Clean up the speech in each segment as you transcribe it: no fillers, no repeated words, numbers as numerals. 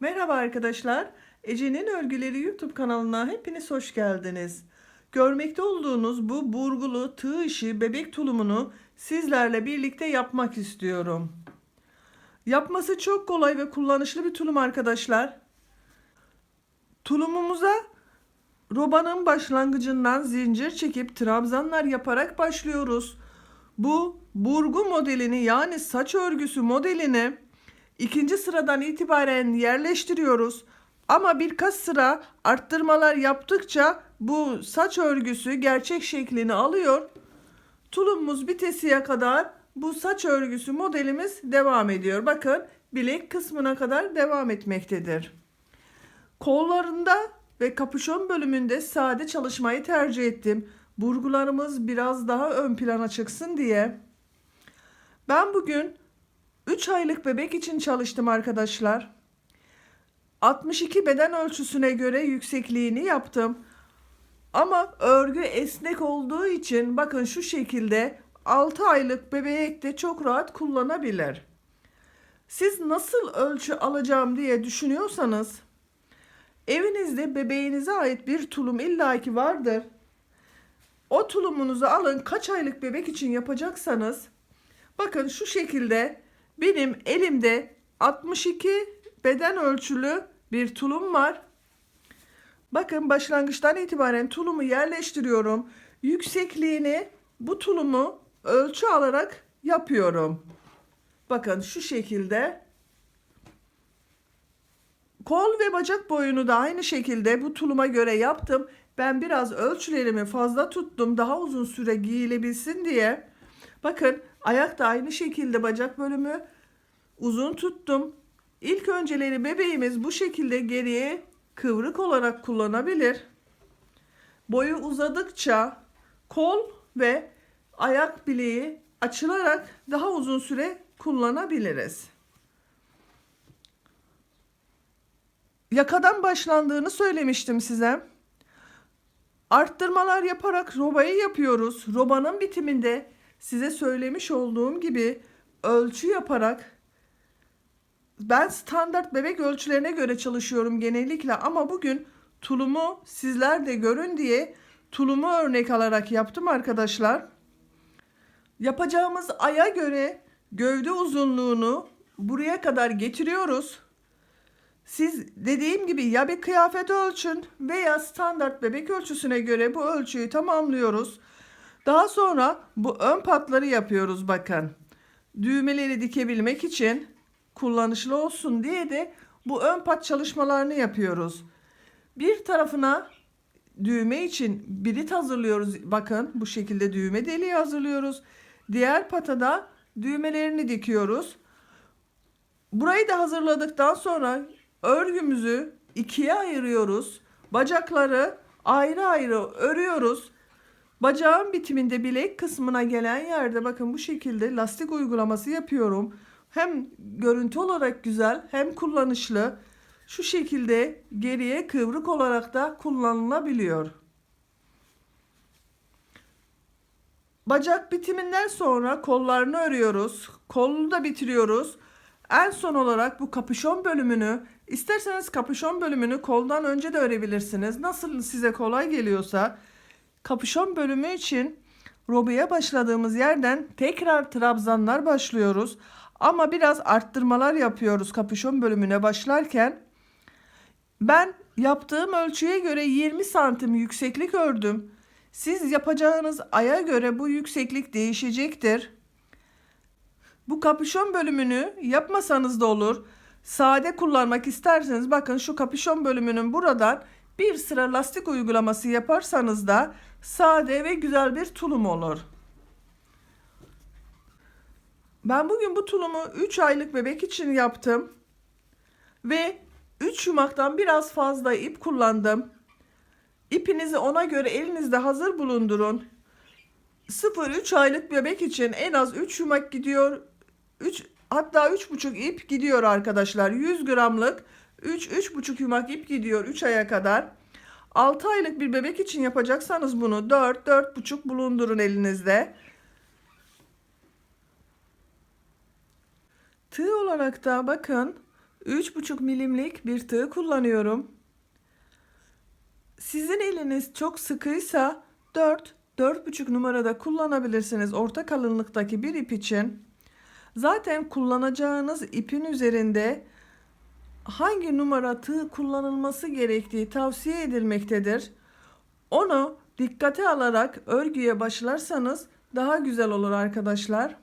Merhaba arkadaşlar. Ece'nin Örgüleri YouTube kanalına hepiniz hoş geldiniz. Görmekte olduğunuz bu burgulu tığ işi bebek tulumunu sizlerle birlikte yapmak istiyorum. Yapması çok kolay ve kullanışlı bir tulum arkadaşlar. Tulumumuza robanın başlangıcından zincir çekip trabzanlar yaparak başlıyoruz. Bu burgu modelini yani saç örgüsü modelini ikinci sıradan itibaren yerleştiriyoruz. Ama birkaç sıra arttırmalar yaptıkça bu saç örgüsü gerçek şeklini alıyor. Tulumumuz bitesiye kadar bu saç örgüsü modelimiz devam ediyor. Bakın bilek kısmına kadar devam etmektedir. Kollarında ve kapüşon bölümünde sade çalışmayı tercih ettim. Burgularımız biraz daha ön plana çıksın diye. Ben bugün 3 aylık bebek için çalıştım arkadaşlar. 62 beden ölçüsüne göre yüksekliğini yaptım. Ama örgü esnek olduğu için bakın şu şekilde 6 aylık bebek de çok rahat kullanabilir. Siz nasıl ölçü alacağım diye düşünüyorsanız evinizde bebeğinize ait bir tulum illaki vardır. O tulumunuzu alın, kaç aylık bebek için yapacaksanız bakın şu şekilde benim elimde 62 beden ölçülü bir tulum var. Bakın başlangıçtan itibaren tulumu yerleştiriyorum. Yüksekliğini bu tulumu ölçü alarak yapıyorum. Bakın şu şekilde. Kol ve bacak boyunu da aynı şekilde bu tuluma göre yaptım. Ben biraz ölçülerimi fazla tuttum daha uzun süre giyilebilsin diye. Bakın ayak da aynı şekilde bacak bölümü uzun tuttum. İlk önceleri bebeğimiz bu şekilde geriye kıvrık olarak kullanabilir. Boyu uzadıkça kol ve ayak bileği açılarak daha uzun süre kullanabiliriz. Yakadan başlandığını söylemiştim size. Arttırmalar yaparak robayı yapıyoruz. Robanın bitiminde size söylemiş olduğum gibi ölçü yaparak ben standart bebek ölçülerine göre çalışıyorum genellikle ama bugün tulumu sizler de görün diye tulumu örnek alarak yaptım arkadaşlar. Yapacağımız aya göre gövde uzunluğunu buraya kadar getiriyoruz. Siz dediğim gibi ya bir kıyafet ölçün veya standart bebek ölçüsüne göre bu ölçüyü tamamlıyoruz. Daha sonra bu ön patları yapıyoruz bakın. Düğmeleri dikebilmek için kullanışlı olsun diye de bu ön pat çalışmalarını yapıyoruz. Bir tarafına düğme için birit hazırlıyoruz. Bakın bu şekilde düğme deliği hazırlıyoruz. Diğer pata da düğmelerini dikiyoruz. Burayı da hazırladıktan sonra örgümüzü ikiye ayırıyoruz. Bacakları ayrı ayrı örüyoruz. Bacağın bitiminde bilek kısmına gelen yerde bakın bu şekilde lastik uygulaması yapıyorum. Hem görüntü olarak güzel hem kullanışlı. Şu şekilde geriye kıvrık olarak da kullanılabiliyor. Bacak bitiminden sonra kollarını örüyoruz. Kolunu da bitiriyoruz. En son olarak bu kapüşon bölümünü isterseniz kapüşon bölümünü koldan önce de örebilirsiniz. Nasıl size kolay geliyorsa. Kapüşon bölümü için robaya başladığımız yerden tekrar trabzanlar başlıyoruz. Ama biraz arttırmalar yapıyoruz kapüşon bölümüne başlarken. Ben yaptığım ölçüye göre 20 santim yükseklik ördüm. Siz yapacağınız aya göre bu yükseklik değişecektir. Bu kapüşon bölümünü yapmasanız da olur. Sade kullanmak isterseniz bakın şu kapüşon bölümünün buradan bir sıra lastik uygulaması yaparsanız da sade ve güzel bir tulum olur. Ben bugün bu tulumu 3 aylık bebek için yaptım. Ve 3 yumaktan biraz fazla ip kullandım. İpinizi ona göre elinizde hazır bulundurun. 0-3 aylık bebek için en az 3 yumak gidiyor. 3 hatta 3,5 ip gidiyor arkadaşlar. 100 gramlık 3-3,5 yumak ip gidiyor 3 aya kadar. 6 aylık bir bebek için yapacaksanız bunu 4-4,5 bulundurun elinizde. Tığ olarak da bakın 3,5 milimlik bir tığ kullanıyorum. Sizin eliniz çok sıkıysa 4,5 numarada kullanabilirsiniz orta kalınlıktaki bir ip için. Zaten kullanacağınız ipin üzerinde hangi numara tığ kullanılması gerektiği tavsiye edilmektedir. Onu dikkate alarak örgüye başlarsanız daha güzel olur arkadaşlar.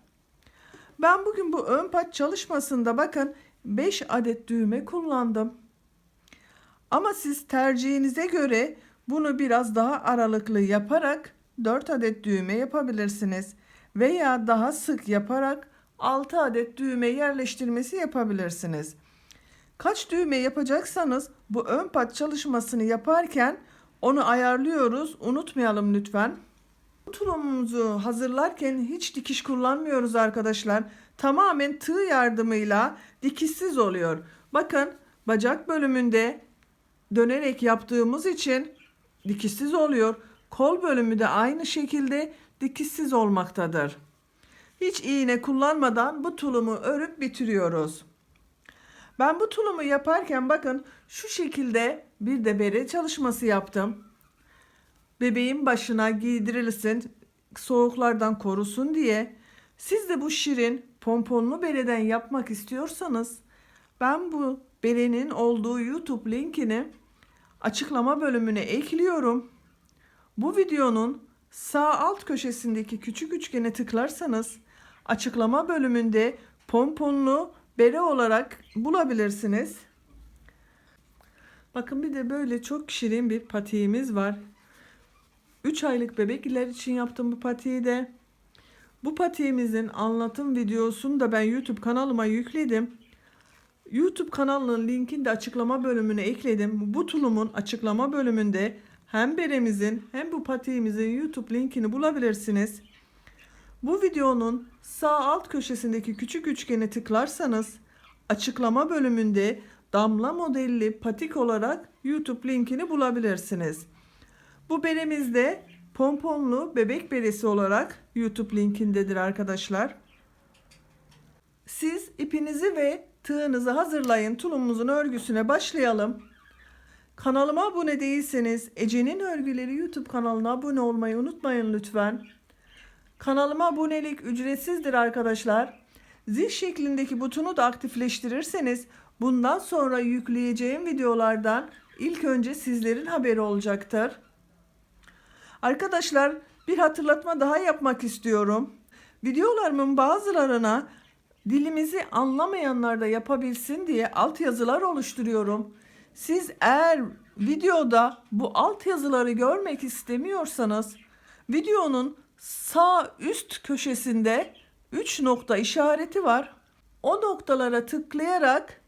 Ben bugün bu ön pat çalışmasında bakın 5 adet düğme kullandım. Ama siz tercihinize göre bunu biraz daha aralıklı yaparak 4 adet düğme yapabilirsiniz. Veya daha sık yaparak 6 adet düğme yerleştirmesi yapabilirsiniz. Kaç düğme yapacaksanız bu ön pat çalışmasını yaparken onu ayarlıyoruz. Unutmayalım lütfen. Bu tulumumuzu hazırlarken hiç dikiş kullanmıyoruz arkadaşlar. Tamamen tığ yardımıyla dikişsiz oluyor. Bakın bacak bölümünde dönerek yaptığımız için dikişsiz oluyor. Kol bölümü de aynı şekilde dikişsiz olmaktadır. Hiç iğne kullanmadan bu tulumu örüp bitiriyoruz. Ben bu tulumu yaparken bakın şu şekilde bir de bere çalışması yaptım. Bebeğin başına giydirilsin, soğuklardan korusun diye. Siz de bu şirin pomponlu bereden yapmak istiyorsanız ben bu berenin olduğu YouTube linkini açıklama bölümüne ekliyorum. Bu videonun sağ alt köşesindeki küçük üçgene tıklarsanız açıklama bölümünde pomponlu bere olarak bulabilirsiniz. Bakın bir de böyle çok şirin bir patiğimiz var. 3 aylık bebekler için yaptım bu patiği de. Bu patiğimizin anlatım videosunu da ben YouTube kanalıma yükledim. YouTube kanalının linkini de açıklama bölümüne ekledim. Bu tulumun açıklama bölümünde hem beremizin hem bu patiğimizin YouTube linkini bulabilirsiniz. Bu videonun sağ alt köşesindeki küçük üçgene tıklarsanız açıklama bölümünde damla modelli patik olarak YouTube linkini bulabilirsiniz. Bu beremizde pomponlu bebek beresi olarak YouTube linkindedir arkadaşlar. Siz ipinizi ve tığınızı hazırlayın. Tulumumuzun örgüsüne başlayalım. Kanalıma abone değilseniz Ece'nin Örgüleri YouTube kanalına abone olmayı unutmayın lütfen. Kanalıma abonelik ücretsizdir arkadaşlar. Zil şeklindeki butonu da aktifleştirirseniz bundan sonra yükleyeceğim videolardan ilk önce sizlerin haberi olacaktır. Arkadaşlar bir hatırlatma daha yapmak istiyorum. Videolarımın bazılarına dilimizi anlamayanlar da yapabilsin diye altyazılar oluşturuyorum. Siz eğer videoda bu altyazıları görmek istemiyorsanız videonun sağ üst köşesinde 3 nokta işareti var. O noktalara tıklayarak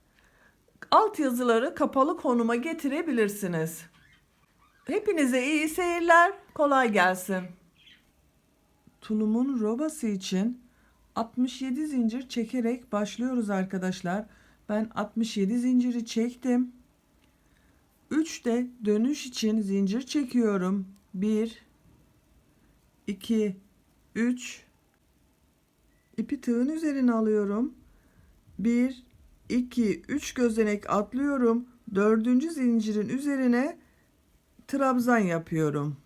altyazıları kapalı konuma getirebilirsiniz. Hepinize iyi seyirler, kolay gelsin. Tulumun robası için 67 zincir çekerek başlıyoruz arkadaşlar. Ben 67 zinciri çektim. 3 de dönüş için zincir çekiyorum. 1 2 3 ipi tığın üzerine alıyorum. 1 2 3 gözenek atlıyorum. 4. zincirin üzerine trabzan yapıyorum.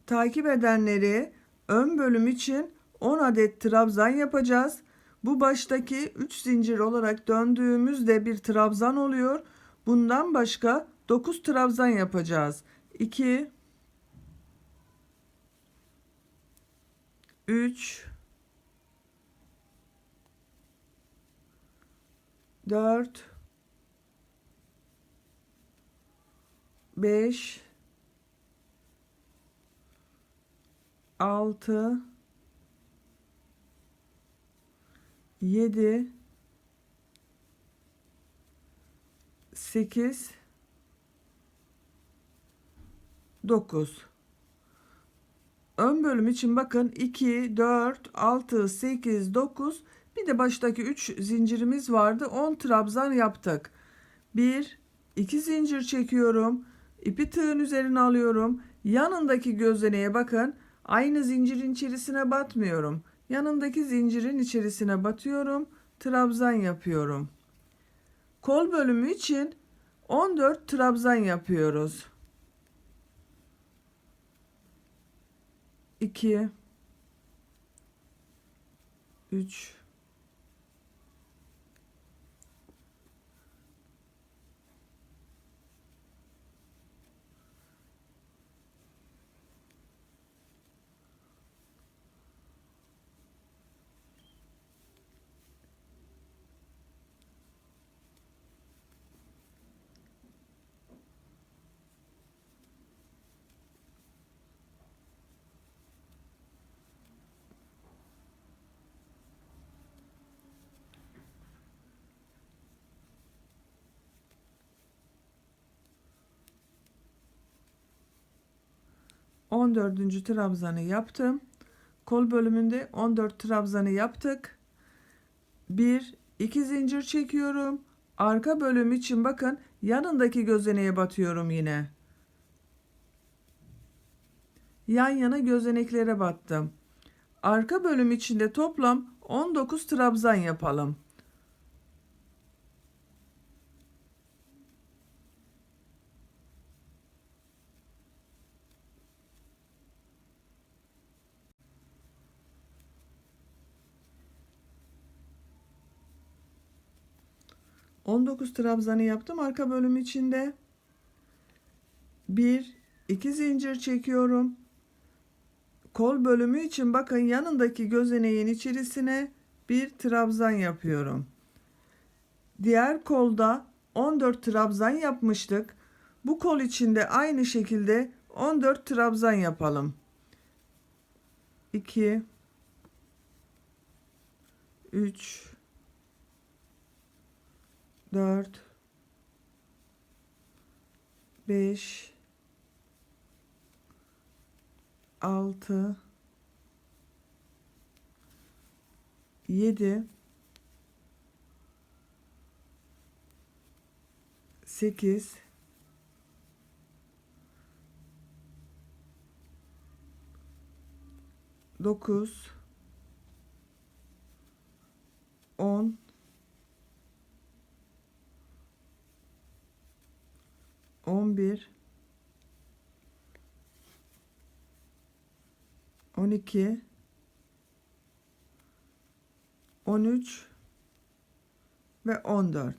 Takip edenleri ön bölüm için 10 adet trabzan yapacağız. Bu baştaki 3 zincir olarak döndüğümüzde bir trabzan oluyor. Bundan başka 9 trabzan yapacağız. 2 3 4 5 6 7 8 9 ön bölüm için bakın 2 4 6 8 9 bir de baştaki 3 zincirimiz vardı, 10 trabzan yaptık. 1 2 zincir çekiyorum, ipi tığın üzerine alıyorum, yanındaki gözeneğe bakın, aynı zincirin içerisine batmıyorum, yanındaki zincirin içerisine batıyorum, trabzan yapıyorum. Kol bölümü için 14 trabzan yapıyoruz. 2 3 14. trabzanı yaptım. Kol bölümünde 14 trabzanı yaptık. 1 2 zincir çekiyorum. Arka bölüm için bakın yanındaki gözeneğe batıyorum yine. Yan yana gözeneklere battım. Arka bölüm içinde toplam 19 trabzan yapalım. ...19 trabzanı yaptım arka bölüm içinde. 1 2 zincir çekiyorum. Kol bölümü için bakın yanındaki gözeneğin içerisine bir trabzan yapıyorum. Diğer kolda 14 trabzan yapmıştık. Bu kol içinde aynı şekilde 14 trabzan yapalım. 2 3 4 5 6 7 8 9 10 11 12 13 ve 14.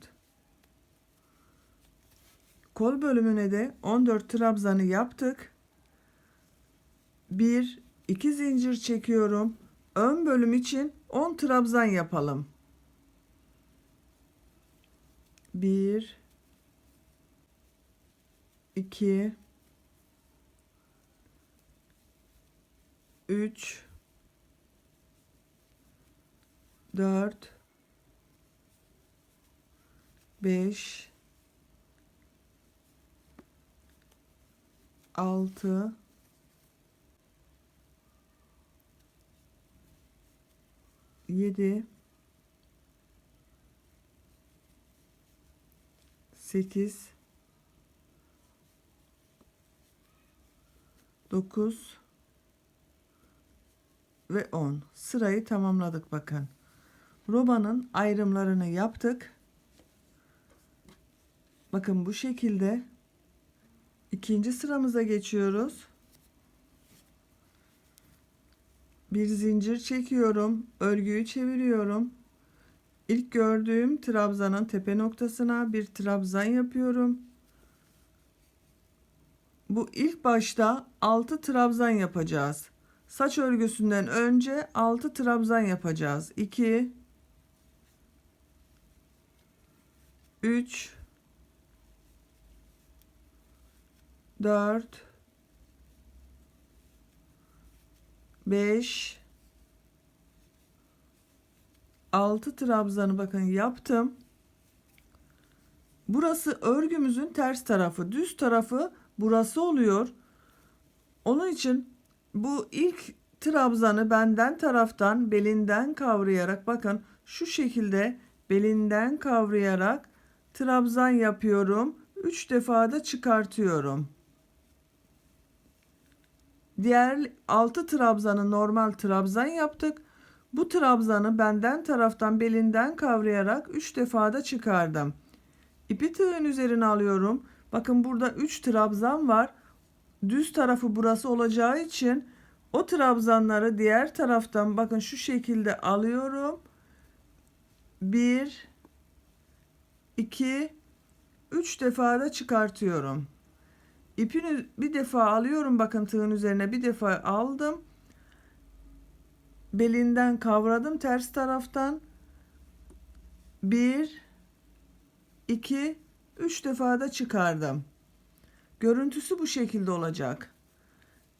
Kol bölümüne de 14 trabzanı yaptık. 1 2 zincir çekiyorum. Ön bölüm için 10 trabzan yapalım. 1 2 3 4 5 6 7 8 9 ve 10. Sırayı tamamladık bakın. Robanın ayrımlarını yaptık. Bakın bu şekilde ikinci sıramıza geçiyoruz. Bir zincir çekiyorum. Örgüyü çeviriyorum. İlk gördüğüm trabzanın tepe noktasına bir trabzan yapıyorum. Bu ilk başta 6 trabzan yapacağız. Saç örgüsünden önce 6 trabzan yapacağız. 2 3 4 5 6 trabzanı bakın yaptım. Burası örgümüzün ters tarafı, düz tarafı burası oluyor. Onun için bu ilk trabzanı benden taraftan belinden kavrayarak bakın şu şekilde belinden kavrayarak trabzan yapıyorum. 3 defa da çıkartıyorum. Diğer 6 trabzanı normal trabzan yaptık. Bu trabzanı benden taraftan belinden kavrayarak 3 defa da çıkardım. İpi tığın üzerine alıyorum. Bakın burada 3 trabzan var. Düz tarafı burası olacağı için o trabzanları diğer taraftan bakın şu şekilde alıyorum. 1, 2, 3 defa da çıkartıyorum. İpini bir defa alıyorum, bakın tığın üzerine bir defa aldım. Belinden kavradım ters taraftan. 1, 2, 3 defa da çıkardım. Görüntüsü bu şekilde olacak.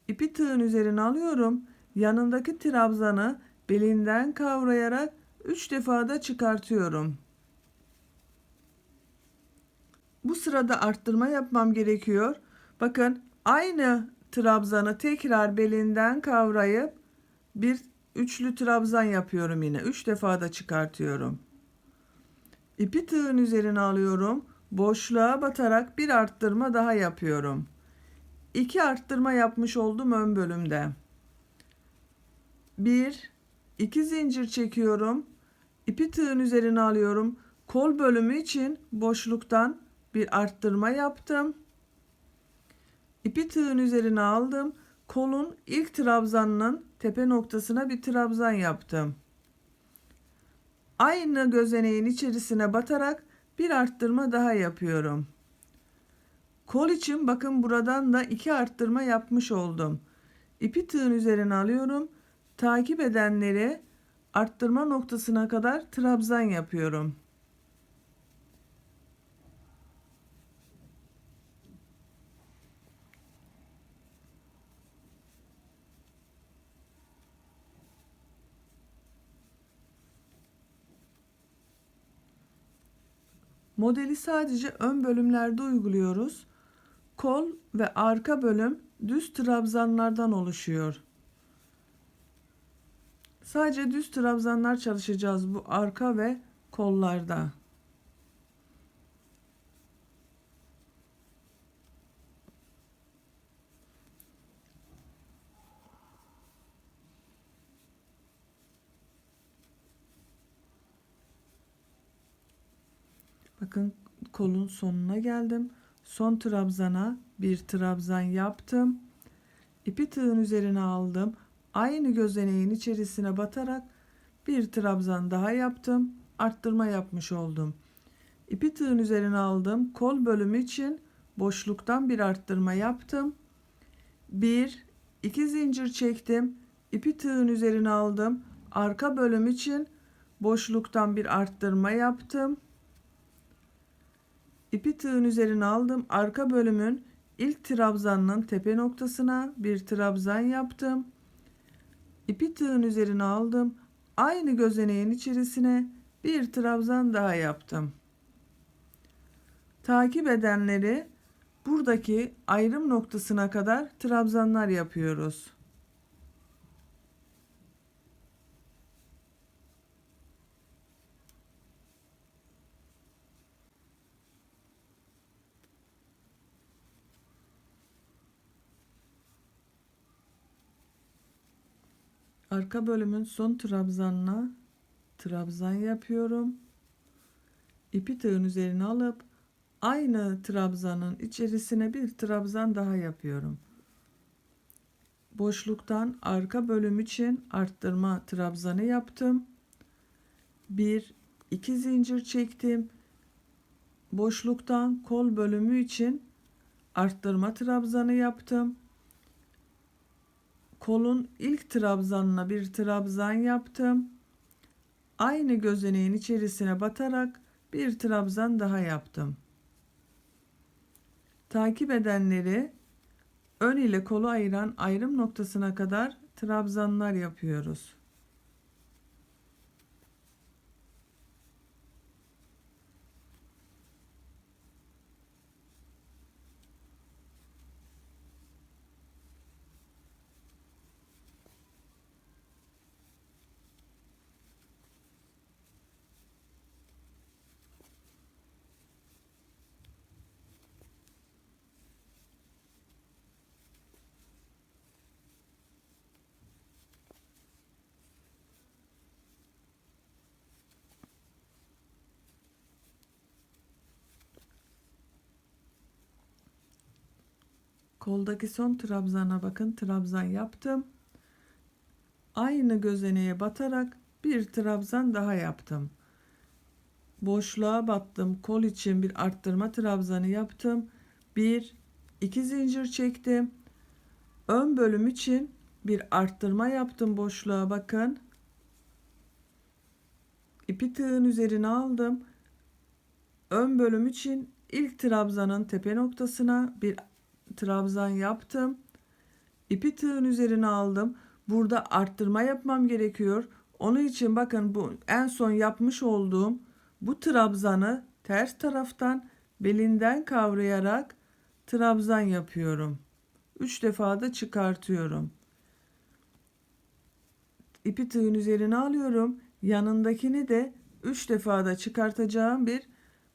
İpi tığın üzerine alıyorum. Yanındaki trabzanı belinden kavrayarak 3 defa da çıkartıyorum. Bu sırada arttırma yapmam gerekiyor. Bakın aynı trabzanı tekrar belinden kavrayıp bir üçlü trabzan yapıyorum yine. 3 defa da çıkartıyorum. İpi tığın üzerine alıyorum. Boşluğa batarak bir arttırma daha yapıyorum. 2 arttırma yapmış oldum ön bölümde. 1, 2 zincir çekiyorum. İpi tığın üzerine alıyorum. Kol bölümü için boşluktan bir arttırma yaptım. İpi tığın üzerine aldım. Kolun ilk trabzanının tepe noktasına bir trabzan yaptım. Aynı gözeneğin içerisine batarak bir arttırma daha yapıyorum. Kol için bakın buradan da 2 arttırma yapmış oldum. İpi tığın üzerine alıyorum. Takip edenleri arttırma noktasına kadar trabzan yapıyorum. Modeli sadece ön bölümlerde uyguluyoruz. Kol ve arka bölüm düz trabzanlardan oluşuyor. Sadece düz trabzanlar çalışacağız bu arka ve kollarda. Bakın kolun sonuna geldim. Son trabzana bir trabzan yaptım. İpi tığın üzerine aldım. Aynı gözeneğin içerisine batarak bir trabzan daha yaptım. Arttırma yapmış oldum. İpi tığın üzerine aldım. Kol bölümü için boşluktan bir arttırma yaptım. 1, 2 zincir çektim. İpi tığın üzerine aldım. Arka bölüm için boşluktan bir arttırma yaptım. İpi tığın üzerine aldım. Arka bölümün ilk trabzanının tepe noktasına bir trabzan yaptım. İpi tığın üzerine aldım. Aynı gözeneğin içerisine bir trabzan daha yaptım. Takip edenleri buradaki ayrım noktasına kadar trabzanlar yapıyoruz. Arka bölümün son trabzanına trabzan yapıyorum. İpi tığın üzerine alıp aynı trabzanın içerisine bir trabzan daha yapıyorum. Boşluktan arka bölüm için arttırma trabzanı yaptım. 1, 2 zincir çektim. Boşluktan kol bölümü için arttırma trabzanı yaptım. Kolun ilk trabzanına bir trabzan yaptım. Aynı gözeneğin içerisine batarak bir trabzan daha yaptım. Takip edenleri ön ile kolu ayıran ayrım noktasına kadar trabzanlar yapıyoruz. Koldaki son trabzana bakın, trabzan yaptım. Aynı gözeneğe batarak bir trabzan daha yaptım. Boşluğa battım. Kol için bir arttırma trabzanı yaptım. 1 2 zincir çektim. Ön bölüm için bir arttırma yaptım boşluğa bakın. İpi tığın üzerine aldım. Ön bölüm için ilk trabzanın tepe noktasına bir trabzan yaptım. İpi tığın üzerine aldım. Burada arttırma yapmam gerekiyor. Onun için bakın bu en son yapmış olduğum bu trabzanı ters taraftan belinden kavrayarak trabzan yapıyorum. 3 defa da çıkartıyorum. İpi tığın üzerine alıyorum. Yanındakini de 3 defa da çıkartacağım bir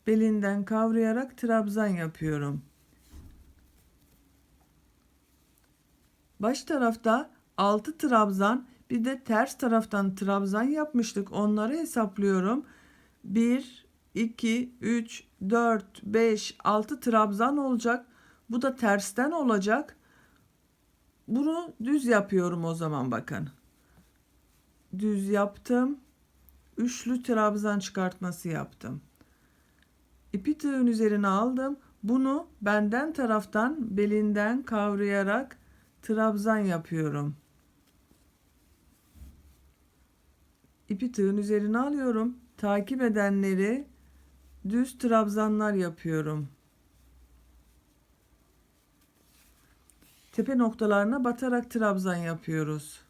belinden kavrayarak trabzan yapıyorum. Baş tarafta 6 trabzan, bir de ters taraftan trabzan yapmıştık. Onları hesaplıyorum. 1 2 3 4 5 6 trabzan olacak. Bu da tersten olacak. Bunu düz yapıyorum o zaman bakın. Düz yaptım. Üçlü trabzan çıkartması yaptım. İpi tığın üzerine aldım. Bunu benden taraftan belinden kavrayarak trabzan yapıyorum. İpi tığın üzerine alıyorum. Takip edenleri düz trabzanlar yapıyorum. Tepe noktalarına batarak trabzan yapıyoruz.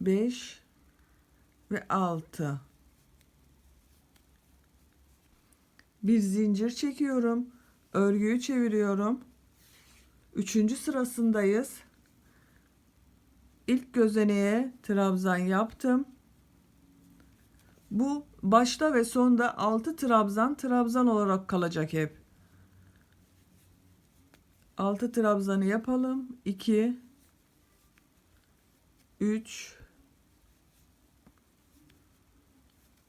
Beş ve 6. Bir zincir çekiyorum. Örgüyü çeviriyorum. 3. sırasındayız. İlk gözeneğe trabzan yaptım. Bu başta ve sonda 6 trabzan olarak kalacak hep. 6 trabzanı yapalım. 2 3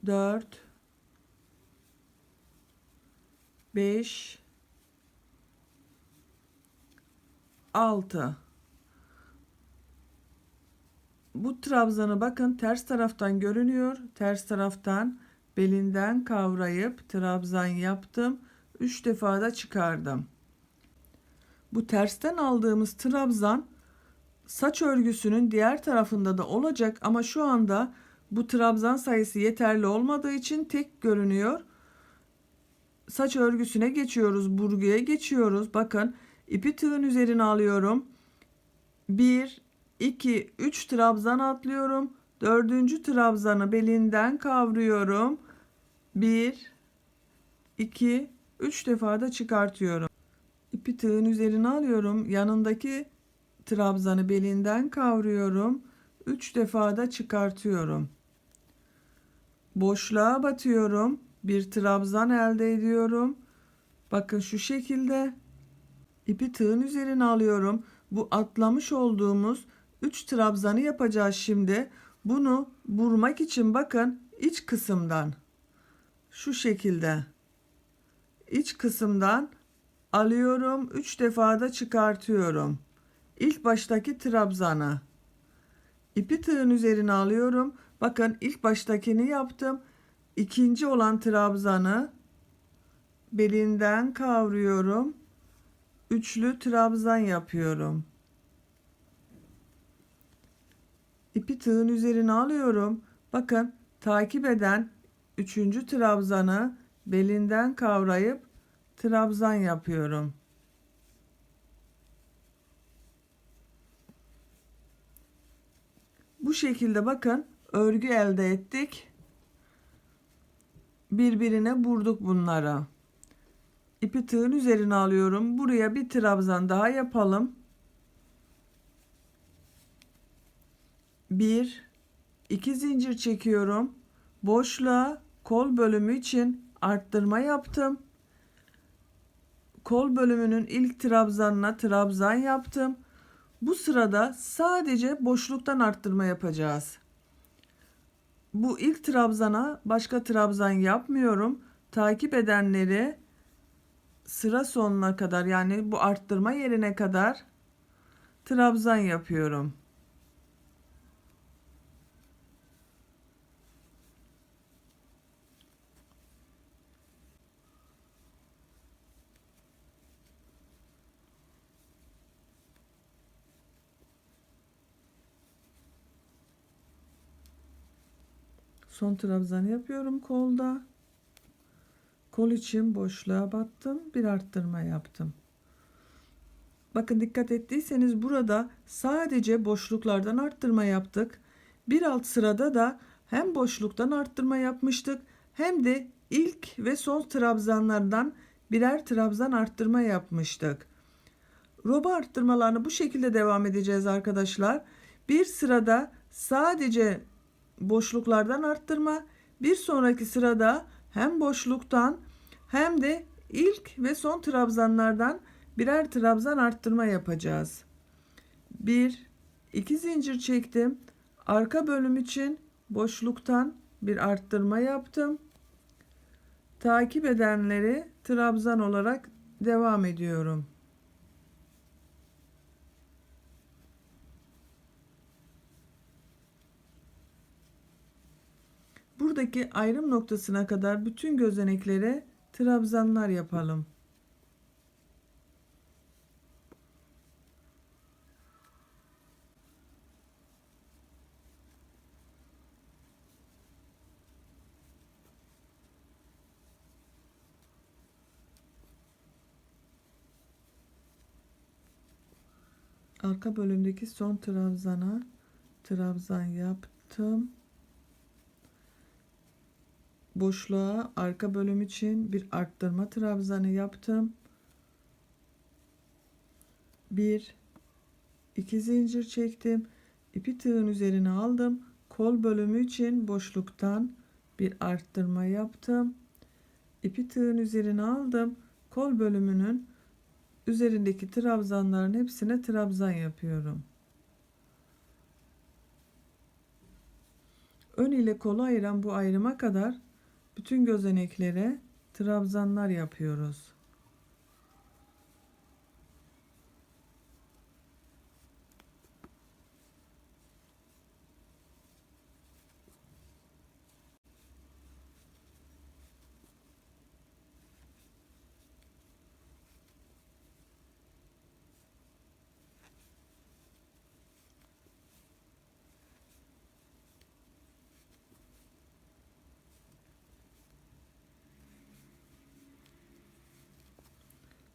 4 5 6. Bu trabzanı bakın ters taraftan görünüyor. Ters taraftan belinden kavrayıp trabzan yaptım. 3 defa da çıkardım. Bu tersten aldığımız trabzan saç örgüsünün diğer tarafında da olacak ama şu anda bu trabzan sayısı yeterli olmadığı için tek görünüyor. Saç örgüsüne geçiyoruz, burguya geçiyoruz. Bakın ipi tığın üzerine alıyorum. 1 2 3 trabzan atlıyorum. 4. trabzanı belinden kavruyorum. 1 2 3 defa da çıkartıyorum. İpi tığın üzerine alıyorum. Yanındaki trabzanı belinden kavruyorum. 3 defa da çıkartıyorum. Boşluğa batıyorum. Bir trabzan elde ediyorum. Bakın şu şekilde ipi tığın üzerine alıyorum. Bu atlamış olduğumuz 3 trabzanı yapacağız şimdi. Bunu vurmak için bakın iç kısımdan şu şekilde iç kısımdan alıyorum. 3 defa da çıkartıyorum. İlk baştaki trabzanı ipi tığın üzerine alıyorum. Bakın ilk baştakini yaptım. İkinci olan trabzanı belinden kavruyorum. Üçlü trabzan yapıyorum. İpi tığın üzerine alıyorum. Bakın takip eden 3. trabzanı belinden kavrayıp trabzan yapıyorum. Bu şekilde bakın örgü elde ettik. Birbirine vurduk bunlara. İpi tığın üzerine alıyorum. Buraya bir trabzan daha yapalım. 1 2 zincir çekiyorum. Boşluğa kol bölümü için arttırma yaptım. Kol bölümünün ilk trabzanına trabzan yaptım. Bu sırada sadece boşluktan arttırma yapacağız. Bu ilk trabzana başka trabzan yapmıyorum. Takip edenleri sıra sonuna kadar, yani bu arttırma yerine kadar trabzan yapıyorum. Son trabzanı yapıyorum kolda. Kol için boşluğa battım, bir arttırma yaptım. Bakın, dikkat ettiyseniz burada sadece boşluklardan arttırma yaptık. Bir alt sırada da hem boşluktan arttırma yapmıştık hem de ilk ve son trabzanlardan birer trabzan arttırma yapmıştık. Roba arttırmalarını bu şekilde devam edeceğiz arkadaşlar. Bir sırada sadece boşluklardan arttırma, bir sonraki sırada hem boşluktan hem de ilk ve son trabzanlardan birer trabzan arttırma yapacağız. 1 2 zincir çektim. Arka bölüm için boşluktan bir arttırma yaptım. Takip edenleri trabzan olarak devam ediyorum. Buradaki ayrım noktasına kadar bütün gözeneklere trabzanlar yapalım. Arka bölümdeki son trabzana trabzan yaptım. Boşluğa arka bölüm için bir arttırma trabzanı yaptım. 1 2 zincir çektim. İpi tığın üzerine aldım. Kol bölümü için boşluktan bir arttırma yaptım. İpi tığın üzerine aldım. Kol bölümünün üzerindeki trabzanların hepsine trabzan yapıyorum. Ön ile kolu ayıran bu ayrıma kadar bütün gözeneklere trabzanlar yapıyoruz.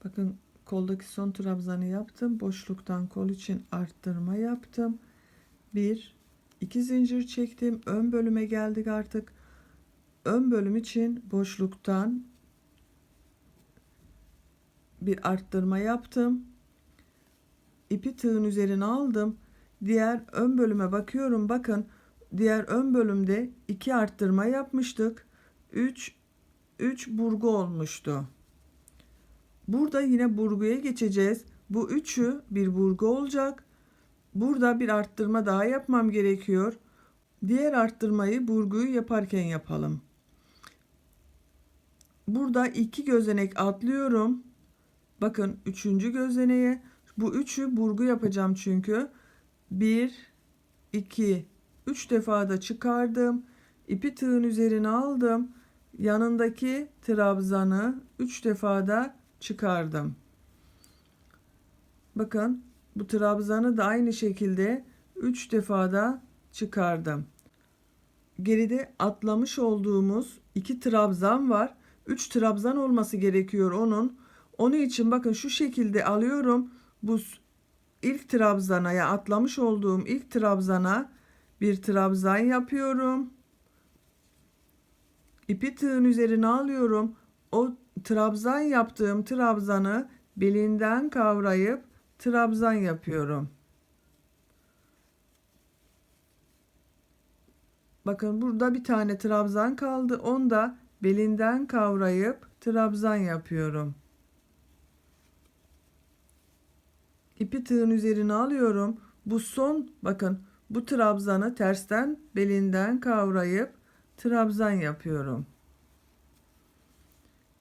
Bakın, koldaki son trabzanı yaptım. Boşluktan kol için arttırma yaptım. 1 2 zincir çektim. Ön bölüme geldik artık. Ön bölüm için boşluktan bir arttırma yaptım. İpi tığın üzerine aldım. Diğer ön bölüme bakıyorum. Bakın, diğer ön bölümde 2 arttırma yapmıştık. 3 burgu olmuştu. Burada yine burguya geçeceğiz. Bu üçü bir burgu olacak. Burada bir arttırma daha yapmam gerekiyor. Diğer arttırmayı burguyu yaparken yapalım. Burada 2 gözenek atlıyorum. Bakın, 3. gözeneğe bu üçü burgu yapacağım çünkü. 1 2 3 defa da çıkardım. İpi tığın üzerine aldım. Yanındaki trabzanı 3 defa da çıkardım. Bakın, bu trabzanı da aynı şekilde 3 defa da çıkardım. Geride atlamış olduğumuz 2 trabzan var. 3 trabzan olması gerekiyor onun. Onun için bakın, şu şekilde alıyorum. Bu ilk trabzana, ya atlamış olduğum ilk trabzana bir trabzan yapıyorum. İpi tığın üzerine alıyorum. O trabzan yaptığım trabzanı belinden kavrayıp trabzan yapıyorum. Bakın, burada bir tane trabzan kaldı. Onu da belinden kavrayıp trabzan yapıyorum. İpi tığın üzerine alıyorum. Bu son, bakın, Bu trabzanı tersten belinden kavrayıp trabzan yapıyorum.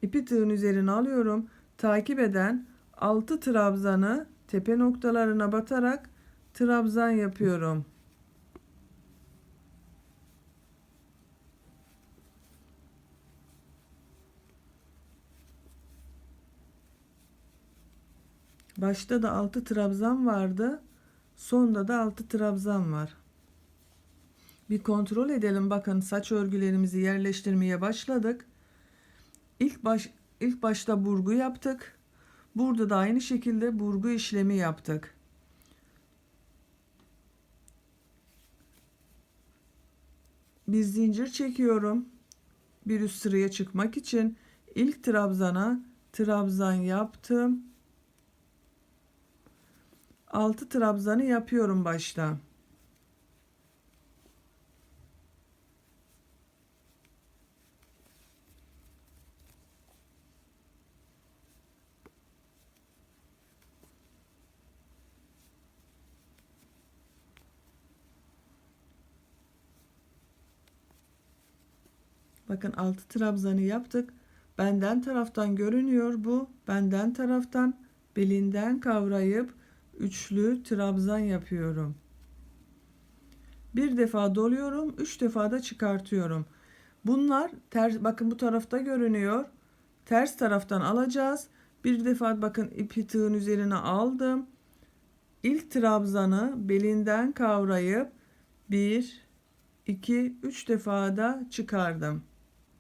İpi tığın üzerine alıyorum. Takip eden 6 trabzanı tepe noktalarına batarak trabzan yapıyorum. Başta da 6 trabzan vardı. Sonda da 6 trabzan var. Bir kontrol edelim. Bakın saç örgülerimizi yerleştirmeye başladık. İlk başta burgu yaptık. Burada da aynı şekilde burgu işlemi yaptık. Bir zincir çekiyorum. Bir üst sıraya çıkmak için ilk trabzana trabzan yaptım. 6 trabzanı yapıyorum başta. Bakın 6 trabzanı yaptık. Benden taraftan görünüyor bu. Benden taraftan belinden kavrayıp üçlü trabzan yapıyorum. Bir defa doluyorum, 3 defa da çıkartıyorum. Bunlar ters, bakın bu tarafta görünüyor. Ters taraftan alacağız. Bir defa bakın ipi tığın üzerine aldım. İlk trabzanı belinden kavrayıp 1, 2, 3 defa da çıkardım.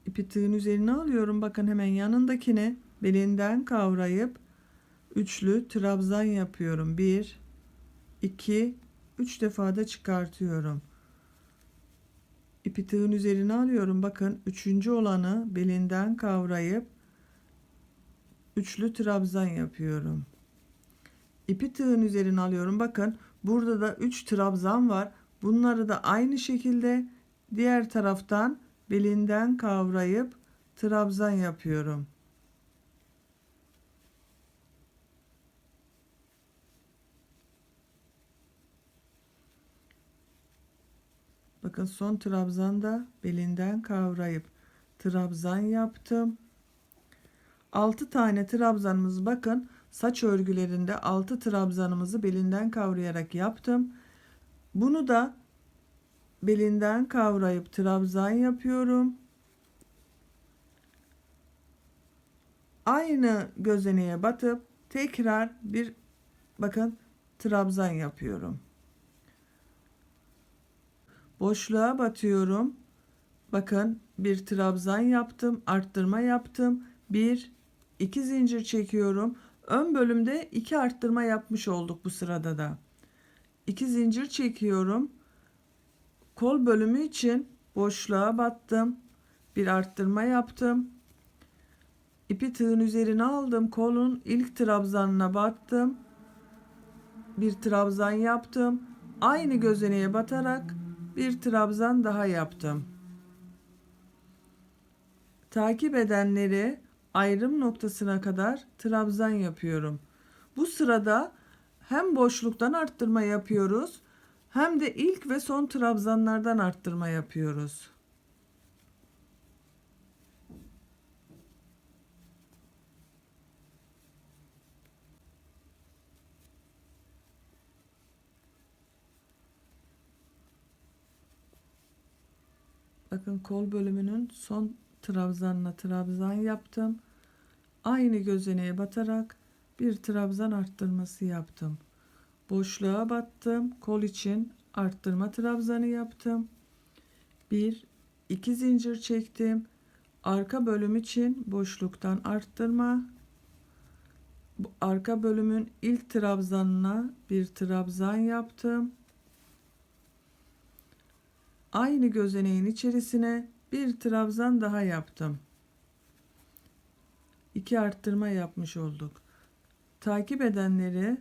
İpi tığın üzerine alıyorum. Bakın hemen yanındakini belinden kavrayıp üçlü trabzan yapıyorum. 1, 2, 3 defa da çıkartıyorum. İpi tığın üzerine alıyorum. Bakın üçüncü olanı belinden kavrayıp üçlü trabzan yapıyorum. İpi tığın üzerine alıyorum. Bakın burada da 3 trabzan var. Bunları da aynı şekilde diğer taraftan belinden kavrayıp trabzan yapıyorum. Bakın son trabzanda belinden kavrayıp trabzan yaptım. 6 tane trabzanımız, bakın saç örgülerinde 6 trabzanımızı belinden kavrayarak yaptım. Bunu da belinden kavrayıp trabzan yapıyorum. Aynı gözeneğe batıp tekrar bir bakın trabzan yapıyorum. Boşluğa batıyorum. Bakın bir trabzan yaptım, arttırma yaptım. 1, 2 zincir çekiyorum. Ön bölümde 2 arttırma yapmış olduk bu sırada da. 2 zincir çekiyorum. Kol bölümü için boşluğa battım. Bir arttırma yaptım. İpi tığın üzerine aldım. Kolun ilk trabzanına battım. Bir trabzan yaptım. Aynı gözeneğe batarak bir trabzan daha yaptım. Takip edenleri ayrım noktasına kadar trabzan yapıyorum. Bu sırada hem boşluktan arttırma yapıyoruz, hem de ilk ve son trabzanlardan arttırma yapıyoruz. Bakın kol bölümünün son trabzanına trabzan yaptım. Aynı gözeneğe batarak bir trabzan arttırması yaptım. Boşluğa battım. Kol için arttırma trabzanı yaptım. 1, 2 zincir çektim. Arka bölüm için boşluktan arttırma. Bu arka bölümün ilk trabzanına bir trabzan yaptım. Aynı gözeneğin içerisine bir trabzan daha yaptım. 2 arttırma yapmış olduk. Takip edenleri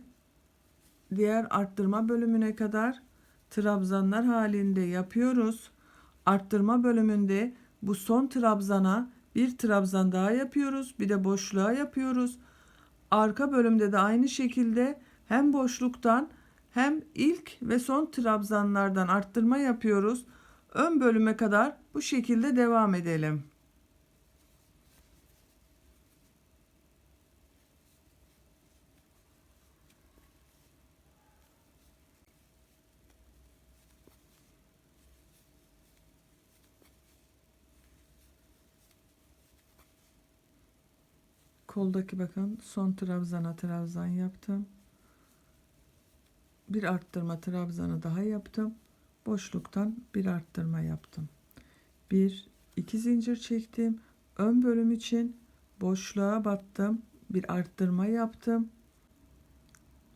diğer arttırma bölümüne kadar trabzanlar halinde yapıyoruz. Arttırma bölümünde bu son trabzana bir trabzan daha yapıyoruz. Bir de boşluğa yapıyoruz. Arka bölümde de aynı şekilde hem boşluktan hem ilk ve son trabzanlardan arttırma yapıyoruz. Ön bölüme kadar bu şekilde devam edelim. Koldaki bakın son trabzan yaptım. Bir arttırma trabzanı daha yaptım. Boşluktan bir arttırma yaptım. Bir, iki zincir çektim. Ön bölüm için boşluğa battım. Bir arttırma yaptım.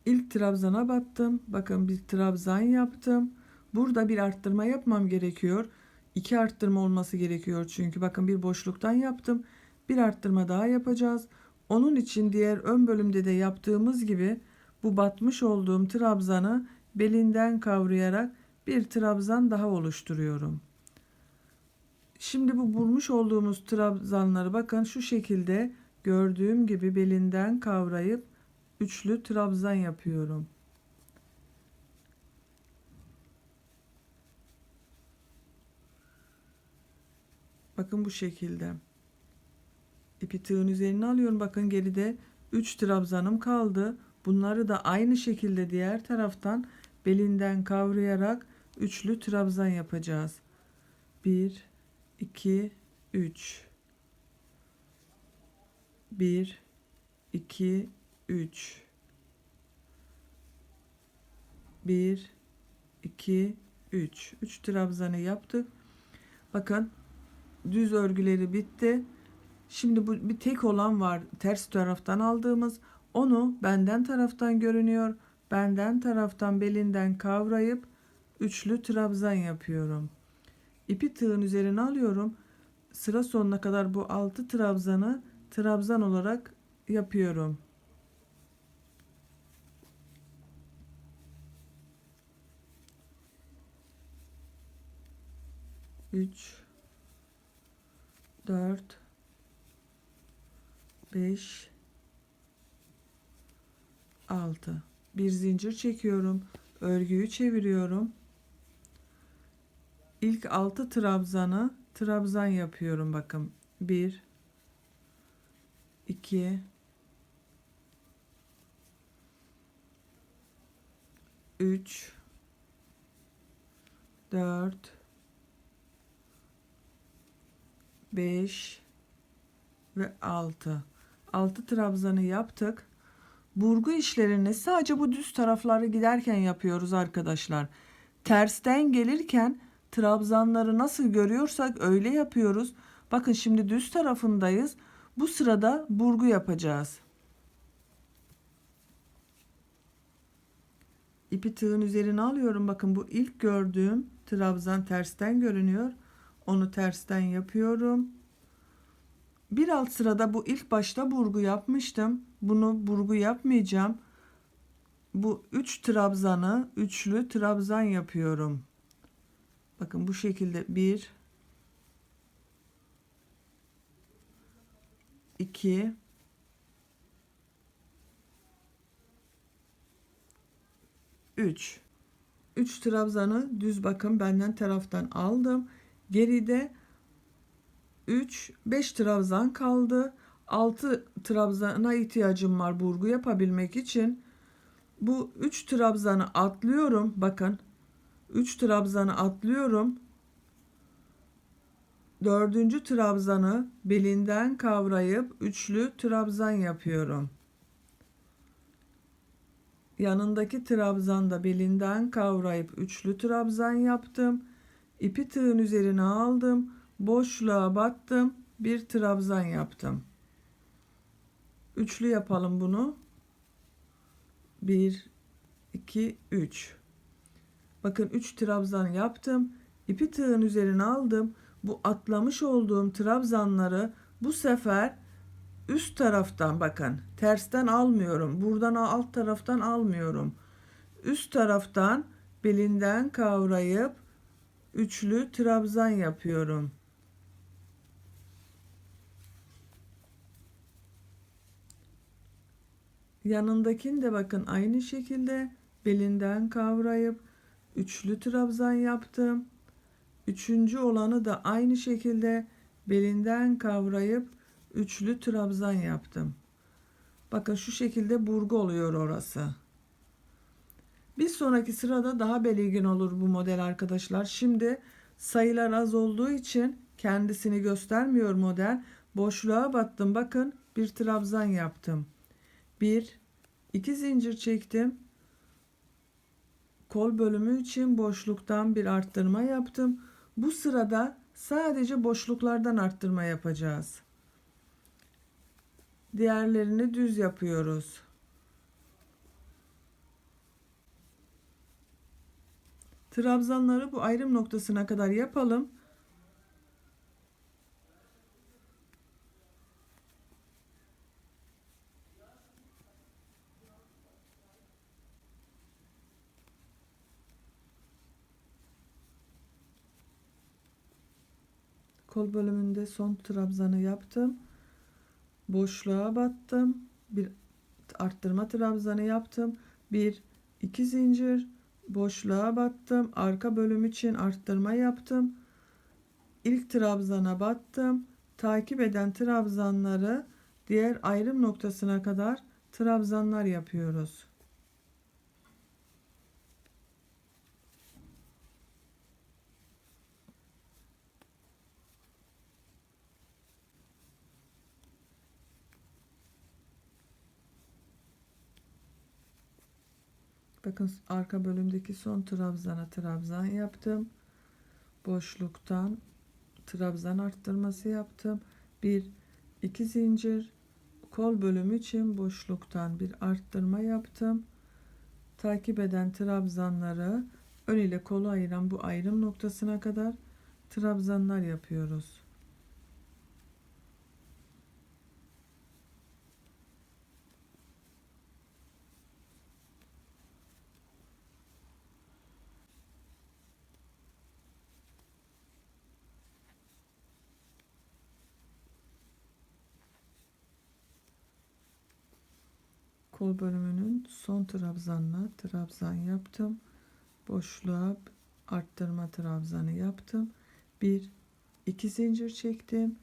İlk trabzana battım. Bakın bir trabzan yaptım. Burada bir arttırma yapmam gerekiyor. İki arttırma olması gerekiyor çünkü bakın bir boşluktan yaptım. Bir arttırma daha yapacağız. Onun için diğer ön bölümde de yaptığımız gibi bu batmış olduğum trabzanı belinden kavrayarak bir trabzan daha oluşturuyorum. Şimdi bu vurmuş olduğumuz trabzanları bakın şu şekilde gördüğüm gibi belinden kavrayıp üçlü trabzan yapıyorum. Bakın bu şekilde. İpi tığın üzerine alıyorum. Bakın geride 3 trabzanım kaldı. Bunları da aynı şekilde diğer taraftan belinden kavrayarak üçlü trabzan yapacağız. 1 2 3 1 2 3 1 2 3 3 trabzanı yaptık. Bakın düz örgüleri bitti. Şimdi bu bir tek olan var ters taraftan aldığımız, onu benden taraftan görünüyor. Benden taraftan belinden kavrayıp üçlü trabzan yapıyorum. İpi tığın üzerine alıyorum. Sıra sonuna kadar bu 6 trabzanı trabzan olarak yapıyorum. Üç, 4, 5, 6. Bir zincir çekiyorum. Örgüyü çeviriyorum. İlk 6 trabzanı trabzan yapıyorum bakın. 1 2 3 4 5 ve 6. 6 trabzanı yaptık. Burgu işlerini sadece bu düz tarafları giderken yapıyoruz arkadaşlar. Tersten gelirken trabzanları nasıl görüyorsak öyle yapıyoruz. Bakın şimdi düz tarafındayız. Bu sırada burgu yapacağız. İpi tığın üzerine alıyorum. Bakın bu ilk gördüğüm trabzan tersten görünüyor. Onu tersten yapıyorum. Bir alt sırada bu ilk başta burgu yapmıştım. Bunu burgu yapmayacağım. Bu 3 trabzanı üçlü trabzan yapıyorum. Bakın bu şekilde 1 2 3 3 trabzanı düz bakın benden taraftan aldım. Geride 3 5 trabzan kaldı. 6 trabzana ihtiyacım var burgu yapabilmek için. Bu 3 trabzanı atlıyorum. Bakın 3 trabzanı atlıyorum. Dördüncü trabzanı belinden kavrayıp üçlü trabzan yapıyorum. Yanındaki trabzanda belinden kavrayıp üçlü trabzan yaptım. İpi tığın üzerine aldım. Boşluğa battım. Bir trabzan yaptım. Üçlü yapalım bunu. 1 2 3. Bakın 3 trabzan yaptım. İpi tığın üzerine aldım. Bu atlamış olduğum trabzanları bu sefer üst taraftan bakın tersten almıyorum. Buradan alt taraftan almıyorum. Üst taraftan belinden kavrayıp üçlü trabzan yapıyorum. Yanındakini de bakın aynı şekilde belinden kavrayıp üçlü trabzan yaptım. Üçüncü olanı da aynı şekilde belinden kavrayıp üçlü trabzan yaptım. Bakın şu şekilde burgu oluyor orası. Bir sonraki sırada daha belirgin olur bu model arkadaşlar. Şimdi sayılar az olduğu için kendisini göstermiyor model. Boşluğa battım. Bakın bir trabzan yaptım. Bir, iki zincir çektim. Kol bölümü için boşluktan bir arttırma yaptım. Bu sırada sadece boşluklardan arttırma yapacağız. Diğerlerini düz yapıyoruz. Trabzanları bu ayrım noktasına kadar yapalım. Kol bölümünde son trabzanı yaptım. Boşluğa battım. Bir arttırma trabzanı yaptım. Bir, iki zincir boşluğa battım. Arka bölüm için arttırma yaptım. İlk trabzana battım. Takip eden trabzanları diğer ayrım noktasına kadar trabzanlar yapıyoruz. Bakın arka bölümdeki son trabzana trabzan yaptım. Boşluktan trabzan arttırması yaptım. Bir, iki zincir kol bölümü için boşluktan bir arttırma yaptım. Takip eden trabzanları ön ile kolu ayıran bu ayrım noktasına kadar trabzanlar yapıyoruz. Kol bölümünün son trabzanına trabzan yaptım. Boşluğa arttırma trabzanı yaptım. Bir, iki zincir çektim.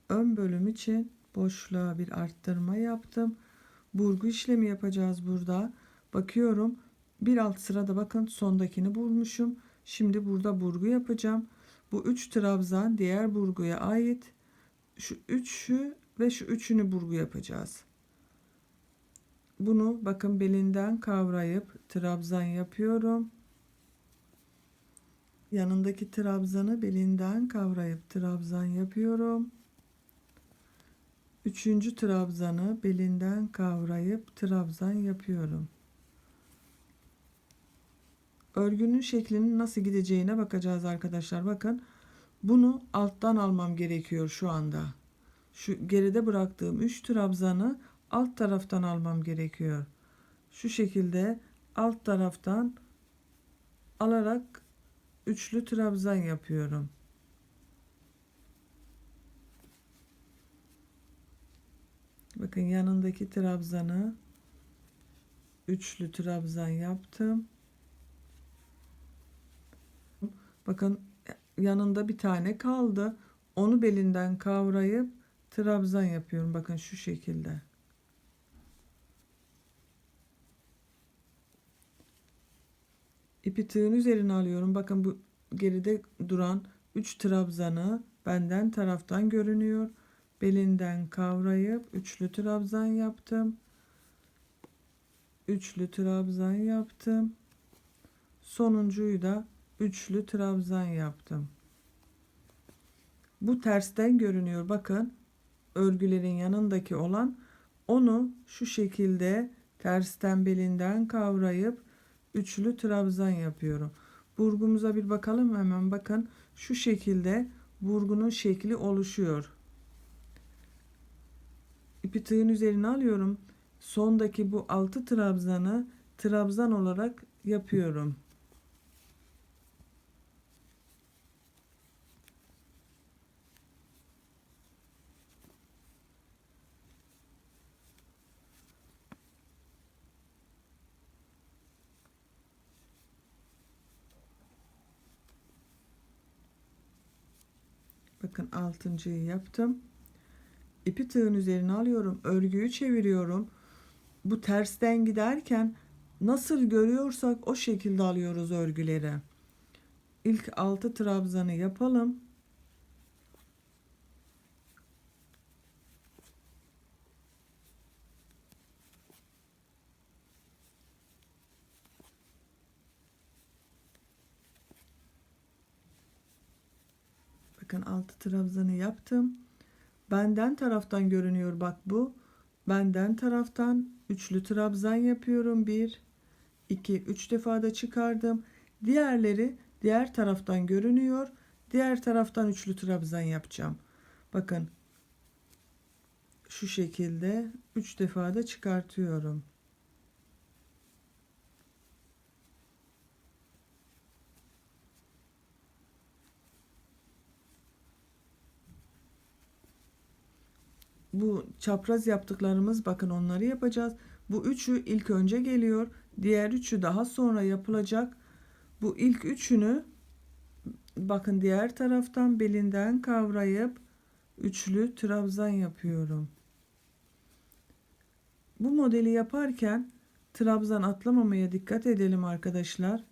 Ön bölüm için boşluğa bir arttırma yaptım. Burgu işlemi yapacağız burada. Bakıyorum bir alt sırada bakın sondakini bulmuşum. Şimdi burada burgu yapacağım. Bu 3 trabzan diğer burguya ait. Şu üçü ve şu üçünü burgu yapacağız. Bunu bakın belinden kavrayıp trabzan yapıyorum. Yanındaki trabzanı belinden kavrayıp trabzan yapıyorum. Üçüncü trabzanı belinden kavrayıp trabzan yapıyorum. Örgünün şeklinin nasıl gideceğine bakacağız arkadaşlar. Bakın bunu alttan almam gerekiyor şu anda. Şu geride bıraktığım 3 trabzanı alt taraftan almam gerekiyor. Şu şekilde alt taraftan alarak üçlü trabzan yapıyorum. Bakın yanındaki trabzanı üçlü trabzan yaptım. Bakın yanında bir tane kaldı. Onu belinden kavrayıp trabzan yapıyorum. Bakın şu şekilde. İpi tığın üzerine alıyorum. Bakın bu geride duran 3 trabzanı benden taraftan görünüyor. Belinden kavrayıp üçlü trabzan yaptım. Üçlü trabzan yaptım. Sonuncuyu da üçlü trabzan yaptım. Bu tersten görünüyor. Bakın örgülerin yanındaki olan onu şu şekilde tersten belinden kavrayıp üçlü trabzan yapıyorum. Burgumuza bir bakalım hemen. Bakın şu şekilde burgunun şekli oluşuyor. İpi tığın üzerine alıyorum. Sondaki bu 6 trabzanı trabzan olarak yapıyorum. Bakın altıncıyı yaptım. İpi tığın üzerine alıyorum. Örgüyü çeviriyorum. Bu tersten giderken nasıl görüyorsak o şekilde alıyoruz örgüleri. İlk 6 trabzanı yapalım. Bakın 6 trabzanı yaptım. Benden taraftan görünüyor bak bu. Benden taraftan üçlü trabzan yapıyorum. 1 2 3 defa da çıkardım. Diğerleri diğer taraftan görünüyor. Diğer taraftan üçlü trabzan yapacağım. Bakın şu şekilde 3 defa da çıkartıyorum. Bu çapraz yaptıklarımız, bakın onları yapacağız. Bu üçü ilk önce geliyor. Diğer üçü daha sonra yapılacak. Bu ilk üçünü bakın diğer taraftan belinden kavrayıp üçlü trabzan yapıyorum. Bu modeli yaparken trabzan atlamamaya dikkat edelim arkadaşlar.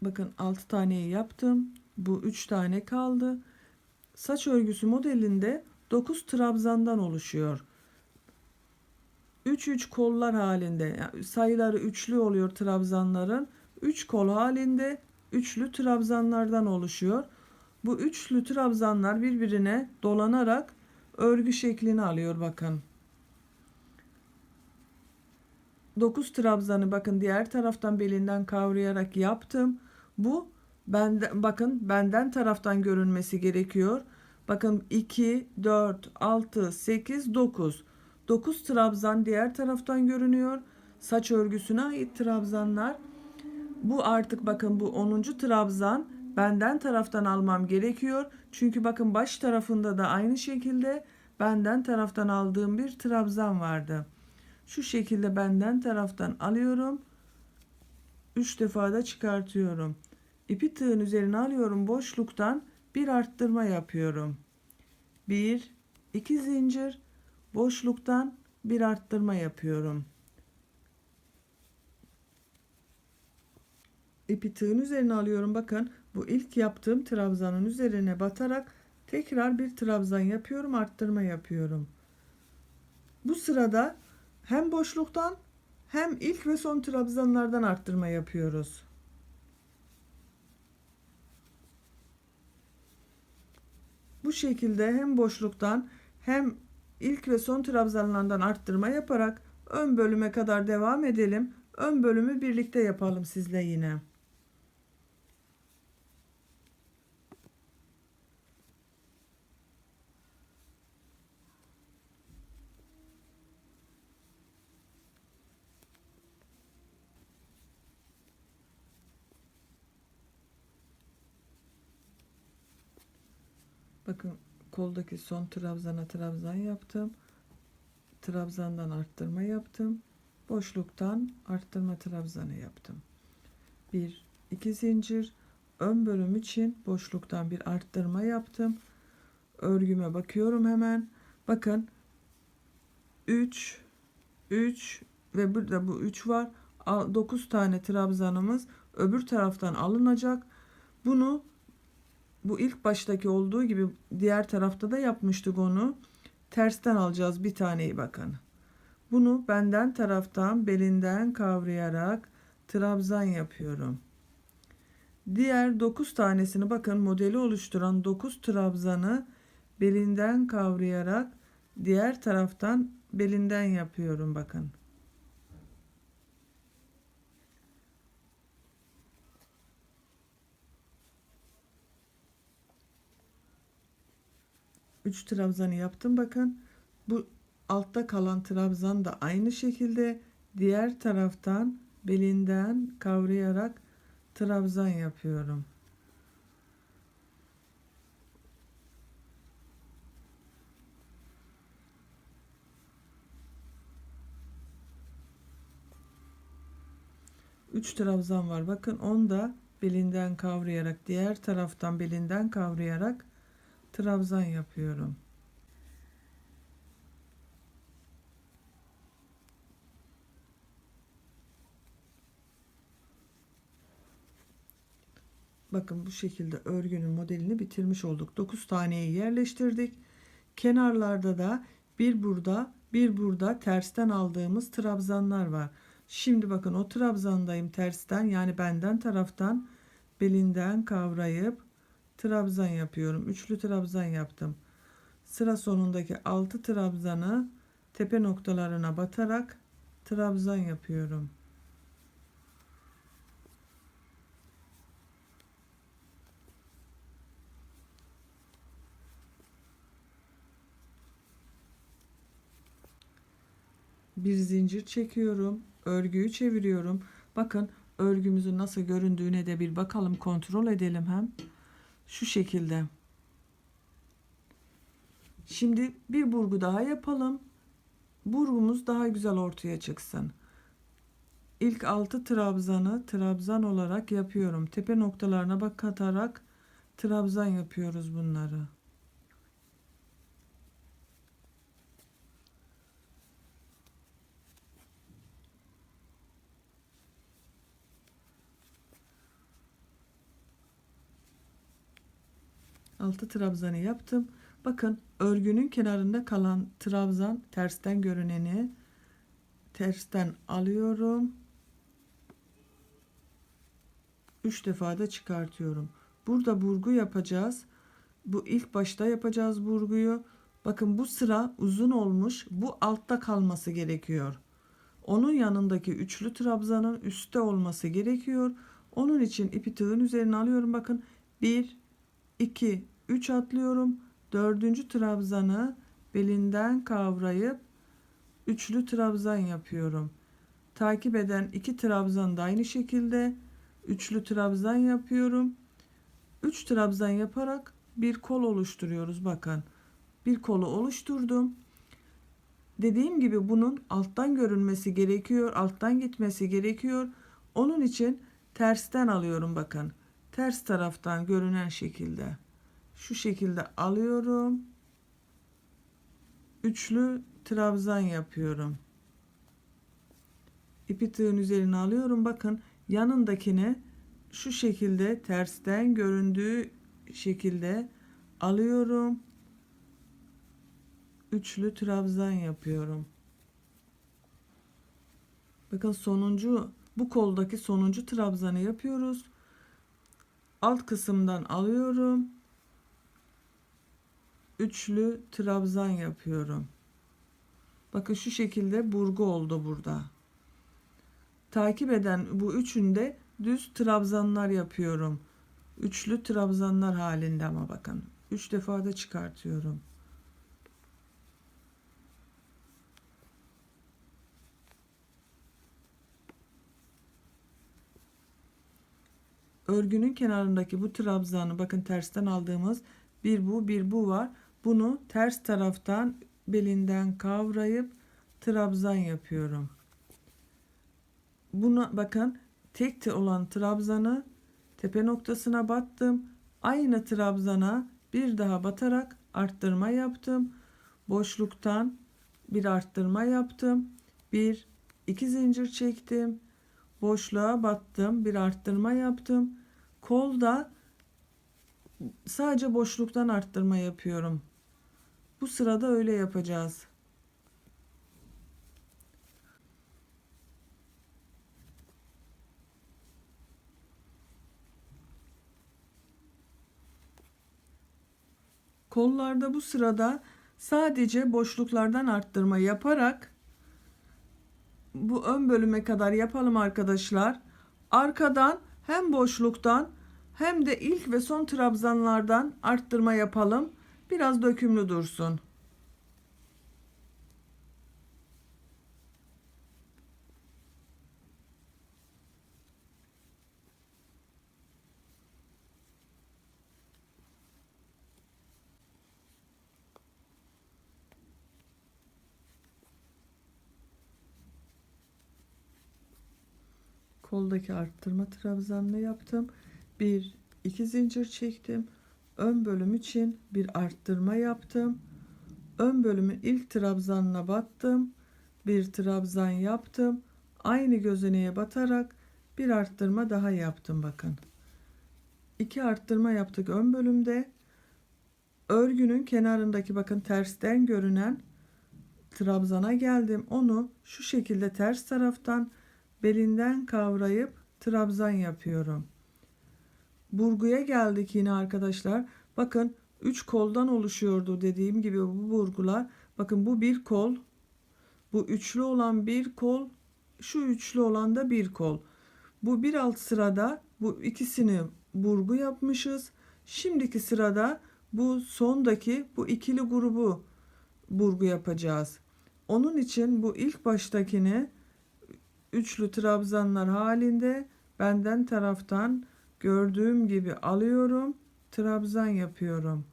Bakın 6 taneyi yaptım. Bu 3 tane kaldı. Saç örgüsü modelinde 9 trabzandan oluşuyor. 3-3 kollar halinde, yani sayıları üçlü oluyor trabzanların. 3 kol halinde üçlü trabzanlardan oluşuyor. Bu üçlü trabzanlar birbirine dolanarak örgü şeklini alıyor bakın. 9 trabzanı bakın diğer taraftan belinden kavrayarak yaptım. Bu bakın benden taraftan görünmesi gerekiyor. Bakın 2, 4, 6, 8, 9. 9 trabzan diğer taraftan görünüyor. Saç örgüsüne ait trabzanlar. Bu artık bakın bu 10. trabzan benden taraftan almam gerekiyor. Çünkü bakın baş tarafında da aynı şekilde benden taraftan aldığım bir trabzan vardı. Şu şekilde benden taraftan alıyorum. 3 defa da çıkartıyorum. İpi tığın üzerine alıyorum. Boşluktan bir arttırma yapıyorum. 1 2 zincir, boşluktan bir arttırma yapıyorum. İpi tığın üzerine alıyorum. Bakın bu ilk yaptığım trabzanın üzerine batarak tekrar bir trabzan yapıyorum, arttırma yapıyorum. Bu sırada hem boşluktan hem ilk ve son trabzanlardan arttırma yapıyoruz. Bu şekilde hem boşluktan hem ilk ve son trabzanlardan arttırma yaparak ön bölüme kadar devam edelim. Ön bölümü birlikte yapalım sizle yine. Bakın koldaki son trabzana trabzan yaptım. Trabzandan arttırma yaptım. Boşluktan arttırma trabzanı yaptım. 1 2 zincir, ön bölüm için boşluktan bir arttırma yaptım. Örgüme bakıyorum hemen. Bakın 3 3 ve burada bu 3 var. 9 tane trabzanımız öbür taraftan alınacak. Bunu bu ilk baştaki olduğu gibi diğer tarafta da yapmıştık onu. Tersten alacağız bir taneyi bakın. Bunu benden taraftan belinden kavrayarak trabzan yapıyorum. Diğer 9 tanesini bakın modeli oluşturan 9 trabzanı belinden kavrayarak diğer taraftan belinden yapıyorum bakın. Üç trabzanı yaptım bakın. Bu altta kalan trabzan da aynı şekilde diğer taraftan belinden kavrayarak trabzan yapıyorum. 3 trabzan var. Bakın onu da belinden kavrayarak, diğer taraftan belinden kavrayarak trabzan yapıyorum. Bakın bu şekilde örgünün modelini bitirmiş olduk. 9 taneyi yerleştirdik. Kenarlarda da bir burada, bir burada tersten aldığımız trabzanlar var. Şimdi bakın o trabzandayım tersten, yani benden taraftan belinden kavrayıp trabzan yapıyorum. Üçlü trabzan yaptım. Sıra sonundaki 6 trabzanı tepe noktalarına batarak trabzan yapıyorum. Bir zincir çekiyorum, örgüyü çeviriyorum. Bakın örgümüzün nasıl göründüğüne de bir bakalım, kontrol edelim hem. Şu şekilde. Şimdi bir burgu daha yapalım. Burgumuz daha güzel ortaya çıksın. İlk 6 trabzanı trabzan olarak yapıyorum. Tepe noktalarına bak katarak trabzan yapıyoruz bunları. Altı trabzanı yaptım. Bakın örgünün kenarında kalan trabzan, tersten görüneni tersten alıyorum. 3 defa da çıkartıyorum. Burada burgu yapacağız. Bu ilk başta yapacağız burguyu. Bakın bu sıra uzun olmuş. Bu altta kalması gerekiyor. Onun yanındaki üçlü trabzanın üstte olması gerekiyor. Onun için ipi tığın üzerine alıyorum. Bakın 1, 2, 3 atlıyorum. Dördüncü trabzanı belinden kavrayıp üçlü trabzan yapıyorum. Takip eden 2 trabzan da aynı şekilde üçlü trabzan yapıyorum. 3 trabzan yaparak bir kol oluşturuyoruz. Bakın bir kolu oluşturdum. Dediğim gibi bunun alttan görünmesi gerekiyor, alttan gitmesi gerekiyor. Onun için tersten alıyorum bakın. Ters taraftan görünen şekilde. Şu şekilde alıyorum. Üçlü trabzan yapıyorum. İpi tığın üzerine alıyorum. Bakın yanındakini şu şekilde tersten göründüğü şekilde alıyorum. Üçlü trabzan yapıyorum. Bakın sonuncu, bu koldaki sonuncu trabzanı yapıyoruz. Alt kısımdan alıyorum. Üçlü trabzan yapıyorum. Bakın şu şekilde burgu oldu burada. Takip eden bu üçünde düz trabzanlar yapıyorum. Üçlü trabzanlar halinde ama bakın. 3 defa da çıkartıyorum. Örgünün kenarındaki bu trabzanı bakın tersten aldığımız bir bu var. Bunu ters taraftan belinden kavrayıp trabzan yapıyorum. Buna bakın tek olan trabzanı tepe noktasına battım. Aynı trabzana bir daha batarak arttırma yaptım. Boşluktan bir arttırma yaptım. Bir, iki zincir çektim. Boşluğa battım. Bir arttırma yaptım. Kolda sadece boşluktan arttırma yapıyorum. Bu sırada öyle yapacağız. Kollarda bu sırada sadece boşluklardan arttırma yaparak bu ön bölüme kadar yapalım arkadaşlar. Arkadan hem boşluktan hem de ilk ve son trabzanlardan arttırma yapalım. Biraz dökümlü dursun. koldaki arttırma trabzanını yaptım. Bir iki zincir çektim. Ön bölüm için bir arttırma yaptım. Ön bölümün ilk trabzanına battım. Bir trabzan yaptım. Aynı gözeneğe batarak bir arttırma daha yaptım bakın. 2 arttırma yaptık ön bölümde. Örgünün kenarındaki bakın tersten görünen trabzana geldim. Onu şu şekilde ters taraftan belinden kavrayıp trabzan yapıyorum. Burguya geldik yine arkadaşlar. Bakın 3 koldan oluşuyordu dediğim gibi bu burgular. Bakın bu bir kol. Bu üçlü olan bir kol. Şu üçlü olan da bir kol. Bu bir alt sırada bu ikisini burgu yapmışız. Şimdiki sırada bu sondaki bu ikili grubu burgu yapacağız. Onun için bu ilk baştakini üçlü trabzanlar halinde benden taraftan gördüğüm gibi alıyorum. Trabzan yapıyorum.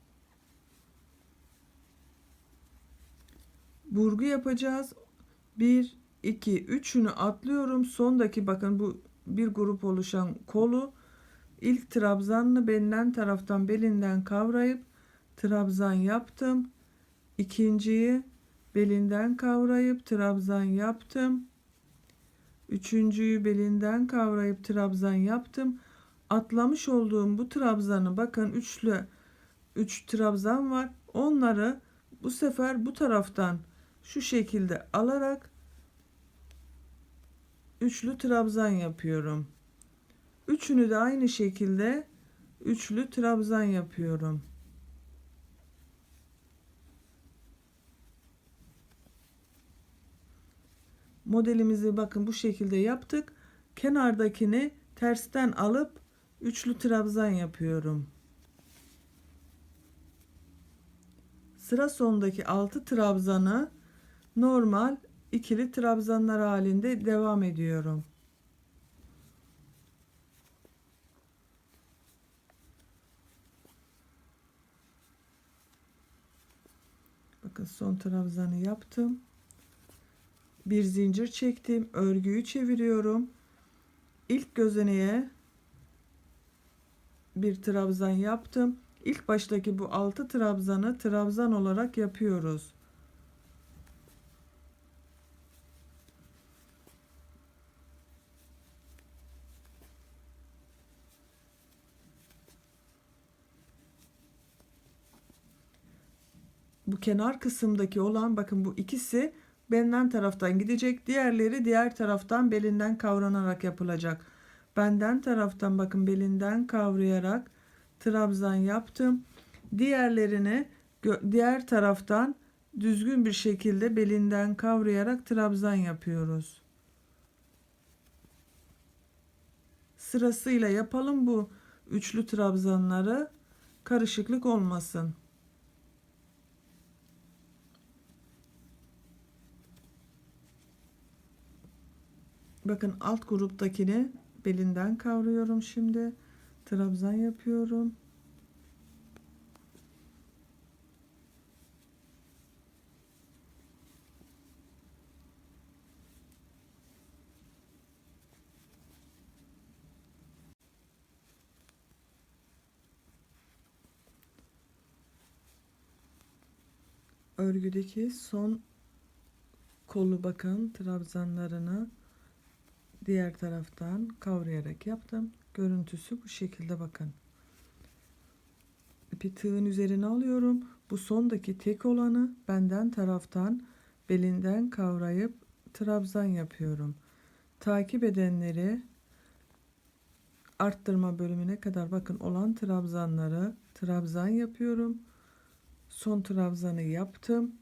Burgu yapacağız. 1, 2, 3'ünü atlıyorum. Sondaki bakın bu bir grup oluşan kolu ilk trabzanını benden taraftan belinden kavrayıp trabzan yaptım. İkinciyi belinden kavrayıp trabzan yaptım. Üçüncüyü belinden kavrayıp trabzan yaptım. Atlamış olduğum bu trabzanı bakın üç trabzan var. Onları bu sefer bu taraftan şu şekilde alarak üçlü trabzan yapıyorum. Üçünü de aynı şekilde üçlü trabzan yapıyorum. Modelimizi bakın bu şekilde yaptık. Kenardakini tersten alıp üçlü trabzan yapıyorum. Sıra sonundaki 6 trabzanı normal ikili trabzanlar halinde devam ediyorum. Bakın son trabzanı yaptım. Bir zincir çektim. Örgüyü çeviriyorum. İlk gözeneğe bir trabzan yaptım. İlk baştaki bu 6 trabzanı trabzan olarak yapıyoruz. Bu kenar kısımdaki olan bakın bu ikisi benden taraftan gidecek. Diğerleri diğer taraftan belinden kavranarak yapılacak. Benden taraftan bakın belinden kavrayarak trabzan yaptım. Diğerlerini diğer taraftan düzgün bir şekilde belinden kavrayarak trabzan yapıyoruz. Sırasıyla yapalım bu üçlü trabzanları, karışıklık olmasın. Bakın alt gruptakini belinden kavruyorum şimdi. Trabzan yapıyorum. Örgüdeki son kolu bakın trabzanlarını diğer taraftan kavrayarak yaptım. Görüntüsü bu şekilde bakın. İpi tığın üzerine alıyorum. Bu sondaki tek olanı benden taraftan belinden kavrayıp trabzan yapıyorum. Takip edenleri arttırma bölümüne kadar bakın olan trabzanları trabzan yapıyorum. Son trabzanı yaptım.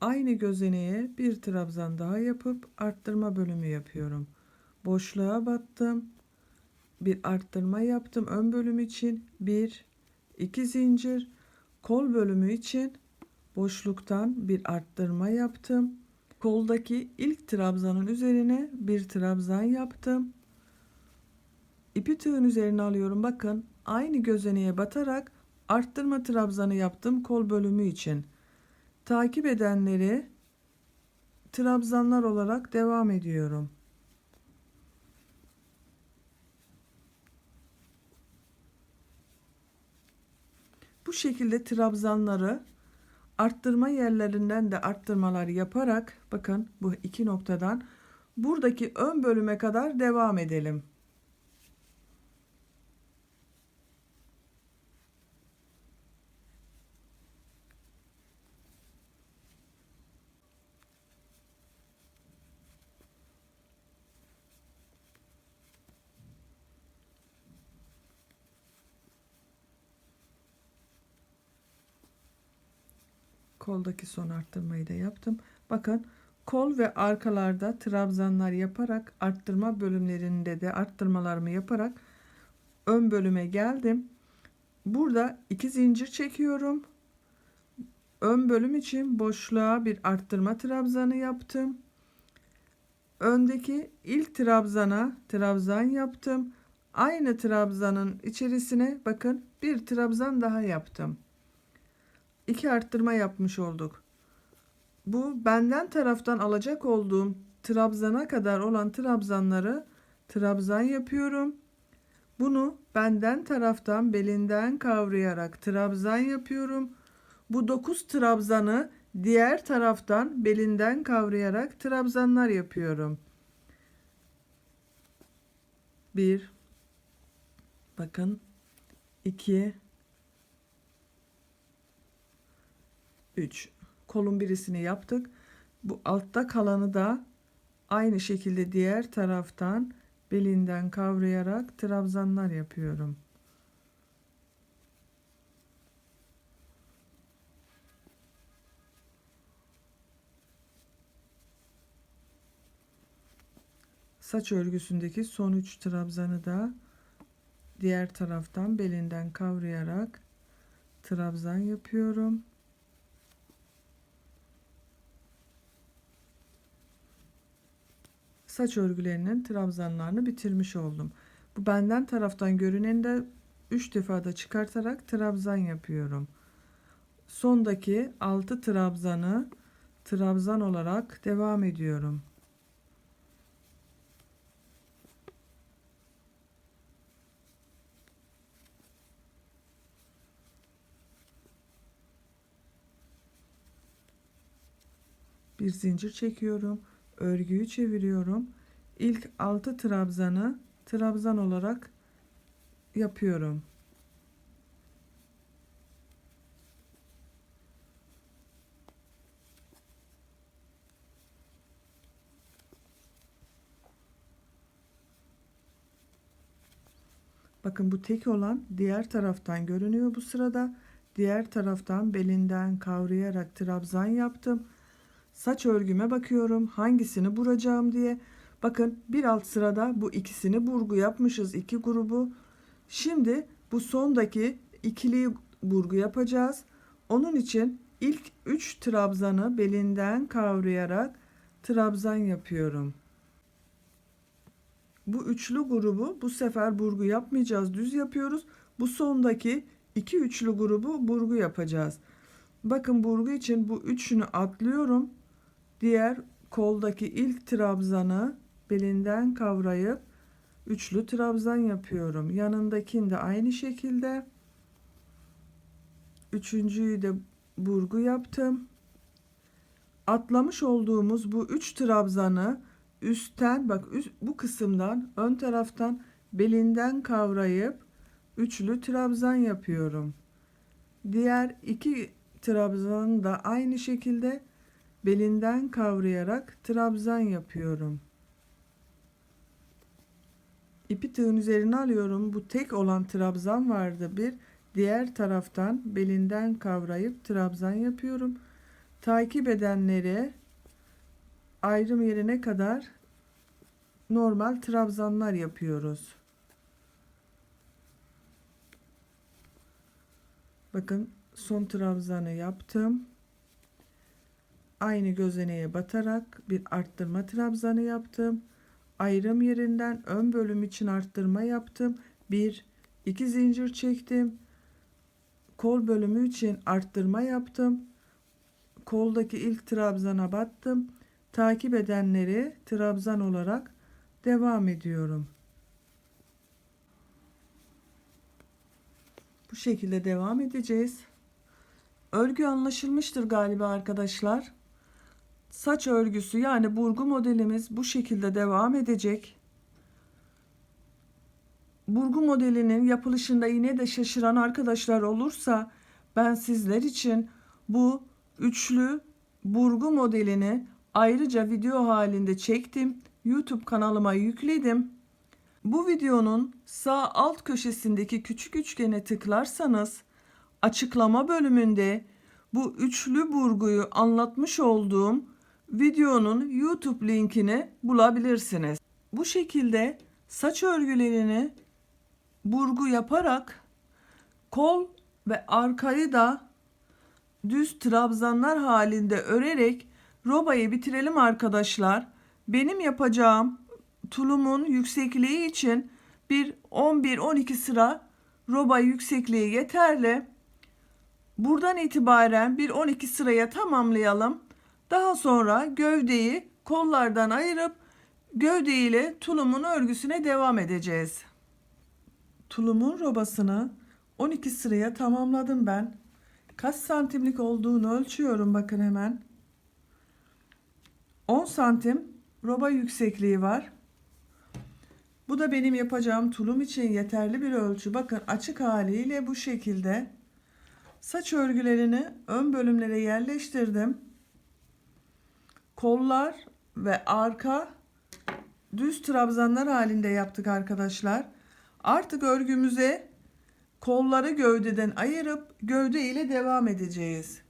Aynı gözeneğe bir trabzan daha yapıp arttırma bölümü yapıyorum. Boşluğa battım. Bir arttırma yaptım ön bölüm için. 1 2 zincir. Kol bölümü için boşluktan bir arttırma yaptım. Koldaki ilk trabzanın üzerine bir trabzan yaptım. İpi tığın üzerine alıyorum. Bakın aynı gözeneğe batarak arttırma trabzanı yaptım kol bölümü için. Takip edenleri trabzanlar olarak devam ediyorum. bu şekilde trabzanları arttırma yerlerinden de arttırmalar yaparak, bakın bu iki noktadan buradaki ön bölüme kadar devam edelim. Koldaki son arttırmayı da yaptım. Bakın kol ve arkalarda trabzanlar yaparak arttırma bölümlerinde de arttırmalarımı yaparak ön bölüme geldim. Burada 2 zincir çekiyorum. Ön bölüm için boşluğa bir arttırma trabzanı yaptım. Öndeki ilk trabzana trabzan yaptım. Aynı trabzanın içerisine bakın bir trabzan daha yaptım. 2 arttırma yapmış olduk. Bu benden taraftan alacak olduğum trabzana kadar olan trabzanları trabzan yapıyorum. Bunu benden taraftan belinden kavrayarak trabzan yapıyorum. Bu 9 trabzanı diğer taraftan belinden kavrayarak trabzanlar yapıyorum. 1, bakın 2, 3. Kolun birisini yaptık. Bu altta kalanı da aynı şekilde diğer taraftan belinden kavrayarak trabzanlar yapıyorum. Saç örgüsündeki son 3 trabzanı da diğer taraftan belinden kavrayarak trabzan yapıyorum. Saç örgülerinin trabzanlarını bitirmiş oldum. Bu benden taraftan görüneni de 3 defa da çıkartarak trabzan yapıyorum. Sondaki 6 trabzanı trabzan olarak devam ediyorum. Bir zincir çekiyorum. Örgüyü çeviriyorum. İlk 6 trabzanı trabzan olarak yapıyorum. Bakın bu tek olan diğer taraftan görünüyor bu sırada. Diğer taraftan belinden kavrayarak trabzan yaptım. Saç örgüme bakıyorum hangisini vuracağım diye. Bakın bir alt sırada bu ikisini burgu yapmışız, iki grubu. Şimdi bu sondaki ikili burgu yapacağız. Onun için ilk 3 trabzanı belinden kavrayarak trabzan yapıyorum. Bu üçlü grubu bu sefer burgu yapmayacağız, düz yapıyoruz. Bu sondaki iki üçlü grubu burgu yapacağız. Bakın burgu için bu üçünü atlıyorum. Diğer koldaki ilk trabzanı belinden kavrayıp üçlü trabzan yapıyorum. Yanındakini de aynı şekilde. Üçüncüyü de burgu yaptım. Atlamış olduğumuz bu 3 trabzanı üstten bak bu kısımdan ön taraftan belinden kavrayıp üçlü trabzan yapıyorum. Diğer 2 trabzanı da aynı şekilde belinden kavrayarak trabzan yapıyorum. İpi tığın üzerine alıyorum. Bu tek olan trabzan vardı bir. Diğer taraftan belinden kavrayıp trabzan yapıyorum. Takip edenleri ayrım yerine kadar normal trabzanlar yapıyoruz. Bakın son trabzanı yaptım. Aynı gözeneğe batarak bir arttırma trabzanı yaptım. Ayrım yerinden ön bölüm için arttırma yaptım. 1 2 zincir çektim. Kol bölümü için arttırma yaptım. Koldaki ilk trabzana battım. Takip edenleri trabzan olarak devam ediyorum. Bu şekilde devam edeceğiz. Örgü anlaşılmıştır galiba arkadaşlar. Saç örgüsü yani burgu modelimiz bu şekilde devam edecek. Burgu modelinin yapılışında yine de şaşıran arkadaşlar olursa ben sizler için bu üçlü burgu modelini ayrıca video halinde çektim. YouTube kanalıma yükledim. Bu videonun sağ alt köşesindeki küçük üçgene tıklarsanız açıklama bölümünde bu üçlü burguyu anlatmış olduğum videonun YouTube linkini bulabilirsiniz. Bu şekilde saç örgülerini burgu yaparak kol ve arkayı da düz trabzanlar halinde örerek robayı bitirelim arkadaşlar. Benim yapacağım tulumun yüksekliği için bir 11-12 sıra roba yüksekliği yeterli. Buradan itibaren bir 12 sıraya tamamlayalım. Daha sonra gövdeyi kollardan ayırıp gövde ile tulumun örgüsüne devam edeceğiz. Tulumun robasını 12 sıraya tamamladım ben. Kaç santimlik olduğunu ölçüyorum bakın hemen. 10 santim roba yüksekliği var. Bu da benim yapacağım tulum için yeterli bir ölçü. Bakın açık haliyle bu şekilde. Saç örgülerini ön bölümlere yerleştirdim. Kollar ve arka düz trabzanlar halinde yaptık arkadaşlar. Artık örgümüze kolları gövdeden ayırıp gövde ile devam edeceğiz.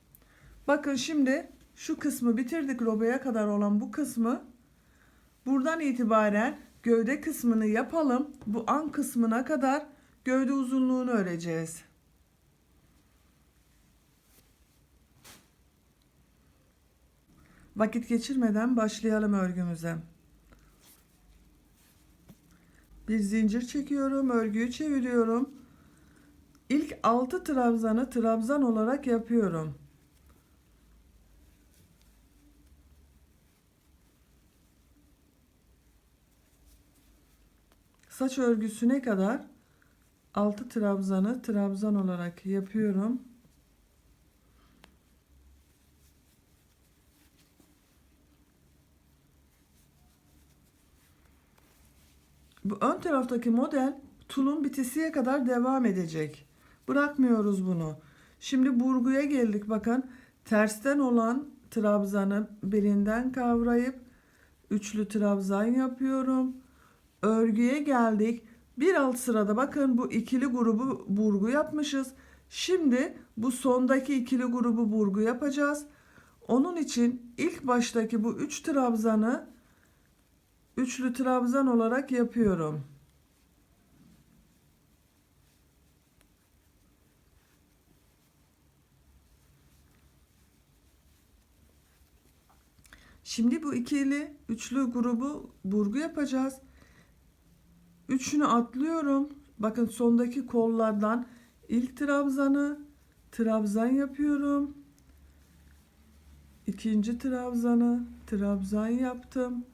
Bakın şimdi şu kısmı bitirdik, robaya kadar olan bu kısmı. Buradan itibaren gövde kısmını yapalım. Bu an kısmına kadar gövde uzunluğunu öreceğiz. Vakit geçirmeden başlayalım örgümüze. Bir zincir çekiyorum, örgüyü çeviriyorum. İlk 6 trabzanı trabzan olarak yapıyorum. Saç örgüsüne kadar 6 trabzanı trabzan olarak yapıyorum. Bu ön taraftaki model tulum bitesiye kadar devam edecek. Bırakmıyoruz bunu. Şimdi burguya geldik. Bakın tersten olan trabzanı belinden kavrayıp üçlü trabzan yapıyorum. Örgüye geldik. Bir alt sırada bakın bu ikili grubu burgu yapmışız. Şimdi bu sondaki ikili grubu burgu yapacağız. Onun için ilk baştaki bu 3 trabzanı üçlü trabzan olarak yapıyorum. Şimdi bu ikili üçlü grubu burgu yapacağız. Üçünü atlıyorum. Bakın sondaki kollardan ilk trabzanı trabzan yapıyorum. İkinci trabzanı trabzan yaptım.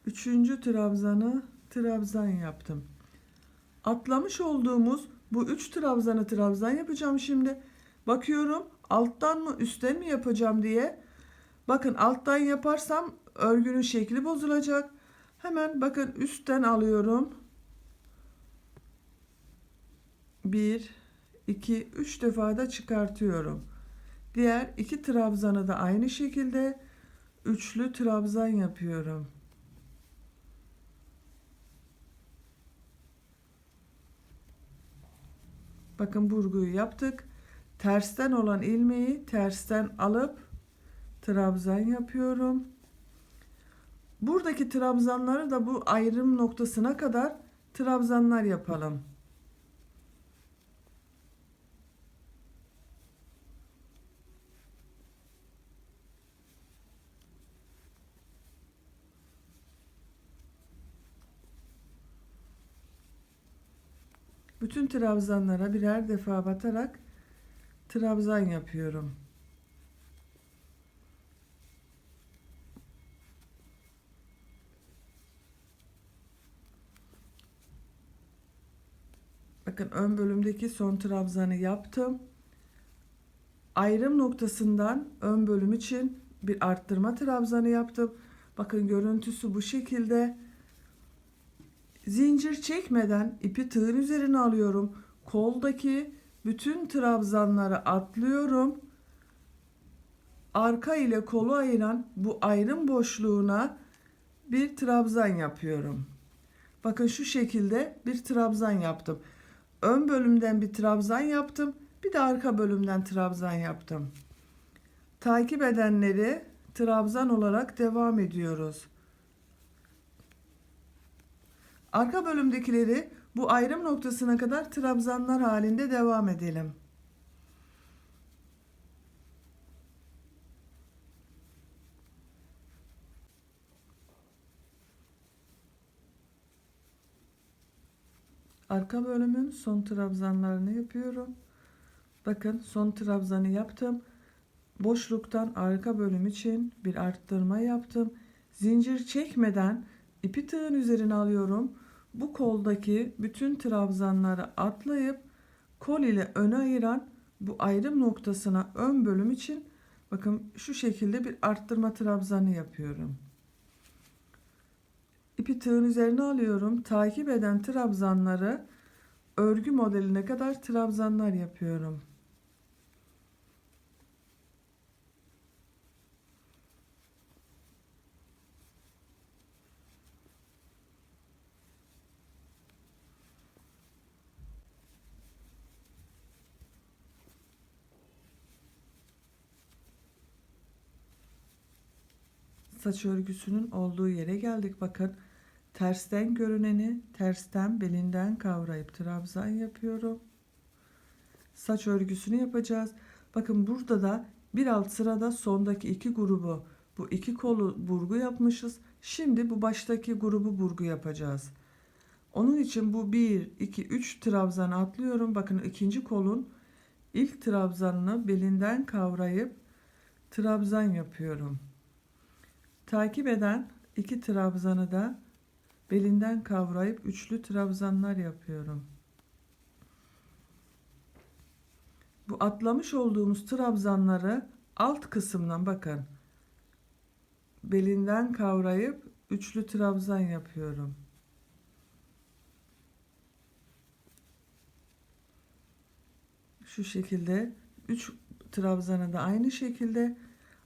Üçüncü trabzanı trabzan yaptım. Atlamış olduğumuz bu 3 trabzanı trabzan yapacağım şimdi. Bakıyorum alttan mı üstten mi yapacağım diye. Bakın alttan yaparsam örgünün şekli bozulacak. Hemen bakın üstten alıyorum. 1, 2, 3 defa da çıkartıyorum. Diğer 2 trabzanı da aynı şekilde üçlü trabzan yapıyorum. Bakın burguyu yaptık. Tersten olan ilmeği tersten alıp trabzan yapıyorum. Buradaki trabzanları da bu ayrım noktasına kadar trabzanlar yapalım. Bütün trabzanlara birer defa batarak trabzan yapıyorum. Bakın ön bölümdeki son trabzanı yaptım. Ayrım noktasından ön bölüm için bir arttırma trabzanı yaptım. Bakın görüntüsü bu şekilde. Zincir çekmeden ipi tığın üzerine alıyorum. Koldaki bütün trabzanları atlıyorum. Arka ile kolu ayıran bu ayrım boşluğuna bir trabzan yapıyorum. Bakın şu şekilde bir trabzan yaptım. Ön bölümden bir trabzan yaptım. Bir de arka bölümden trabzan yaptım. Takip edenleri trabzan olarak devam ediyoruz. Arka bölümdekileri bu ayrım noktasına kadar trabzanlar halinde devam edelim. Arka bölümün son trabzanlarını yapıyorum. Bakın son trabzanı yaptım. Boşluktan arka bölüm için bir arttırma yaptım. Zincir çekmeden ipi tığın üzerine alıyorum. Bu koldaki bütün trabzanları atlayıp kol ile öne ayıran bu ayrım noktasına ön bölüm için bakın şu şekilde bir arttırma trabzanı yapıyorum. İpi tığın üzerine alıyorum. Takip eden trabzanları örgü modeline kadar trabzanlar yapıyorum. Saç örgüsünün olduğu yere geldik. Bakın tersten görüneni tersten belinden kavrayıp trabzan yapıyorum. Saç örgüsünü yapacağız. Bakın burada da bir alt sırada sondaki iki grubu, bu iki kolu burgu yapmışız. Şimdi bu baştaki grubu burgu yapacağız. Onun için bu 1 2 3 trabzanı atlıyorum. Bakın ikinci kolun ilk trabzanını belinden kavrayıp trabzan yapıyorum. Takip eden iki trabzanı da belinden kavrayıp üçlü trabzanlar yapıyorum. Bu atlamış olduğumuz trabzanları alt kısımdan bakın belinden kavrayıp üçlü trabzan yapıyorum. Şu şekilde 3 trabzanı da aynı şekilde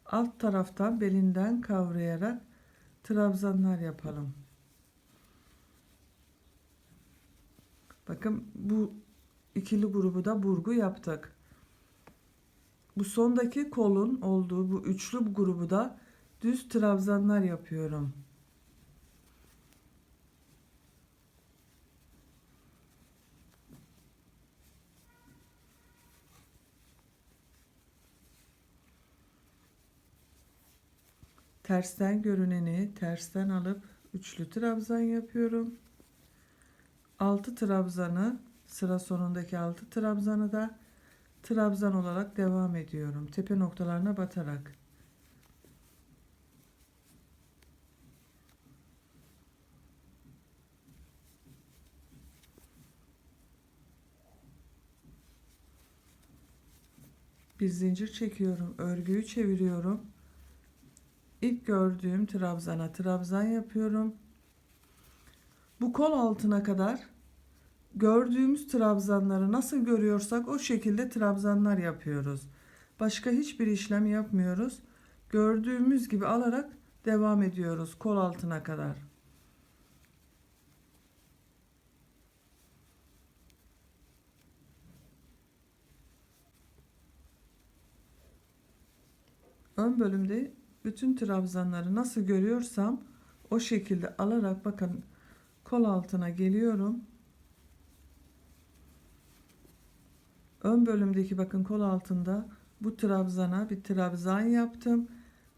alt taraftan belinden kavrayarak trabzanlar yapalım. Bakın bu ikili grubu da burgu yaptık. Bu sondaki kolun olduğu bu üçlü grubu da düz trabzanlar yapıyorum. Tersten görüneni tersten alıp üçlü trabzan yapıyorum. 6 trabzanı sıra sonundaki 6 trabzanı da trabzan olarak devam ediyorum. Tepe noktalarına batarak. Bir zincir çekiyorum. Örgüyü çeviriyorum. İlk gördüğüm trabzana trabzan yapıyorum. Bu kol altına kadar gördüğümüz trabzanları nasıl görüyorsak o şekilde trabzanlar yapıyoruz. Başka hiçbir işlem yapmıyoruz. Gördüğümüz gibi alarak devam ediyoruz kol altına kadar. Ön bölümde bütün trabzanları nasıl görüyorsam o şekilde alarak bakın kol altına geliyorum. Ön bölümdeki bakın kol altında bu trabzana bir trabzan yaptım.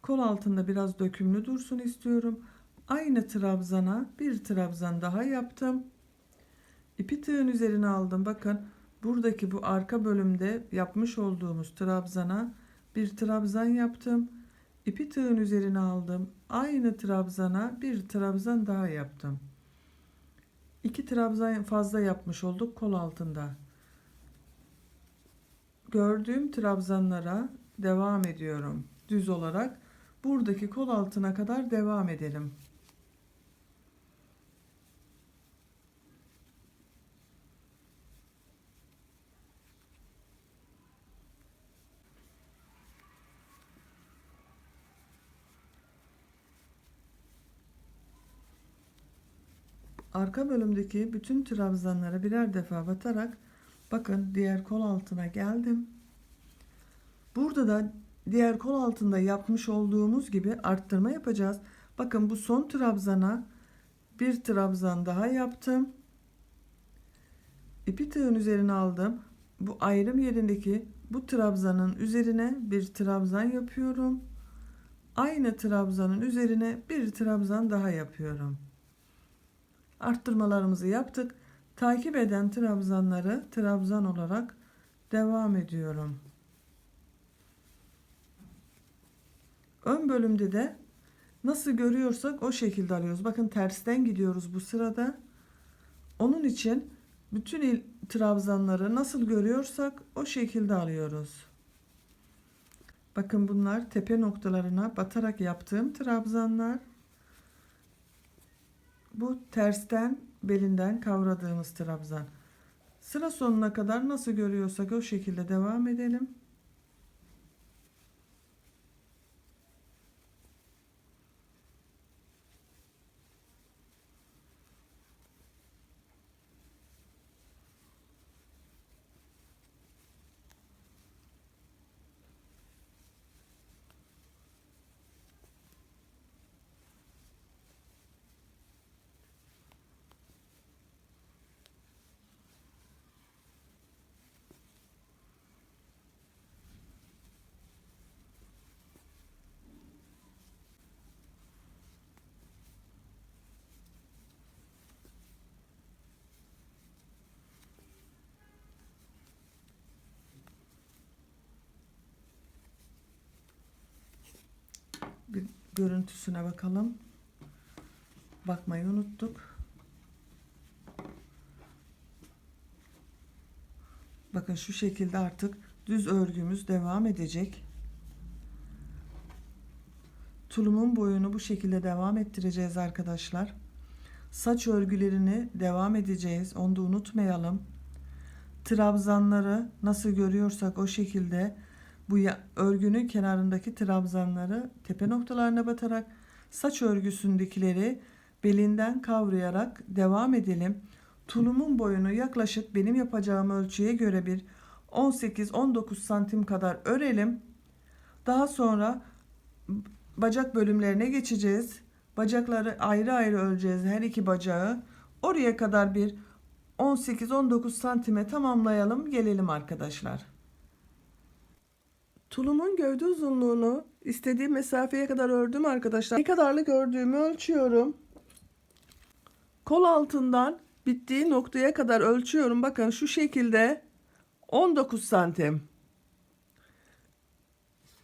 Kol altında biraz dökümlü dursun istiyorum. Aynı trabzana bir trabzan daha yaptım. İpi tığın üzerine aldım. Bakın buradaki bu arka bölümde yapmış olduğumuz trabzana bir trabzan yaptım. İpi tığın üzerine aldım. Aynı trabzana bir trabzan daha yaptım. 2 trabzan fazla yapmış olduk kol altında. Gördüğüm trabzanlara devam ediyorum. Düz olarak buradaki kol altına kadar devam edelim. Arka bölümdeki bütün trabzanlara birer defa batarak bakın diğer kol altına geldim. Burada da diğer kol altında yapmış olduğumuz gibi arttırma yapacağız. Bakın bu son trabzana bir trabzan daha yaptım. İpi tığın üzerine aldım. Bu ayrım yerindeki bu trabzanın üzerine bir trabzan yapıyorum. Aynı trabzanın üzerine bir trabzan daha yapıyorum. Arttırmalarımızı yaptık. Takip eden trabzanları trabzan olarak devam ediyorum. Ön bölümde de nasıl görüyorsak o şekilde alıyoruz. Bakın tersten gidiyoruz bu sırada. Onun için bütün trabzanları nasıl görüyorsak o şekilde alıyoruz. Bakın bunlar tepe noktalarına batarak yaptığım trabzanlar. Bu tersten belinden kavradığımız trabzan. Sıra sonuna kadar nasıl görüyorsak o şekilde devam edelim. Bir görüntüsüne bakalım. Bakmayı unuttuk. Bakın şu şekilde artık düz örgümüz devam edecek. Tulumun boyunu bu şekilde devam ettireceğiz arkadaşlar. Saç örgülerini devam edeceğiz. Onu da unutmayalım. Trabzanları nasıl görüyorsak o şekilde bu örgünün kenarındaki trabzanları tepe noktalarına batarak saç örgüsündekileri belinden kavrayarak devam edelim. Tulumun boyunu yaklaşık benim yapacağım ölçüye göre bir 18-19 santim kadar örelim. Daha sonra bacak bölümlerine geçeceğiz. Bacakları ayrı ayrı öreceğiz, her iki bacağı. Oraya kadar bir 18-19 santime tamamlayalım, gelelim arkadaşlar. Tulumun gövde uzunluğunu istediğim mesafeye kadar ördüm arkadaşlar. Ne kadarlık ördüğümü ölçüyorum. Kol altından bittiği noktaya kadar ölçüyorum. Bakın şu şekilde 19 santim.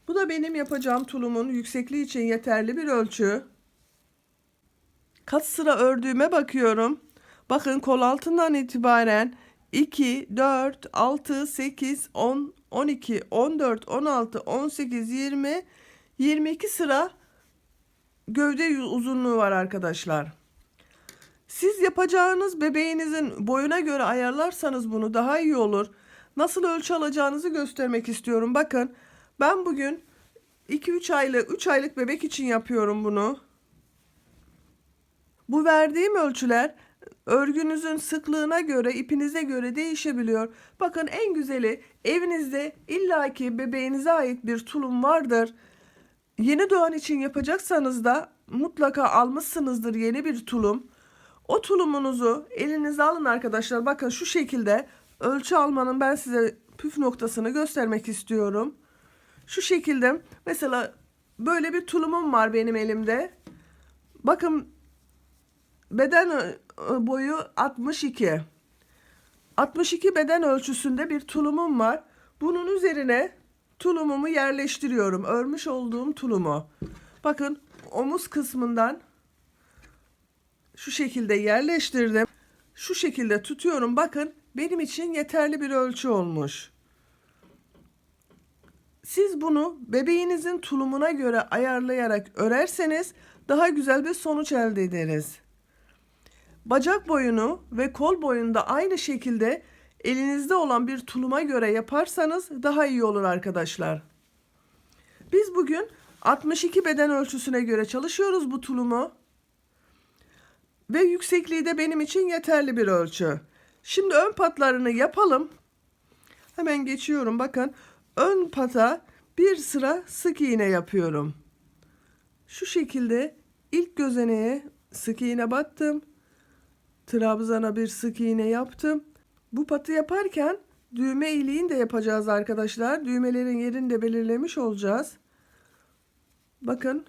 Bu da benim yapacağım tulumun yüksekliği için yeterli bir ölçü. Kaç sıra ördüğüme bakıyorum. Bakın kol altından itibaren 2, 4, 6, 8, 10, 12, 14, 16, 18, 20, 22 sıra gövde uzunluğu var arkadaşlar. Siz yapacağınız bebeğinizin boyuna göre ayarlarsanız bunu daha iyi olur. Nasıl ölçü alacağınızı göstermek istiyorum. Bakın ben bugün 2-3 aylık 3 aylık bebek için yapıyorum bunu. Bu verdiğim ölçüler örgünüzün sıklığına göre, ipinize göre değişebiliyor. Bakın en güzeli, evinizde illaki bebeğinize ait bir tulum vardır. Yeni doğan için yapacaksanız da mutlaka almışsınızdır yeni bir tulum. O tulumunuzu elinize alın arkadaşlar. Bakın şu şekilde ölçü almanın ben size püf noktasını göstermek istiyorum. Şu şekilde mesela böyle bir tulumum var benim elimde. Bakın beden boyu 62. 62 beden ölçüsünde bir tulumum var. Bunun üzerine tulumumu yerleştiriyorum. Örmüş olduğum tulumu. Bakın omuz kısmından şu şekilde yerleştirdim. Şu şekilde tutuyorum. Bakın benim için yeterli bir ölçü olmuş. Siz bunu bebeğinizin tulumuna göre ayarlayarak örerseniz daha güzel bir sonuç elde ederiz. Bacak boyunu ve kol boyunu da aynı şekilde elinizde olan bir tuluma göre yaparsanız daha iyi olur arkadaşlar. Biz bugün 62 beden ölçüsüne göre çalışıyoruz bu tulumu. Ve yüksekliği de benim için yeterli bir ölçü. Şimdi ön patlarını yapalım. Hemen geçiyorum. Bakın ön pata bir sıra sık iğne yapıyorum. Şu şekilde ilk gözeneğe sık iğne battım. Trabzana bir sık iğne yaptım. Bu patı yaparken düğme iliğini de yapacağız arkadaşlar. Düğmelerin yerini de belirlemiş olacağız. Bakın.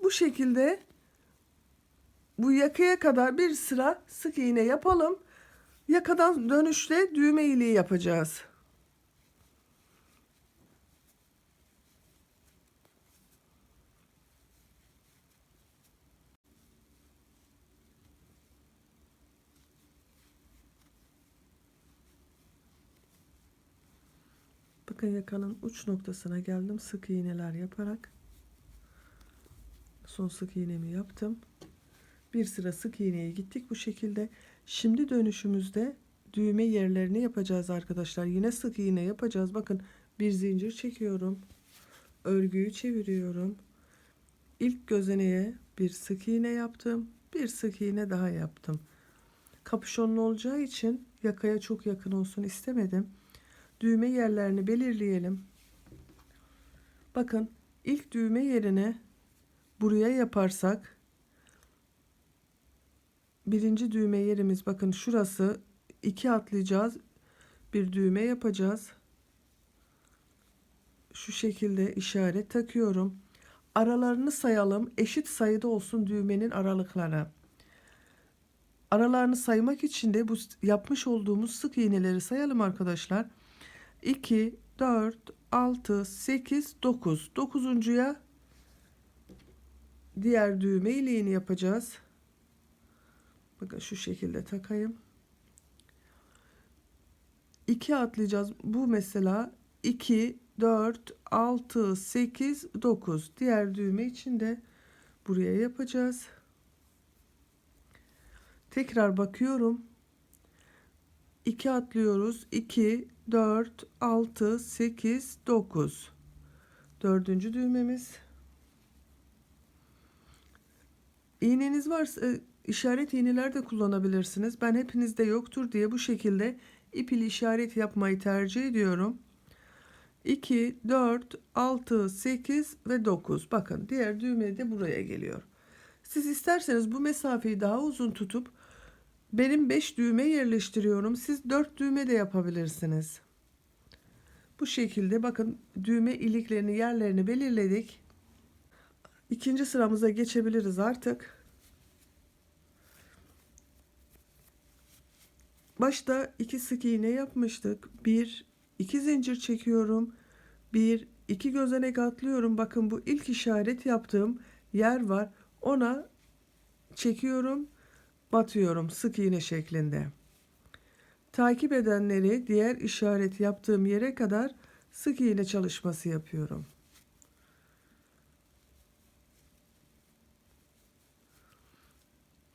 Bu şekilde bu yakaya kadar bir sıra sık iğne yapalım. Yakadan dönüşte düğme iliği yapacağız. Bakın yakanın uç noktasına geldim sık iğneler yaparak. Son sık iğnemi yaptım. Bir sıra sık iğneye gittik bu şekilde. Şimdi dönüşümüzde düğme yerlerini yapacağız arkadaşlar. Yine sık iğne yapacağız. Bakın bir zincir çekiyorum. Örgüyü çeviriyorum. İlk gözeneğe bir sık iğne yaptım. Bir sık iğne daha yaptım. Kapüşonlu olacağı için yakaya çok yakın olsun istemedim. Düğme yerlerini belirleyelim. Bakın ilk düğme yerine buraya yaparsak birinci düğme yerimiz bakın şurası 2 atlayacağız. Bir düğme yapacağız. Şu şekilde işaret takıyorum. Aralarını sayalım. Eşit sayıda olsun düğmenin aralıkları. Aralarını saymak için de bu yapmış olduğumuz sık iğneleri sayalım arkadaşlar. 2, 4, 6, 8, 9. 9'uncuya diğer düğme iliğini yapacağız. Bakın şu şekilde takayım. 2 atlayacağız. Bu mesela 2, 4, 6, 8, 9. Diğer düğme için de buraya yapacağız. Tekrar bakıyorum. 2 atlıyoruz. 2, 4, 6, 8, 9. Dördüncü düğmemiz. İğneniz varsa işaret iğneler de kullanabilirsiniz. Ben hepinizde yoktur diye bu şekilde ip ile işaret yapmayı tercih ediyorum. 2, 4, 6, 8 ve 9. Bakın diğer düğme de buraya geliyor. Siz isterseniz bu mesafeyi daha uzun tutup benim 5 düğme yerleştiriyorum. Siz 4 düğme de yapabilirsiniz. Bu şekilde bakın düğme iliklerini yerlerini belirledik. İkinci sıramıza geçebiliriz artık. Başta 2 sık iğne yapmıştık. 1, 2 zincir çekiyorum. 1, 2 gözenek atlıyorum. Bakın bu ilk işaret yaptığım yer var. Ona çekiyorum, batıyorum sık iğne şeklinde. Takip edenleri diğer işaret yaptığım yere kadar sık iğne çalışması yapıyorum.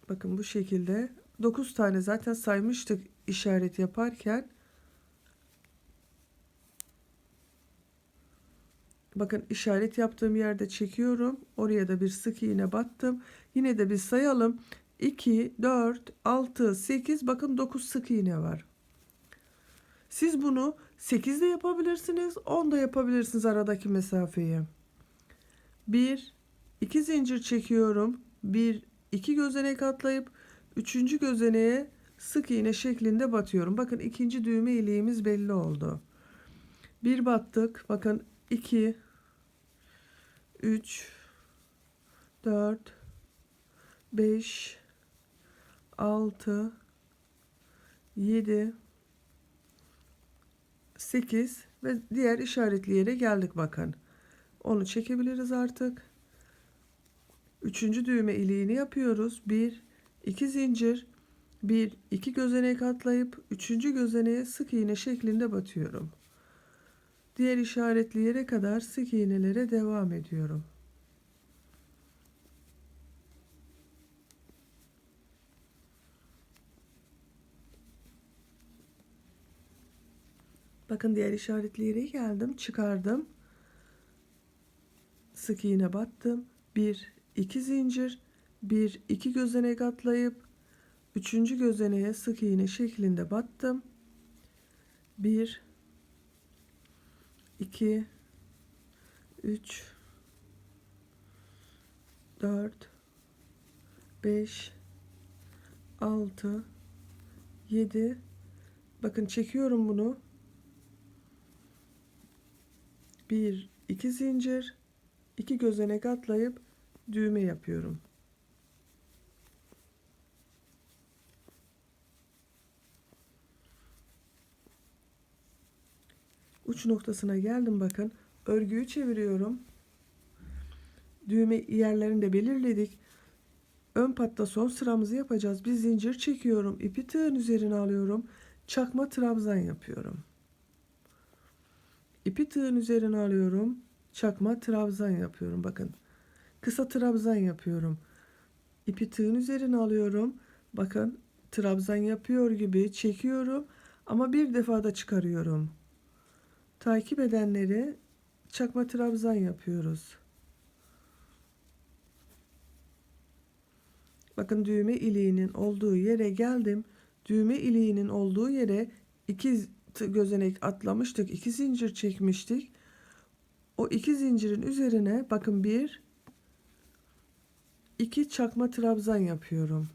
Bakın bu şekilde 9 tane zaten saymıştık işaret yaparken. Bakın işaret yaptığım yerde çekiyorum. Oraya da bir sık iğne battım. Yine de bir sayalım. 2, 4, 6, 8. Bakın 9 sık iğne var. Siz bunu 8 de yapabilirsiniz. 10 da yapabilirsiniz aradaki mesafeyi. 1, 2 zincir çekiyorum. 1, 2 gözenek atlayıp 3. gözeneğe sık iğne şeklinde batıyorum. Bakın ikinci düğme iliğimiz belli oldu. Bir battık. Bakın 2, 3, 4, 5, 6, 7, 8 ve diğer işaretli yere geldik bakın. Onu çekebiliriz artık. Üçüncü düğme iliğini yapıyoruz. 1 2 zincir, 1 2 gözenek atlayıp üçüncü gözeneğe sık iğne şeklinde batıyorum. Diğer işaretli yere kadar sık iğnelere devam ediyorum. Bakın diğer işaretli yere geldim, çıkardım. Sık iğne battım. 1 2 zincir, 1 2 gözenek atlayıp üçüncü gözeneğe sık iğne şeklinde battım. 1 2 3 4 5 6 7. Bakın çekiyorum bunu. 1 2 zincir, 2 gözenek atlayıp düğme yapıyorum. Uç noktasına geldim, bakın. Örgüyü çeviriyorum. Düğme yerlerini de belirledik. Ön patta son sıramızı yapacağız. Bir zincir çekiyorum. İpi tığın üzerine alıyorum. Çakma trabzan yapıyorum. İpi tığın üzerine alıyorum. Çakma trabzan yapıyorum. Bakın. Kısa trabzan yapıyorum. İpi tığın üzerine alıyorum. Bakın, trabzan yapıyor gibi çekiyorum ama bir defada çıkarıyorum. Takip edenleri çakma trabzan yapıyoruz. Bakın, düğme iliğinin olduğu yere geldim. Düğme iliğinin olduğu yere 2 gözenek atlamıştık. 2 zincir çekmiştik. O 2 zincirin üzerine bakın 1 2 çakma trabzan yapıyorum.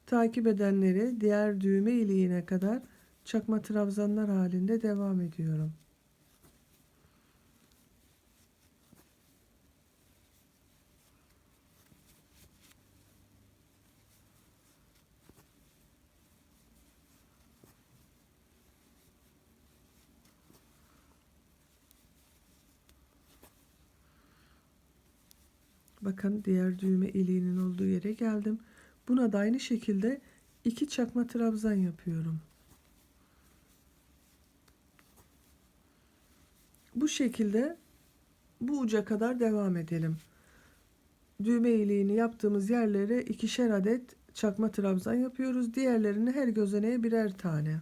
Takip edenleri diğer düğme iliğine kadar çakma trabzanlar halinde devam ediyorum. Bakın, diğer düğme iliğinin olduğu yere geldim. Buna da aynı şekilde 2 çakma trabzan yapıyorum. Bu şekilde bu uca kadar devam edelim. Düğme iliğini yaptığımız yerlere 2'şer adet çakma trabzan yapıyoruz. Diğerlerini her gözeneğe birer tane.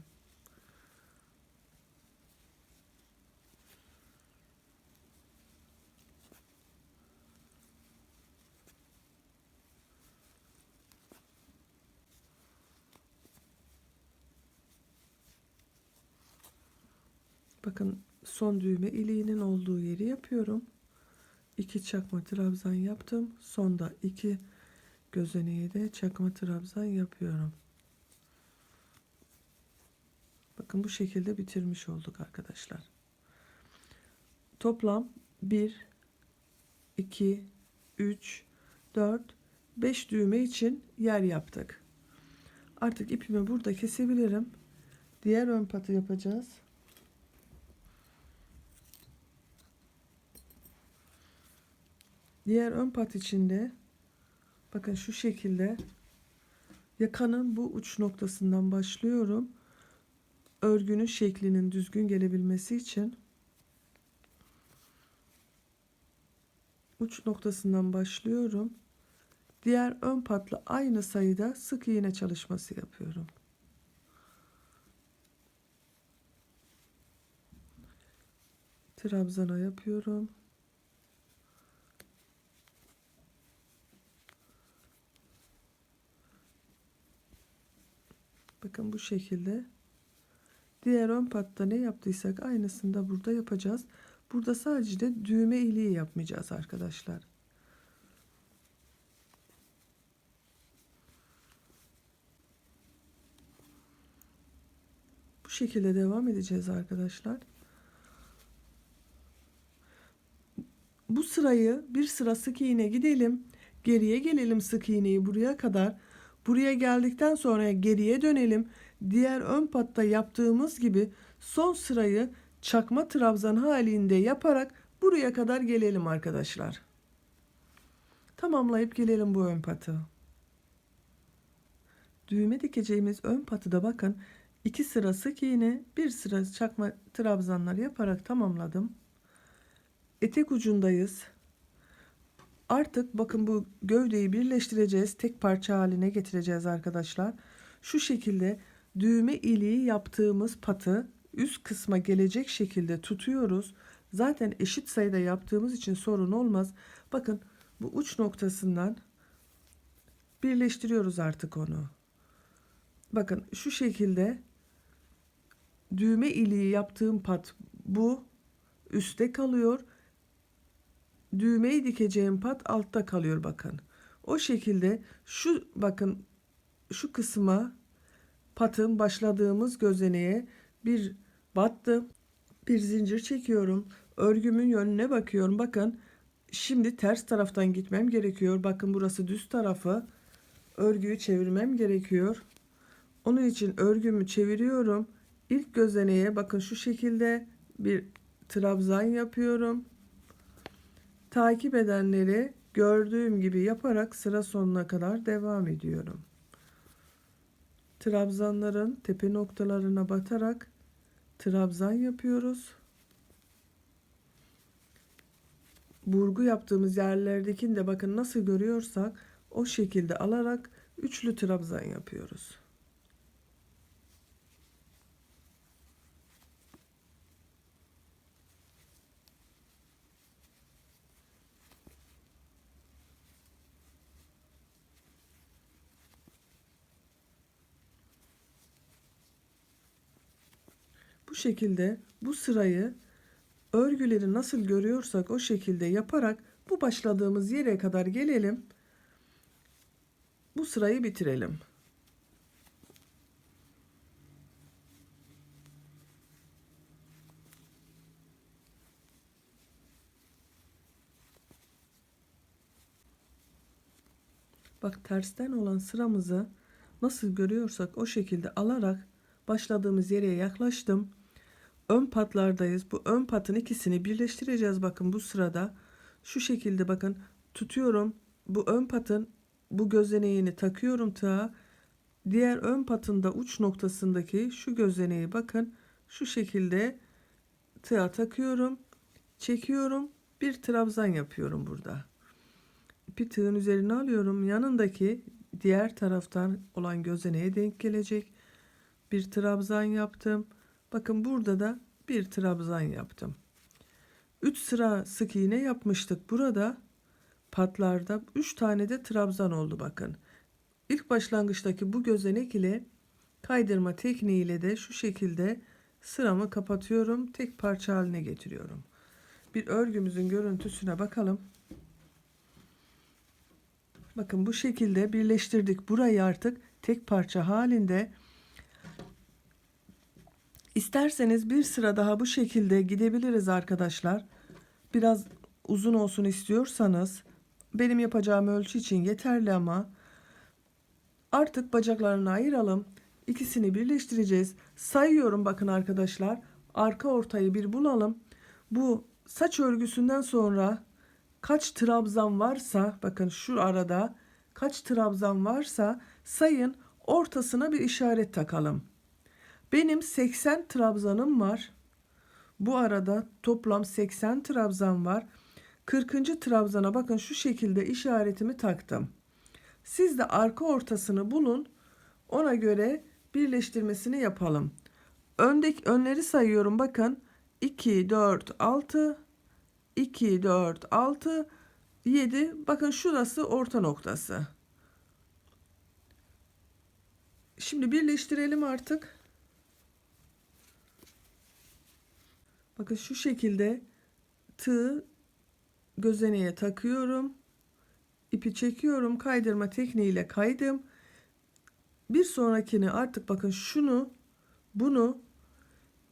Bakın, son düğme iliğinin olduğu yeri yapıyorum. 2 çakma trabzan yaptım. Sonda 2 gözeneğe de çakma trabzan yapıyorum. Bakın, bu şekilde bitirmiş olduk arkadaşlar. Toplam 1 2 3 4 5 düğme için yer yaptık. Artık ipimi burada kesebilirim. Diğer ön patı yapacağız. Diğer ön pat içinde bakın şu şekilde yakanın bu uç noktasından başlıyorum. Örgünün şeklinin düzgün gelebilmesi için uç noktasından başlıyorum. Diğer ön patla aynı sayıda sık iğne çalışması yapıyorum. Trabzana yapıyorum. Bakın, bu şekilde. Diğer ön patta ne yaptıysak aynısını da burada yapacağız. Burada sadece de düğme iliği yapmayacağız arkadaşlar. Bu şekilde devam edeceğiz arkadaşlar. Bu sırayı bir sıra sık iğne gidelim. Geriye gelelim sık iğneyi buraya kadar. Buraya geldikten sonra geriye dönelim. Diğer ön patta yaptığımız gibi son sırayı çakma trabzan halinde yaparak buraya kadar gelelim arkadaşlar. Tamamlayıp gelelim bu ön patı. Düğme dikeceğimiz ön patı da bakın 2 sıra sık iğne, 1 sıra çakma trabzanlar yaparak tamamladım. Etek ucundayız. Artık bakın bu gövdeyi birleştireceğiz. Tek parça haline getireceğiz arkadaşlar. Şu şekilde düğme iliği yaptığımız patı üst kısma gelecek şekilde tutuyoruz. Zaten eşit sayıda yaptığımız için sorun olmaz. Bakın bu uç noktasından birleştiriyoruz artık onu. Bakın şu şekilde düğme iliği yaptığım pat bu üstte kalıyor. Düğmeyi dikeceğim pat altta kalıyor bakın. O şekilde şu bakın şu kısma patın başladığımız gözeneğe bir battım. Bir zincir çekiyorum. Örgümün yönüne bakıyorum. Bakın şimdi ters taraftan gitmem gerekiyor. Bakın burası düz tarafı. Örgüyü çevirmem gerekiyor. Onun için örgümü çeviriyorum. İlk gözeneğe bakın şu şekilde bir trabzan yapıyorum. Takip edenleri gördüğüm gibi yaparak sıra sonuna kadar devam ediyorum. Trabzanların tepe noktalarına batarak trabzan yapıyoruz. Burgu yaptığımız yerlerdekini de bakın nasıl görüyorsak o şekilde alarak üçlü trabzan yapıyoruz. Bu şekilde bu sırayı örgüleri nasıl görüyorsak o şekilde yaparak bu başladığımız yere kadar gelelim. Bu sırayı bitirelim. Bak tersten olan sıramızı nasıl görüyorsak o şekilde alarak başladığımız yere yaklaştım. Ön patlardayız. Bu ön patın ikisini birleştireceğiz. Bakın bu sırada şu şekilde bakın tutuyorum. Bu ön patın bu gözeneğini takıyorum tığa. Diğer ön patın da uç noktasındaki şu gözeneği bakın şu şekilde tığa takıyorum. Çekiyorum. Bir trabzan yapıyorum burada. İpi tığın üzerine alıyorum. Yanındaki diğer taraftan olan gözeneğe denk gelecek. Bir trabzan yaptım. Bakın burada da bir trabzan yaptım. 3 sıra sık iğne yapmıştık. Burada patlarda 3 tane de trabzan oldu bakın. İlk başlangıçtaki bu gözenek ile kaydırma tekniğiyle de şu şekilde sıramı kapatıyorum. Tek parça haline getiriyorum. Bir örgümüzün görüntüsüne bakalım. Bakın bu şekilde birleştirdik. Burayı artık tek parça halinde. İsterseniz bir sıra daha bu şekilde gidebiliriz arkadaşlar. Biraz uzun olsun istiyorsanız benim yapacağım ölçü için yeterli ama artık bacaklarını ayıralım. İkisini birleştireceğiz. Sayıyorum bakın arkadaşlar. Arka ortayı bir bulalım. Bu saç örgüsünden sonra kaç trabzan varsa bakın şu arada kaç trabzan varsa sayın, ortasına bir işaret takalım. Benim 80 trabzanım var. Bu arada toplam 80 trabzan var. 40. trabzana bakın şu şekilde işaretimi taktım. Siz de arka ortasını bulun. Ona göre birleştirmesini yapalım. Önleri sayıyorum bakın. 2, 4, 6, 2, 4, 6, 7. Bakın şurası orta noktası. Şimdi birleştirelim artık. Bakın şu şekilde tığı gözeneğe takıyorum. İpi çekiyorum. Kaydırma tekniğiyle kaydım. Bir sonrakini artık bakın bunu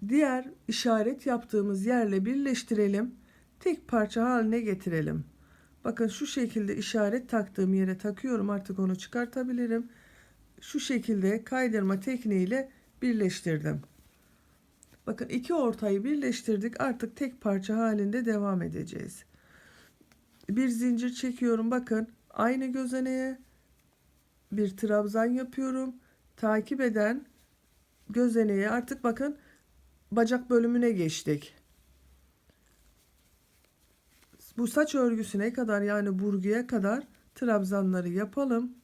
diğer işaret yaptığımız yerle birleştirelim. Tek parça haline getirelim. Bakın şu şekilde işaret taktığım yere takıyorum. Artık onu çıkartabilirim. Şu şekilde kaydırma tekniğiyle birleştirdim. Bakın iki ortayı birleştirdik. Artık tek parça halinde devam edeceğiz. Bir zincir çekiyorum. Bakın Aynı gözeneğe bir trabzan yapıyorum. Takip eden gözeneğe artık bakın bacak bölümüne geçtik. Bu saç örgüsüne kadar yani burguya kadar trabzanları yapalım.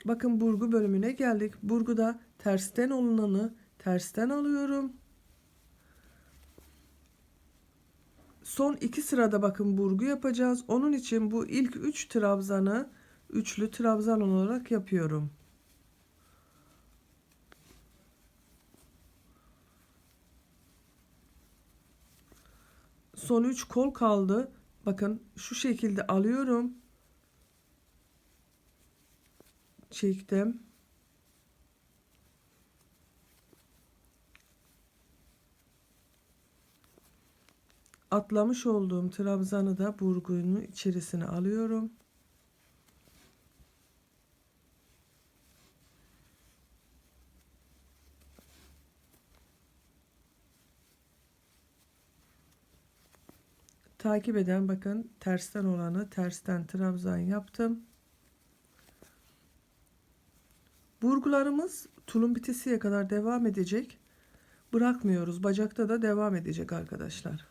Bakın burgu bölümüne geldik. Burguda tersten olanı tersten alıyorum. Son 2 sırada bakın burgu yapacağız. Onun için bu ilk 3 trabzanı üçlü trabzan olarak yapıyorum. Son 3 kol kaldı. Bakın şu şekilde alıyorum. Çektim. Atlamış olduğum trabzanı da burgunun içerisine alıyorum. Takip eden bakın tersten olanı tersten trabzan yaptım. Burgularımız tulum bitesiye kadar devam edecek. Bırakmıyoruz. Bacakta da devam edecek arkadaşlar.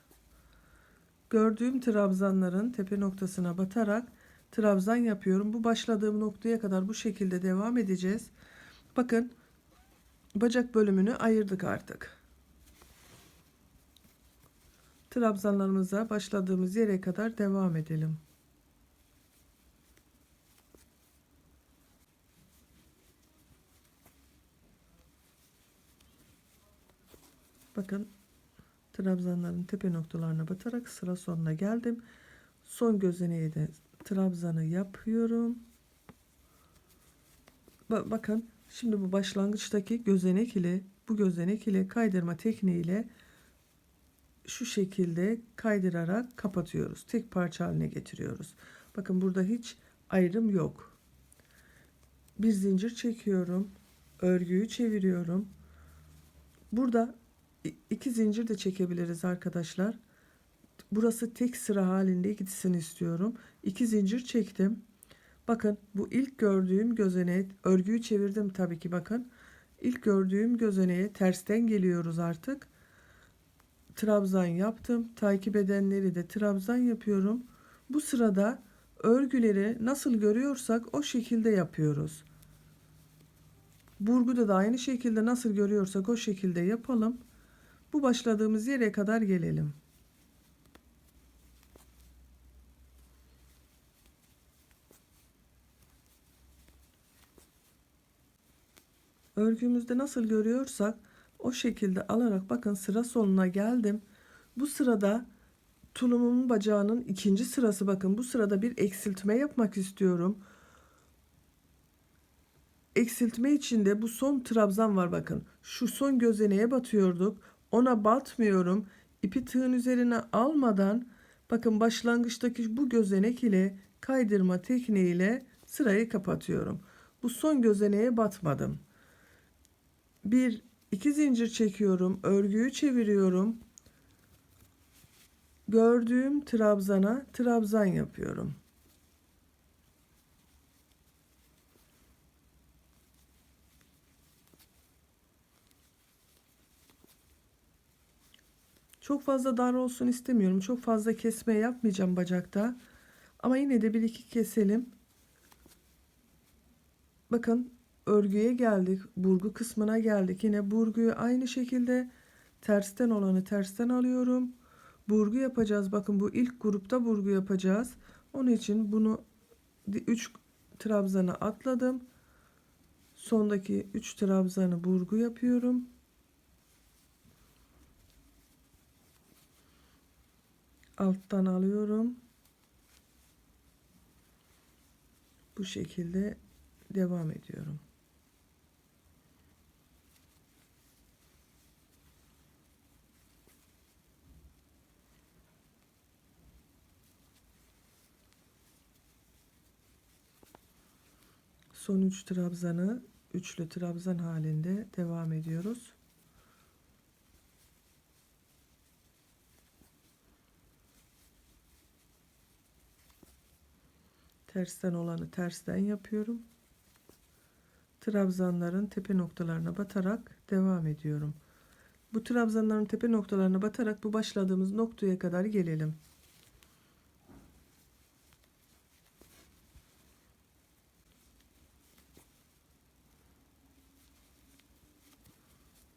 Gördüğüm trabzanların tepe noktasına batarak trabzan yapıyorum. Bu başladığım noktaya kadar bu şekilde devam edeceğiz. Bakın bacak bölümünü ayırdık artık. Trabzanlarımıza başladığımız yere kadar devam edelim. Bakın trabzanların tepe noktalarına batarak sıra sonuna geldim. Son gözeneği de trabzanı yapıyorum. Bakın şimdi bu başlangıçtaki gözenek ile bu gözenek ile kaydırma tekniğiyle şu şekilde kaydırarak kapatıyoruz. Tek parça haline getiriyoruz. Bakın burada hiç ayrım yok. Bir zincir çekiyorum. Örgüyü çeviriyorum. Burada 2 zincir de çekebiliriz arkadaşlar. Burası tek sıra halinde gitsin istiyorum. 2 zincir çektim. Bakın bu ilk gördüğüm gözeneğe örgüyü çevirdim tabii ki bakın. İlk gördüğüm gözeneğe tersten geliyoruz artık. Trabzan yaptım. Takip edenleri de trabzan yapıyorum. Bu sırada örgüleri nasıl görüyorsak o şekilde yapıyoruz. Burguda da aynı şekilde nasıl görüyorsak o şekilde yapalım. Bu başladığımız yere kadar gelelim. Örgümüzde nasıl görüyorsak o şekilde alarak bakın sıra sonuna geldim. Bu sırada tulumumun bacağının ikinci sırası bakın bu sırada bir eksiltme yapmak istiyorum. Eksiltme içinde bu son trabzan var bakın. Şu son gözeneğe batıyorduk. Ona batmıyorum. İpi tığın üzerine almadan bakın başlangıçtaki bu gözenek ile kaydırma tekniğiyle sırayı kapatıyorum. Bu son gözeneğe batmadım. Bir iki zincir çekiyorum. Örgüyü çeviriyorum. Gördüğüm trabzana trabzan yapıyorum. Çok fazla dar olsun istemiyorum. Çok fazla kesme yapmayacağım bacakta. Ama yine de bir iki keselim. Bakın örgüye geldik. Burgu kısmına geldik. Yine burguyu aynı şekilde tersten olanı tersten alıyorum. Burgu yapacağız. Bakın bu ilk grupta burgu yapacağız. Onun için bunu 3 trabzanı atladım. Sondaki 3 trabzanı burgu yapıyorum. Alttan alıyorum. Bu şekilde devam ediyorum. Son 3 trabzanı üçlü trabzan halinde devam ediyoruz. Tersten olanı tersten yapıyorum. Trabzanların tepe noktalarına batarak devam ediyorum. Bu trabzanların tepe noktalarına batarak bu başladığımız noktaya kadar gelelim.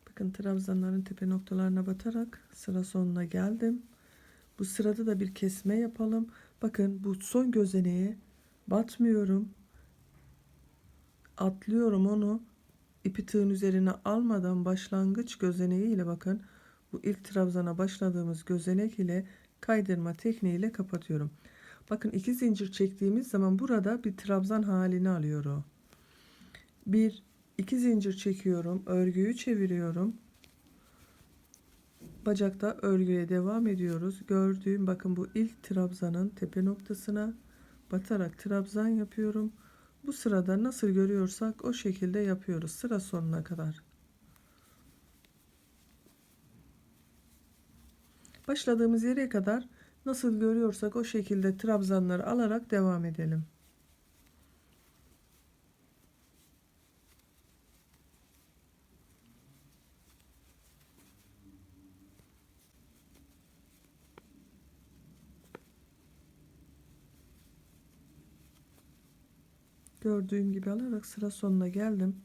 Bakın trabzanların tepe noktalarına batarak sıra sonuna geldim. Bu sırada da bir kesme yapalım. Bakın bu son gözeneğe batmıyorum. Atlıyorum onu. İpi tığın üzerine almadan başlangıç gözeneği ile bakın bu ilk trabzana başladığımız gözenek ile kaydırma tekniğiyle kapatıyorum. Bakın 2 zincir çektiğimiz zaman burada bir trabzan halini alıyor o. 2 zincir çekiyorum, örgüyü çeviriyorum. Bacakta örgüye devam ediyoruz. Gördüğüm bakın bu ilk trabzanın tepe noktasına batarak trabzan yapıyorum. Bu sırada nasıl görüyorsak o şekilde yapıyoruz sıra sonuna kadar. Başladığımız yere kadar nasıl görüyorsak o şekilde trabzanları alarak devam edelim. Gördüğüm gibi alarak sıra sonuna geldim.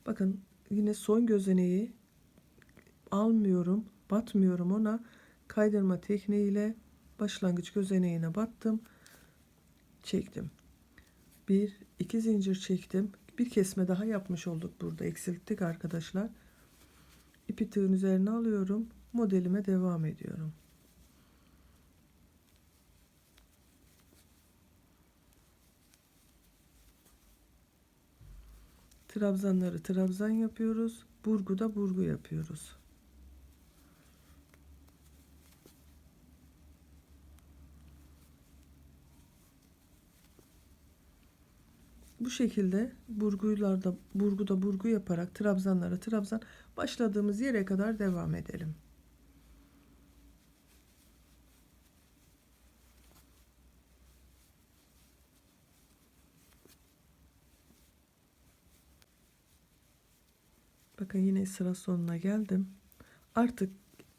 Bakın yine son gözeneği almıyorum, batmıyorum ona. Kaydırma tekniğiyle başlangıç gözeneğine battım, çektim. 2 zincir çektim. Bir kesme daha yapmış olduk burada. Eksilttik arkadaşlar. İpi tığın üzerine alıyorum. Modelime devam ediyorum. Trabzanları trabzan yapıyoruz. Burguda burgu yapıyoruz. Bu şekilde burguda burgu yaparak trabzanlara trabzan başladığımız yere kadar devam edelim. Bakın yine sıra sonuna geldim. Artık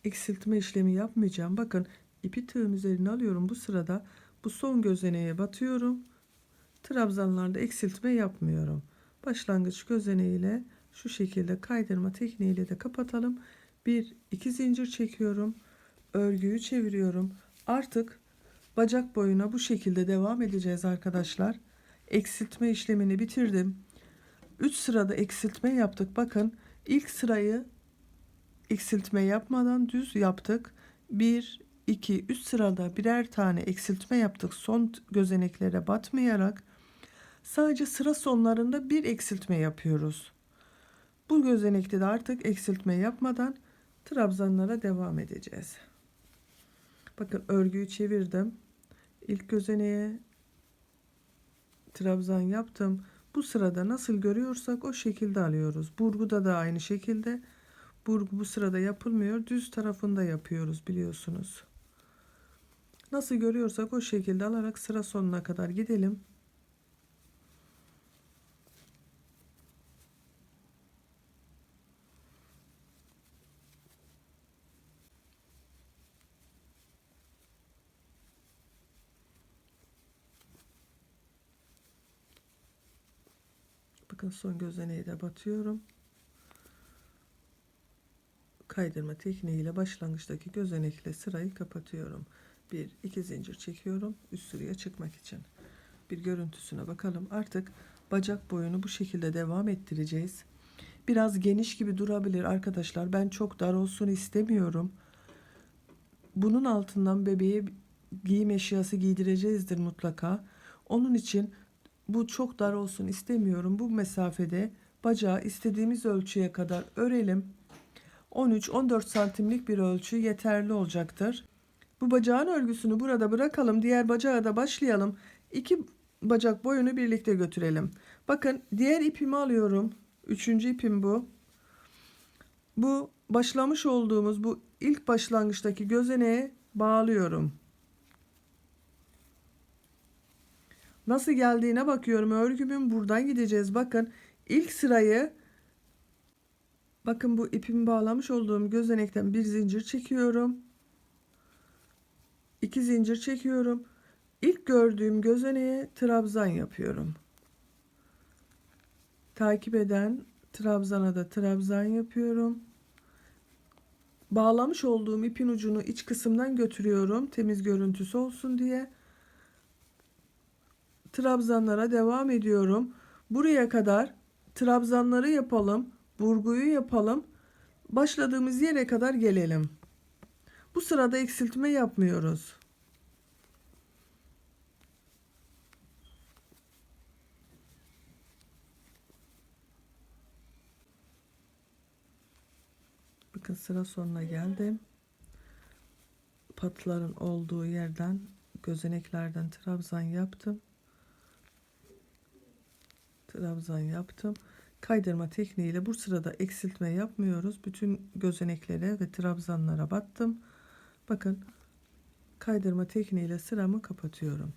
eksiltme işlemi yapmayacağım. Bakın ipi tığın üzerine alıyorum. Bu sırada bu son gözeneğe batıyorum. Trabzanlarda eksiltme yapmıyorum. Başlangıç gözeneğiyle şu şekilde kaydırma tekniğiyle de kapatalım. 2 zincir çekiyorum. Örgüyü çeviriyorum. Artık bacak boyuna bu şekilde devam edeceğiz arkadaşlar. Eksiltme işlemini bitirdim. 3 sırada eksiltme yaptık. Bakın ilk sırayı eksiltme yapmadan düz yaptık. 1, 2, 3 sırada birer tane eksiltme yaptık. Son gözeneklere batmayarak sadece sıra sonlarında bir eksiltme yapıyoruz. Bu gözenekte de artık eksiltme yapmadan trabzanlara devam edeceğiz. Bakın örgüyü çevirdim. İlk gözeneğe trabzan yaptım. Bu sırada nasıl görüyorsak o şekilde alıyoruz. Burguda da aynı şekilde. Burgu bu sırada yapılmıyor. Düz tarafında yapıyoruz biliyorsunuz. Nasıl görüyorsak o şekilde alarak sıra sonuna kadar gidelim. Bakın son gözeneğe de batıyorum. Kaydırma tekniğiyle başlangıçtaki gözenekle sırayı kapatıyorum. 2 zincir çekiyorum üst sıraya çıkmak için. Bir görüntüsüne bakalım. Artık bacak boyunu bu şekilde devam ettireceğiz. Biraz geniş gibi durabilir arkadaşlar. Ben çok dar olsun istemiyorum. Bunun altından bebeğe giyim eşyası giydireceğizdir mutlaka. Onun için bu çok dar olsun istemiyorum. Bu mesafede bacağı istediğimiz ölçüye kadar örelim. 13-14 santimlik bir ölçü yeterli olacaktır. Bu bacağın örgüsünü burada bırakalım. Diğer bacağa da başlayalım. 2 bacak boyunu birlikte götürelim. Bakın diğer ipimi alıyorum. Üçüncü ipim bu. Bu başlamış olduğumuz bu ilk başlangıçtaki gözeneğe bağlıyorum. Nasıl geldiğine bakıyorum. Örgümün buradan gideceğiz. Bakın ilk sırayı, bakın bu ipimi bağlamış olduğum gözenekten bir zincir çekiyorum. 2 zincir çekiyorum. İlk gördüğüm gözeneğe trabzan yapıyorum. Takip eden trabzana da trabzan yapıyorum. Bağlamış olduğum ipin ucunu iç kısımdan götürüyorum. Temiz görüntüsü olsun diye. Trabzanlara devam ediyorum. Buraya kadar trabzanları yapalım. Burguyu yapalım. Başladığımız yere kadar gelelim. Bu sırada eksiltme yapmıyoruz. Bakın sıra sonuna geldim. Patların olduğu yerden, gözeneklerden trabzan yaptım. Trabzan yaptım. Kaydırma tekniğiyle bu sırada eksiltme yapmıyoruz. Bütün gözeneklere ve trabzanlara battım. Bakın kaydırma tekniğiyle sıramı kapatıyorum.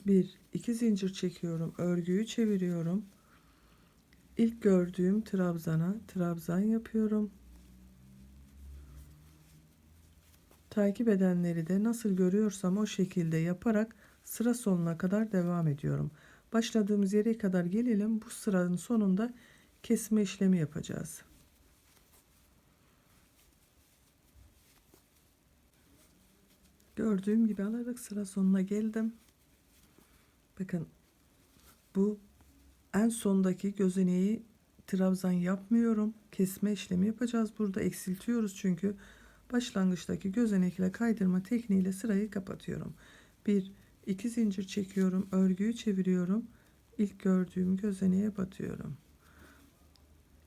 1-2 zincir çekiyorum. Örgüyü çeviriyorum. İlk gördüğüm trabzana trabzan yapıyorum. Takip edenleri de nasıl görüyorsam o şekilde yaparak sıra sonuna kadar devam ediyorum. Başladığımız yere kadar gelelim. Bu sıranın sonunda kesme işlemi yapacağız. Gördüğüm gibi alarak sıra sonuna geldim. Bakın bu en sondaki gözeneği trabzan yapmıyorum. Kesme işlemi yapacağız. Burada eksiltiyoruz çünkü başlangıçtaki gözenekle kaydırma tekniğiyle sırayı kapatıyorum. 1-2 zincir çekiyorum. Örgüyü çeviriyorum. İlk gördüğüm gözeneğe batıyorum.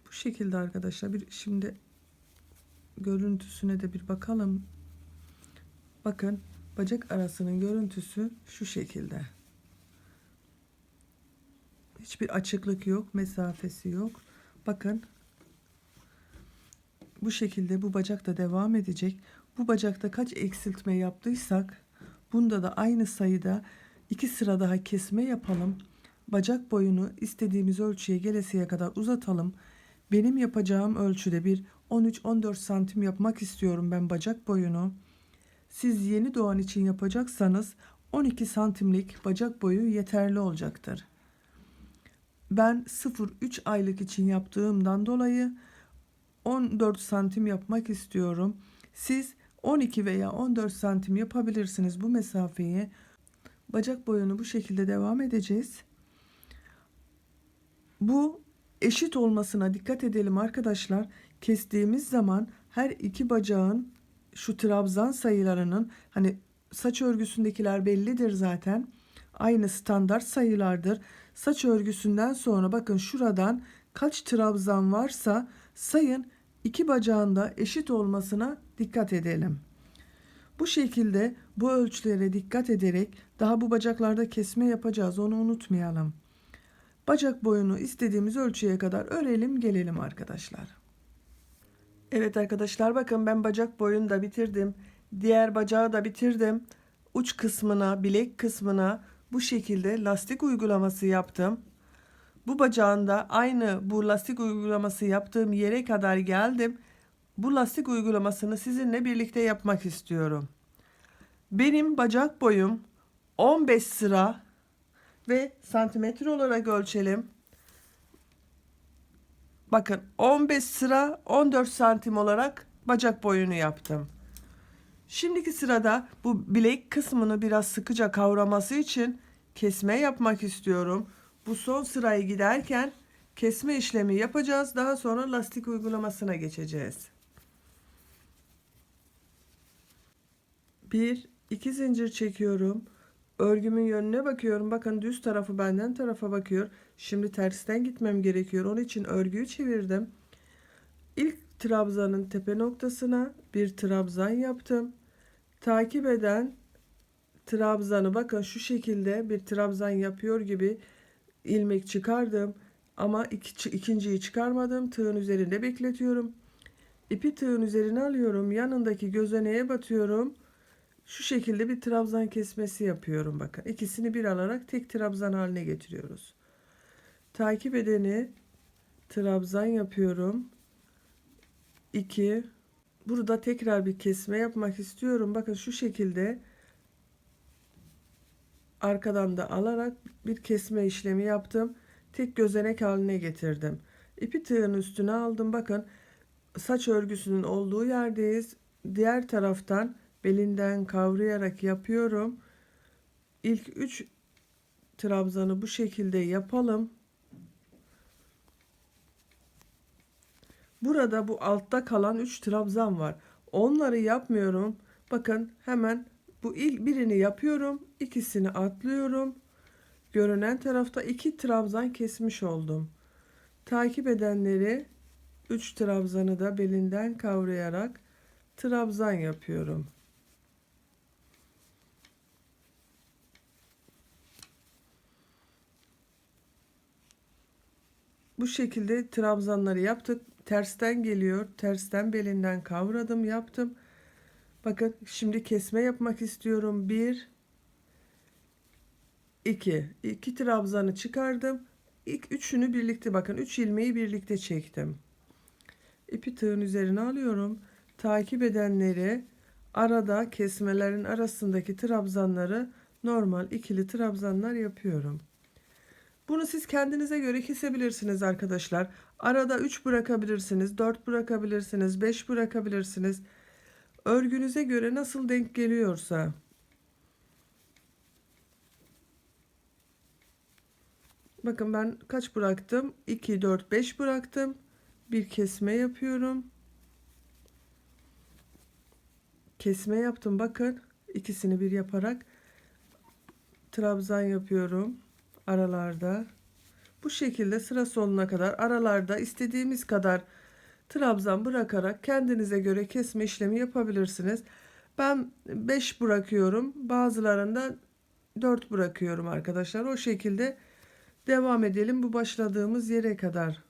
Bu şekilde arkadaşlar. Şimdi görüntüsüne de bir bakalım. Bakın bacak arasının görüntüsü şu şekilde. Hiçbir açıklık yok, mesafesi yok. Bakın bu şekilde bu bacak da devam edecek. Bu bacakta kaç eksiltme yaptıysak bunda da aynı sayıda 2 sıra daha kesme yapalım. Bacak boyunu istediğimiz ölçüye gelesiye kadar uzatalım. Benim yapacağım ölçüde bir 13-14 santim yapmak istiyorum ben bacak boyunu. Siz yeni doğan için yapacaksanız 12 santimlik bacak boyu yeterli olacaktır. Ben 0-3 aylık için yaptığımdan dolayı 14 santim yapmak istiyorum. Siz 12 veya 14 santim yapabilirsiniz bu mesafeyi. Bacak boyunu bu şekilde devam edeceğiz. Bu eşit olmasına dikkat edelim arkadaşlar. Kestiğimiz zaman her iki bacağın şu trabzan sayılarının, hani saç örgüsündekiler bellidir zaten. Aynı standart sayılardır. Saç örgüsünden sonra bakın şuradan kaç trabzan varsa sayın, iki bacağın da eşit olmasına dikkat edelim. Bu şekilde bu ölçülere dikkat ederek daha bu bacaklarda kesme yapacağız, onu unutmayalım. Bacak boyunu istediğimiz ölçüye kadar örelim gelelim arkadaşlar. Evet arkadaşlar, bakın ben bacak boyunu da bitirdim. Diğer bacağı da bitirdim. Uç kısmına, bilek kısmına bu şekilde lastik uygulaması yaptım. Bu bacağında aynı bu lastik uygulaması yaptığım yere kadar geldim. Bu lastik uygulamasını sizinle birlikte yapmak istiyorum. Benim bacak boyum 15 sıra ve santimetre olarak ölçelim. Bakın 15 sıra 14 santim olarak bacak boyunu yaptım. Şimdiki sırada bu bilek kısmını biraz sıkıca kavraması için kesme yapmak istiyorum. Bu son sırayı giderken kesme işlemi yapacağız. Daha sonra lastik uygulamasına geçeceğiz. 1-2 zincir çekiyorum. Örgümün yönüne bakıyorum. Bakın düz tarafı benden tarafa bakıyor. Şimdi tersten gitmem gerekiyor. Onun için örgüyü çevirdim. İlk trabzanın tepe noktasına bir trabzan yaptım. Takip eden trabzanı bakın şu şekilde bir trabzan yapıyor gibi ilmek çıkardım. Ama ikinciyi çıkarmadım. Tığın üzerinde bekletiyorum. İpi tığın üzerine alıyorum. Yanındaki gözeneğe batıyorum. Şu şekilde bir trabzan kesmesi yapıyorum bakın. İkisini bir alarak tek trabzan haline getiriyoruz. Takip edeni trabzan yapıyorum. 2. Burada tekrar bir kesme yapmak istiyorum. Bakın şu şekilde arkadan da alarak bir kesme işlemi yaptım. Tek gözenek haline getirdim. İpi tığın üstüne aldım. Bakın saç örgüsünün olduğu yerdeyiz. Diğer taraftan belinden kavrayarak yapıyorum. İlk 3 trabzanı bu şekilde yapalım. Burada bu altta kalan 3 trabzan var. Onları yapmıyorum. Bakın hemen bu ilk birini yapıyorum. İkisini atlıyorum. Görünen tarafta 2 trabzan kesmiş oldum. Takip edenleri 3 trabzanı da belinden kavrayarak trabzan yapıyorum. Bu şekilde trabzanları yaptık. Tersten geliyor. Tersten belinden kavradım, yaptım. Bakın şimdi kesme yapmak istiyorum. 1 2 trabzanı çıkardım. İlk üçünü birlikte bakın 3 ilmeği birlikte çektim. İpi tığın üzerine alıyorum. Takip edenleri arada kesmelerin arasındaki trabzanları normal ikili trabzanlar yapıyorum. Bunu siz kendinize göre kesebilirsiniz arkadaşlar. Arada 3 bırakabilirsiniz, 4 bırakabilirsiniz, 5 bırakabilirsiniz. Örgünüze göre nasıl denk geliyorsa. Bakın ben kaç bıraktım? 2, 4, 5 bıraktım. Bir kesme yapıyorum. Kesme yaptım. Bakın ikisini bir yaparak trabzan yapıyorum. Aralarda. Bu şekilde sıra sonuna kadar aralarda istediğimiz kadar trabzan bırakarak kendinize göre kesme işlemi yapabilirsiniz. Ben 5 bırakıyorum. Bazılarında 4 bırakıyorum arkadaşlar. O şekilde devam edelim bu başladığımız yere kadar.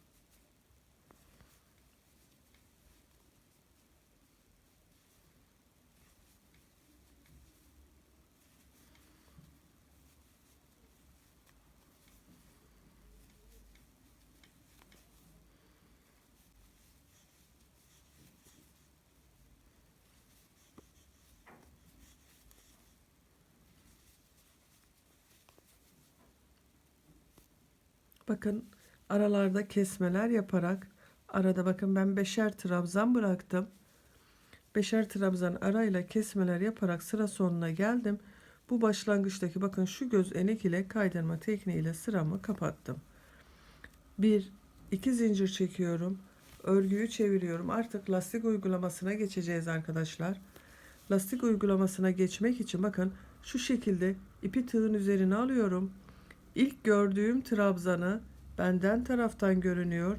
Bakın aralarda kesmeler yaparak arada bakın ben 5'er trabzan bıraktım. 5'er trabzan arayla kesmeler yaparak sıra sonuna geldim. Bu başlangıçtaki bakın şu göz enek ile kaydırma tekniğiyle sıramı kapattım. 1 2 zincir çekiyorum. Örgüyü çeviriyorum. Artık lastik uygulamasına geçeceğiz arkadaşlar. Lastik uygulamasına geçmek için bakın şu şekilde ipi tığın üzerine alıyorum. İlk gördüğüm trabzanı benden taraftan görünüyor.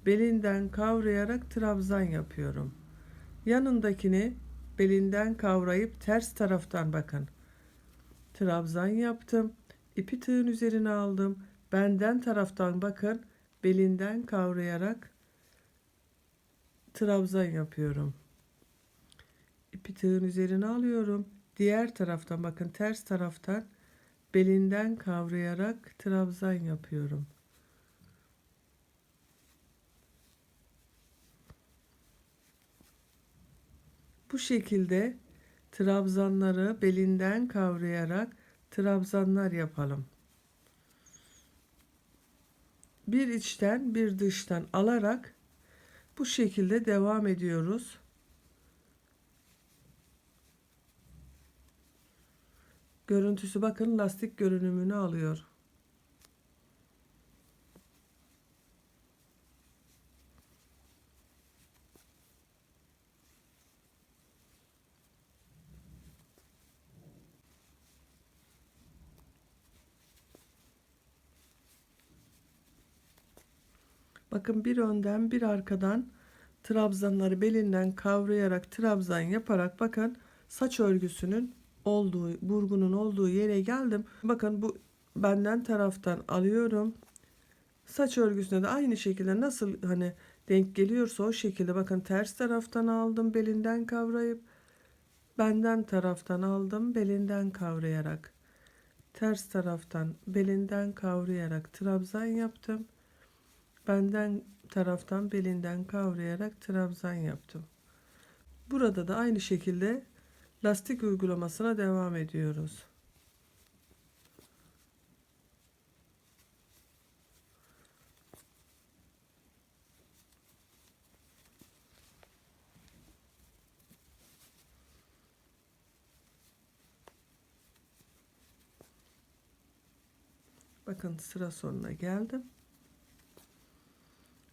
Belinden kavrayarak trabzan yapıyorum. Yanındakini belinden kavrayıp ters taraftan bakın. Trabzan yaptım. İpi tığın üzerine aldım. Benden taraftan bakın belinden kavrayarak trabzan yapıyorum. İpi tığın üzerine alıyorum. Diğer taraftan bakın ters taraftan belinden kavrayarak trabzan yapıyorum. Bu şekilde trabzanları belinden kavrayarak trabzanlar yapalım. Bir içten bir dıştan alarak bu şekilde devam ediyoruz. Görüntüsü bakın lastik görünümünü alıyor. Bakın bir önden bir arkadan trabzanları belinden kavrayarak trabzan yaparak bakın saç örgüsünün olduğu burgunun olduğu yere geldim. Bakın bu benden taraftan alıyorum. Saç örgüsüne de aynı şekilde nasıl hani denk geliyorsa o şekilde bakın ters taraftan aldım belinden kavrayıp benden taraftan aldım belinden kavrayarak ters taraftan belinden kavrayarak trabzan yaptım. Benden taraftan belinden kavrayarak trabzan yaptım. Burada da aynı şekilde lastik uygulamasına devam ediyoruz. Bakın sıra sonuna geldim.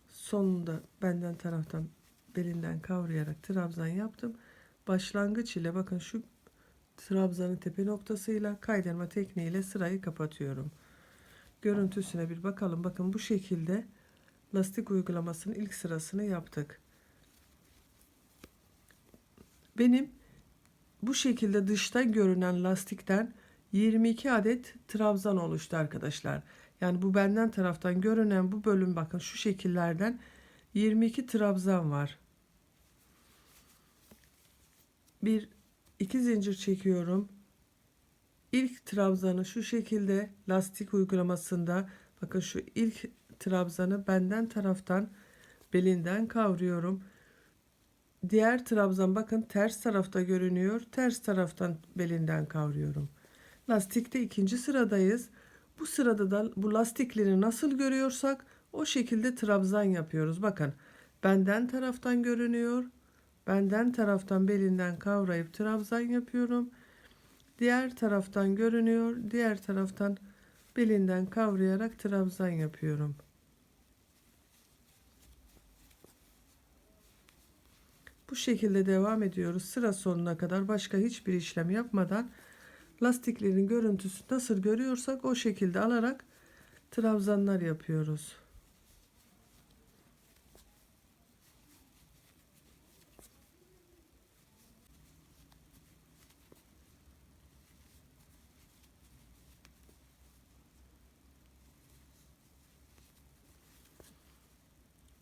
Sonunda benden taraftan belinden kavrayarak trabzan yaptım. Başlangıç ile bakın şu trabzanın tepe noktasıyla kaydırma tekniğiyle sırayı kapatıyorum. Görüntüsüne bir bakalım. Bakın bu şekilde lastik uygulamasının ilk sırasını yaptık. Benim bu şekilde dışta görünen lastikten 22 adet trabzan oluştu arkadaşlar. Yani bu benden taraftan görünen bu bölüm bakın şu şekillerden 22 trabzan var. Bir iki zincir çekiyorum. İlk trabzanı şu şekilde lastik uygulamasında bakın şu ilk trabzanı benden taraftan belinden kavruyorum. Diğer trabzan bakın ters tarafta görünüyor. Ters taraftan belinden kavruyorum. Lastikte ikinci sıradayız. Bu sırada da bu lastikleri nasıl görüyorsak o şekilde trabzan yapıyoruz. Bakın benden taraftan görünüyor. Benden taraftan belinden kavrayıp trabzan yapıyorum. Diğer taraftan görünüyor. Diğer taraftan belinden kavrayarak trabzan yapıyorum. Bu şekilde devam ediyoruz. Sıra sonuna kadar başka hiçbir işlem yapmadan lastiklerin görüntüsü nasıl görüyorsak o şekilde alarak trabzanlar yapıyoruz.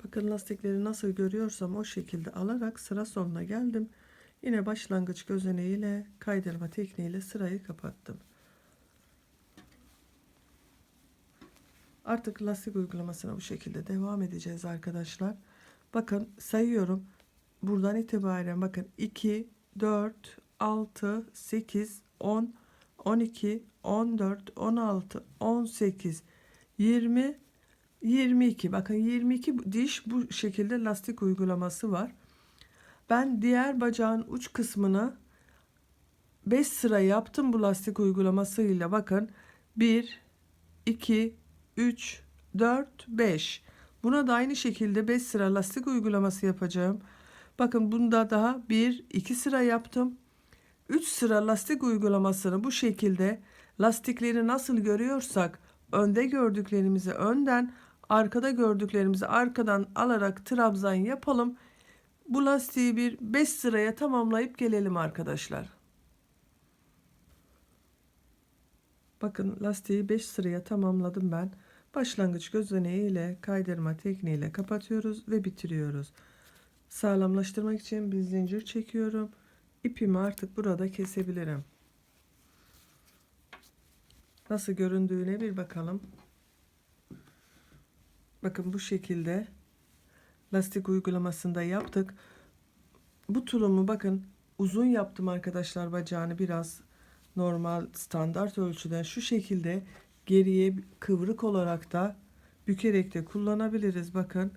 Bakın lastikleri nasıl görüyorsam o şekilde alarak sıra sonuna geldim. Yine başlangıç gözeneğiyle kaydırma tekniğiyle sırayı kapattım. Artık lastik uygulamasına bu şekilde devam edeceğiz arkadaşlar. Bakın sayıyorum. Buradan itibaren bakın 2, 4, 6, 8, 10, 12, 14, 16, 18, 20, 22. Bakın 22 diş bu şekilde lastik uygulaması var. Ben diğer bacağın uç kısmını 5 sıra yaptım bu lastik uygulamasıyla. Bakın 1, 2, 3, 4, 5. Buna da aynı şekilde 5 sıra lastik uygulaması yapacağım. Bakın bunda daha 1, 2 sıra yaptım. 3 sıra lastik uygulamasını bu şekilde lastikleri nasıl görüyorsak önde gördüklerimizi önden, arkada gördüklerimizi arkadan alarak trabzan yapalım. Bu lastiği bir 5 sıraya tamamlayıp gelelim arkadaşlar. Bakın lastiği 5 sıraya tamamladım ben. Başlangıç gözeneği ile kaydırma tekniğiyle kapatıyoruz ve bitiriyoruz. Sağlamlaştırmak için bir zincir çekiyorum. İpimi artık burada kesebilirim. Nasıl göründüğüne bir bakalım. Bakın bu şekilde lastik uygulamasında yaptık. Bu tulumu bakın uzun yaptım arkadaşlar, bacağını biraz normal standart ölçüden şu şekilde geriye kıvrık olarak da bükerek de kullanabiliriz. Bakın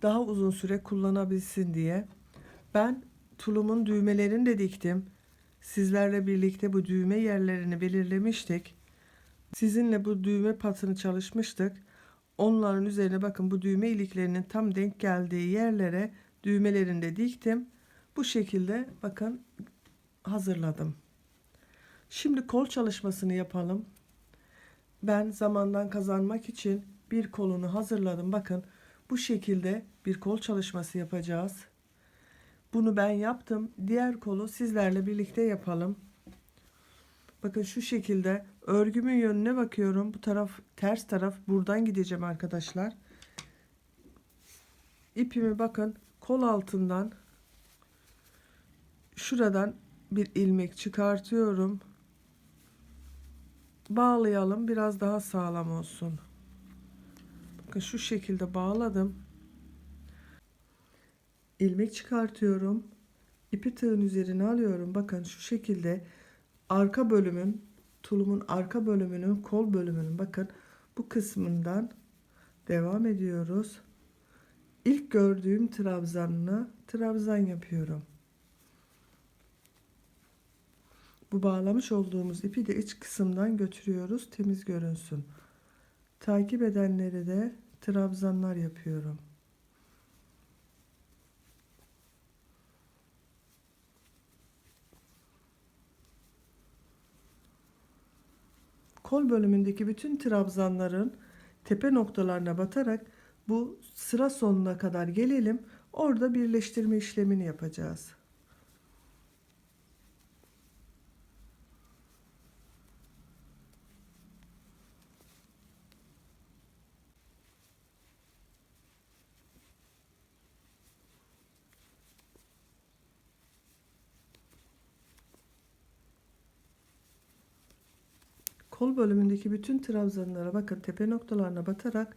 daha uzun süre kullanabilsin diye. Ben tulumun düğmelerini de diktim. Sizlerle birlikte bu düğme yerlerini belirlemiştik. Sizinle bu düğme patını çalışmıştık. Onların üzerine bakın bu düğme iliklerinin tam denk geldiği yerlere düğmelerini de diktim. Bu şekilde bakın hazırladım. Şimdi kol çalışmasını yapalım. Ben zamandan kazanmak için bir kolunu hazırladım. Bakın bu şekilde bir kol çalışması yapacağız. Bunu ben yaptım. Diğer kolu sizlerle birlikte yapalım. Bakın şu şekilde Örgümün yönüne bakıyorum. Bu taraf ters taraf. Buradan gideceğim arkadaşlar. İpimi bakın kol altından şuradan bir ilmek çıkartıyorum. Bağlayalım. Biraz daha sağlam olsun. Bakın şu şekilde bağladım. İlmek çıkartıyorum. İpi tığın üzerine alıyorum. Bakın şu şekilde arka bölümün, tulumun arka bölümünün, kol bölümünün bakın bu kısmından devam ediyoruz. İlk gördüğüm trabzanına trabzan yapıyorum. Bu bağlamış olduğumuz ipi de iç kısımdan götürüyoruz, temiz görünsün. Takip edenleri de trabzanlar yapıyorum. Kol bölümündeki bütün trabzanların tepe noktalarına batarak bu sıra sonuna kadar gelelim. Orada birleştirme işlemini yapacağız. Kol bölümündeki bütün trabzanlara bakın tepe noktalarına batarak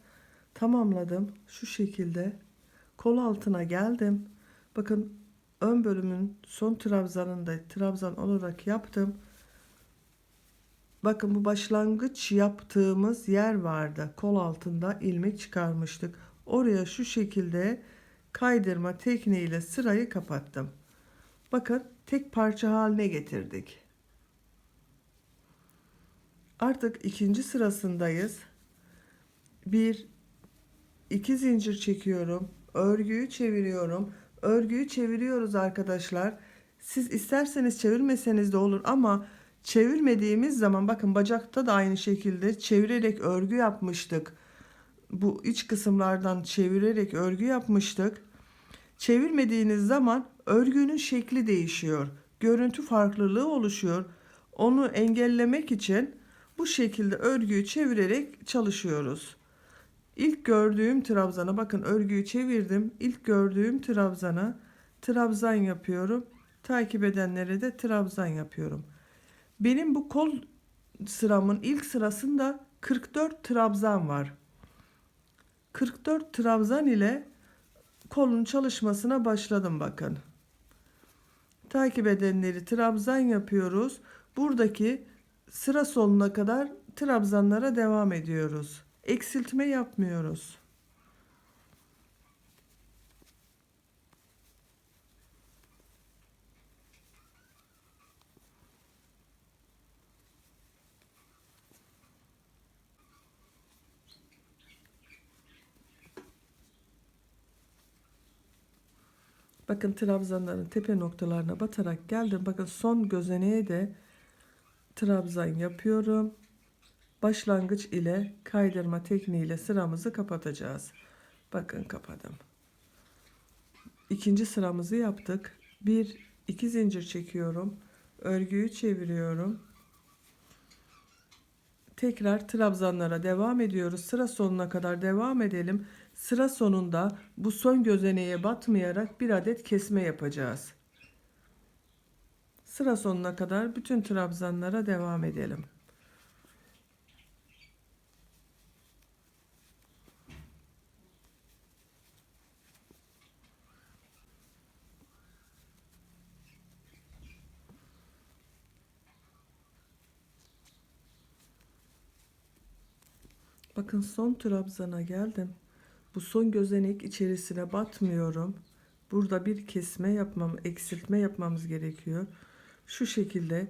tamamladım. Şu şekilde kol altına geldim. Bakın ön bölümün son trabzanını da trabzan olarak yaptım. Bakın bu başlangıç yaptığımız yer vardı. Kol altında ilmek çıkarmıştık. Oraya şu şekilde kaydırma tekniğiyle sırayı kapattım. Bakın tek parça haline getirdik. Artık ikinci sırasındayız. 1 2 zincir çekiyorum. Örgüyü çeviriyorum. Örgüyü çeviriyoruz arkadaşlar. Siz isterseniz çevirmeseniz de olur ama çevirmediğimiz zaman bakın bacakta da aynı şekilde çevirerek örgü yapmıştık. Bu iç kısımlardan çevirerek örgü yapmıştık. Çevirmediğiniz zaman örgünün şekli değişiyor. Görüntü farklılığı oluşuyor. Onu engellemek için bu şekilde örgüyü çevirerek çalışıyoruz. İlk gördüğüm trabzana bakın örgüyü çevirdim. İlk gördüğüm trabzana trabzan yapıyorum. Takip edenlere de trabzan yapıyorum. Benim bu kol sıramın ilk sırasında 44 trabzan var. 44 trabzan ile kolun çalışmasına başladım bakın. Takip edenleri trabzan yapıyoruz. Buradaki sıra sonuna kadar trabzanlara devam ediyoruz. Eksiltme yapmıyoruz. Bakın trabzanların tepe noktalarına batarak geldim. Bakın son gözeneğe de trabzan yapıyorum. Başlangıç ile kaydırma tekniğiyle sıramızı kapatacağız. Bakın kapadım. İkinci sıramızı yaptık. 1 2 zincir çekiyorum. Örgüyü çeviriyorum. Tekrar trabzanlara devam ediyoruz. Sıra sonuna kadar devam edelim. Sıra sonunda bu son gözeneğe batmayarak bir adet kesme yapacağız. Sıra sonuna kadar bütün trabzanlara devam edelim. Bakın son trabzana geldim. Bu son gözenek içerisine batmıyorum. Burada bir kesme yapmam, eksiltme yapmamız gerekiyor. Şu şekilde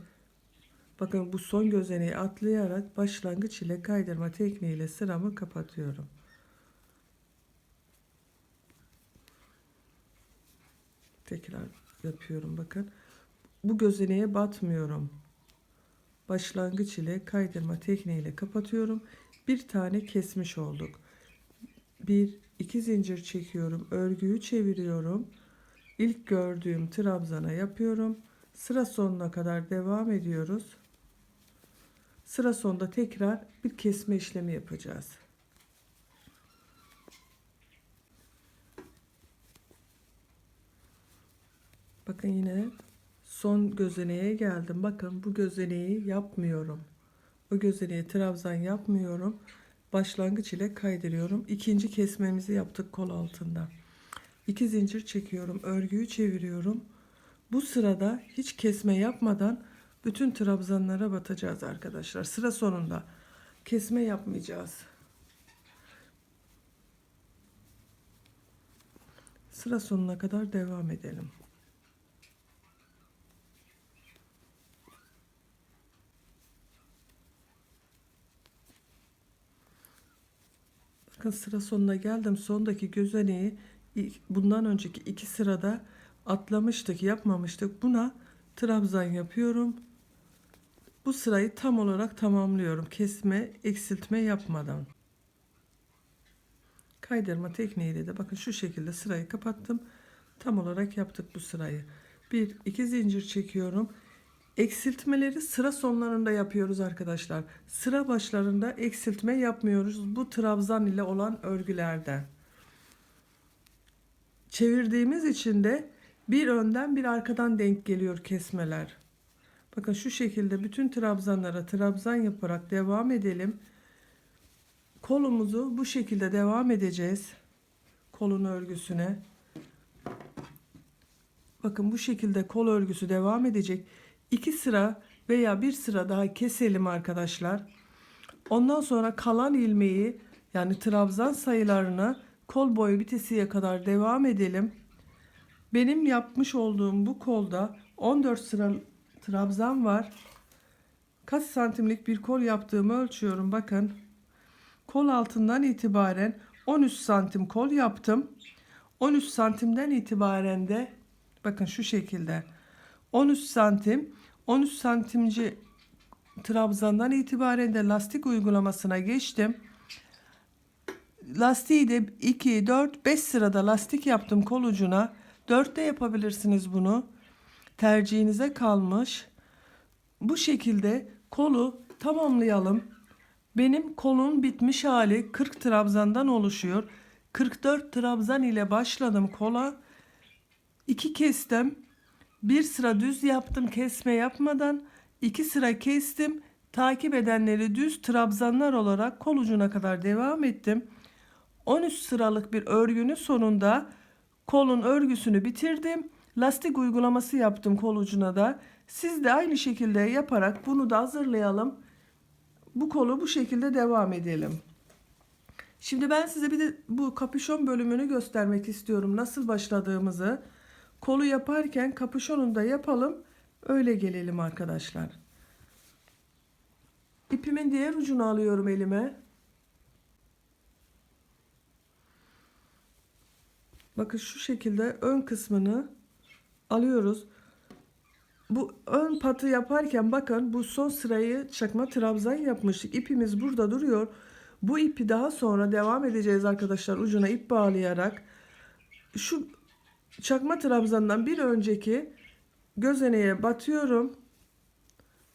bakın bu son gözeneği atlayarak başlangıç ile kaydırma tekniğiyle sıramı kapatıyorum. Tekrar yapıyorum bakın. Bu gözeneğe batmıyorum. Başlangıç ile kaydırma tekniğiyle kapatıyorum. Bir tane kesmiş olduk. 1 2 zincir çekiyorum. Örgüyü çeviriyorum. İlk gördüğüm trabzana yapıyorum. Sıra sonuna kadar devam ediyoruz. Sıra sonunda tekrar bir kesme işlemi yapacağız. Bakın yine son gözeneğe geldim. Bakın bu gözeneği yapmıyorum. O gözeneğe trabzan yapmıyorum. Başlangıç ile kaydırıyorum. İkinci kesmemizi yaptık kol altında. 2 zincir çekiyorum. Örgüyü çeviriyorum. Bu sırada hiç kesme yapmadan bütün trabzanlara batacağız arkadaşlar. Sıra sonunda kesme yapmayacağız. Sıra sonuna kadar devam edelim. Bakın sıra sonuna geldim. Sondaki gözeneği bundan önceki 2 sırada atlamıştık, yapmamıştık. Buna trabzan yapıyorum. Bu sırayı tam olarak tamamlıyorum. Kesme, eksiltme yapmadan. Kaydırma tekniğiyle de bakın şu şekilde sırayı kapattım. Tam olarak yaptık bu sırayı. 1 2 zincir çekiyorum. Eksiltmeleri sıra sonlarında yapıyoruz arkadaşlar. Sıra başlarında eksiltme yapmıyoruz. Bu trabzan ile olan örgülerde. Çevirdiğimiz için de bir önden bir arkadan denk geliyor kesmeler. Bakın şu şekilde bütün trabzanlara trabzan yaparak devam edelim. Kolumuzu bu şekilde devam edeceğiz. Kolun örgüsüne. Bakın bu şekilde kol örgüsü devam edecek. 2 sıra veya bir sıra daha keselim arkadaşlar. Ondan sonra kalan ilmeği yani trabzan sayılarını kol boyu bitesiye kadar devam edelim. Benim yapmış olduğum bu kolda 14 sıra trabzan var. Kaç santimlik bir kol yaptığımı ölçüyorum. Bakın kol altından itibaren 13 santim kol yaptım. 13 santimden itibaren de bakın şu şekilde 13 santim 13 santimci trabzandan itibaren de lastik uygulamasına geçtim. Lastiği de 2 4 5 sırada lastik yaptım kol ucuna. 4'te yapabilirsiniz bunu. Tercihinize kalmış. Bu şekilde kolu tamamlayalım. Benim kolun bitmiş hali 40 trabzandan oluşuyor. 44 trabzan ile başladım kola. 2 kestim. Bir sıra düz yaptım kesme yapmadan. 2 sıra kestim. Takip edenleri düz trabzanlar olarak kol ucuna kadar devam ettim. 13 sıralık bir örgünün sonunda kolun örgüsünü bitirdim. Lastik uygulaması yaptım kol ucuna da. Siz de aynı şekilde yaparak bunu da hazırlayalım. Bu kolu bu şekilde devam edelim. Şimdi ben size bir de bu kapüşon bölümünü göstermek istiyorum. Nasıl başladığımızı. Kolu yaparken kapüşonunu da yapalım. Öyle gelelim arkadaşlar. İpimin diğer ucunu alıyorum elime. Bakın şu şekilde ön kısmını alıyoruz. Bu ön patı yaparken bakın bu son sırayı çakma trabzan yapmıştık. İpimiz burada duruyor. Bu ipi daha sonra devam edeceğiz arkadaşlar ucuna ip bağlayarak. Şu çakma trabzandan bir önceki gözeneğe batıyorum.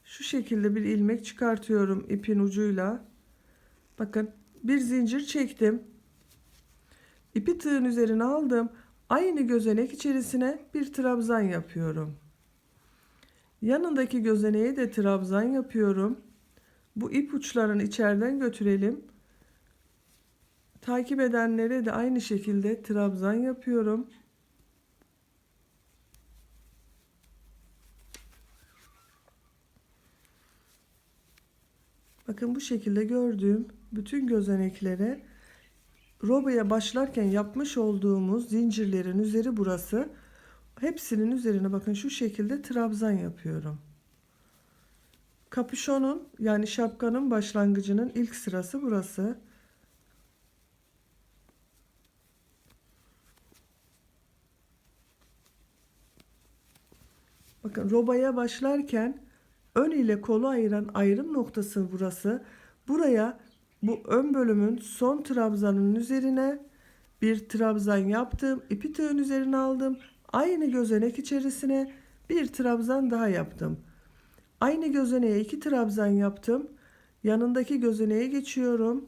Şu şekilde bir ilmek çıkartıyorum ipin ucuyla. Bakın bir zincir çektim. İpi tığın üzerine aldım. Aynı gözenek içerisine bir trabzan yapıyorum. Yanındaki gözeneğe de trabzan yapıyorum. Bu ip uçlarını içeriden götürelim. Takip edenlere de aynı şekilde trabzan yapıyorum. Bakın bu şekilde gördüğüm bütün gözeneklere robaya başlarken yapmış olduğumuz zincirlerin üzeri burası. Hepsinin üzerine bakın şu şekilde trabzan yapıyorum. Kapüşonun yani şapkanın başlangıcının ilk sırası burası. Bakın robaya başlarken ön ile kolu ayıran ayrım noktası burası. Buraya bu ön bölümün son trabzanın üzerine bir trabzan yaptım. İpi tığın üzerine aldım. Aynı gözenek içerisine bir trabzan daha yaptım. Aynı gözeneğe 2 trabzan yaptım. Yanındaki gözeneğe geçiyorum.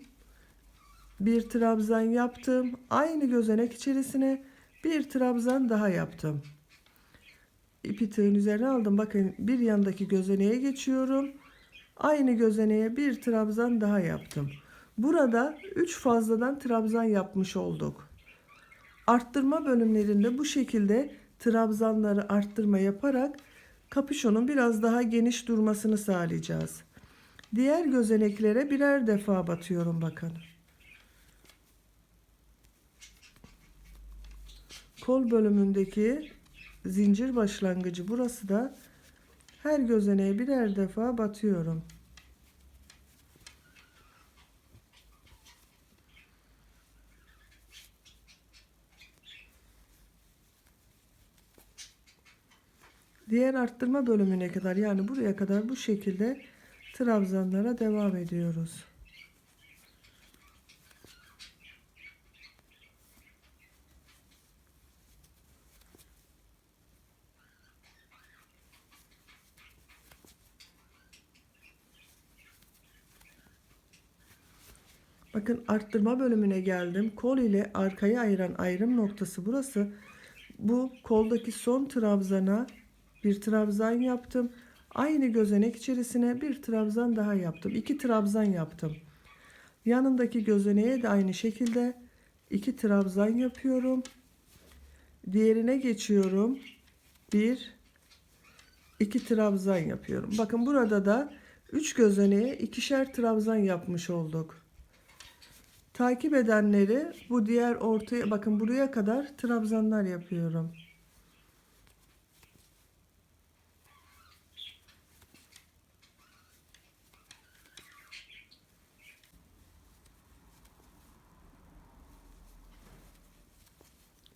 Bir trabzan yaptım. Aynı gözenek içerisine bir trabzan daha yaptım. İpi tığın üzerine aldım. Bakın bir yandaki gözeneğe geçiyorum. Aynı gözeneğe bir trabzan daha yaptım. Burada 3 fazladan trabzan yapmış olduk. Arttırma bölümlerinde bu şekilde trabzanları arttırma yaparak kapüşonun biraz daha geniş durmasını sağlayacağız. Diğer gözeneklere birer defa batıyorum bakın. Kol bölümündeki zincir başlangıcı burası da, her gözeneğe birer defa batıyorum. Diğer arttırma bölümüne kadar, yani buraya kadar bu şekilde trabzanlara devam ediyoruz. Bakın arttırma bölümüne geldim. Kol ile arkayı ayıran ayrım noktası burası. Bu koldaki son trabzana bir trabzan yaptım. Aynı gözenek içerisine bir trabzan daha yaptım. 2 trabzan yaptım. Yanındaki gözeneğe de aynı şekilde 2 trabzan yapıyorum. Diğerine geçiyorum. 1 2 trabzan yapıyorum. Bakın burada da 3 gözeneğe ikişer trabzan yapmış olduk. Takip edenleri bu diğer ortaya, bakın buraya kadar trabzanlar yapıyorum.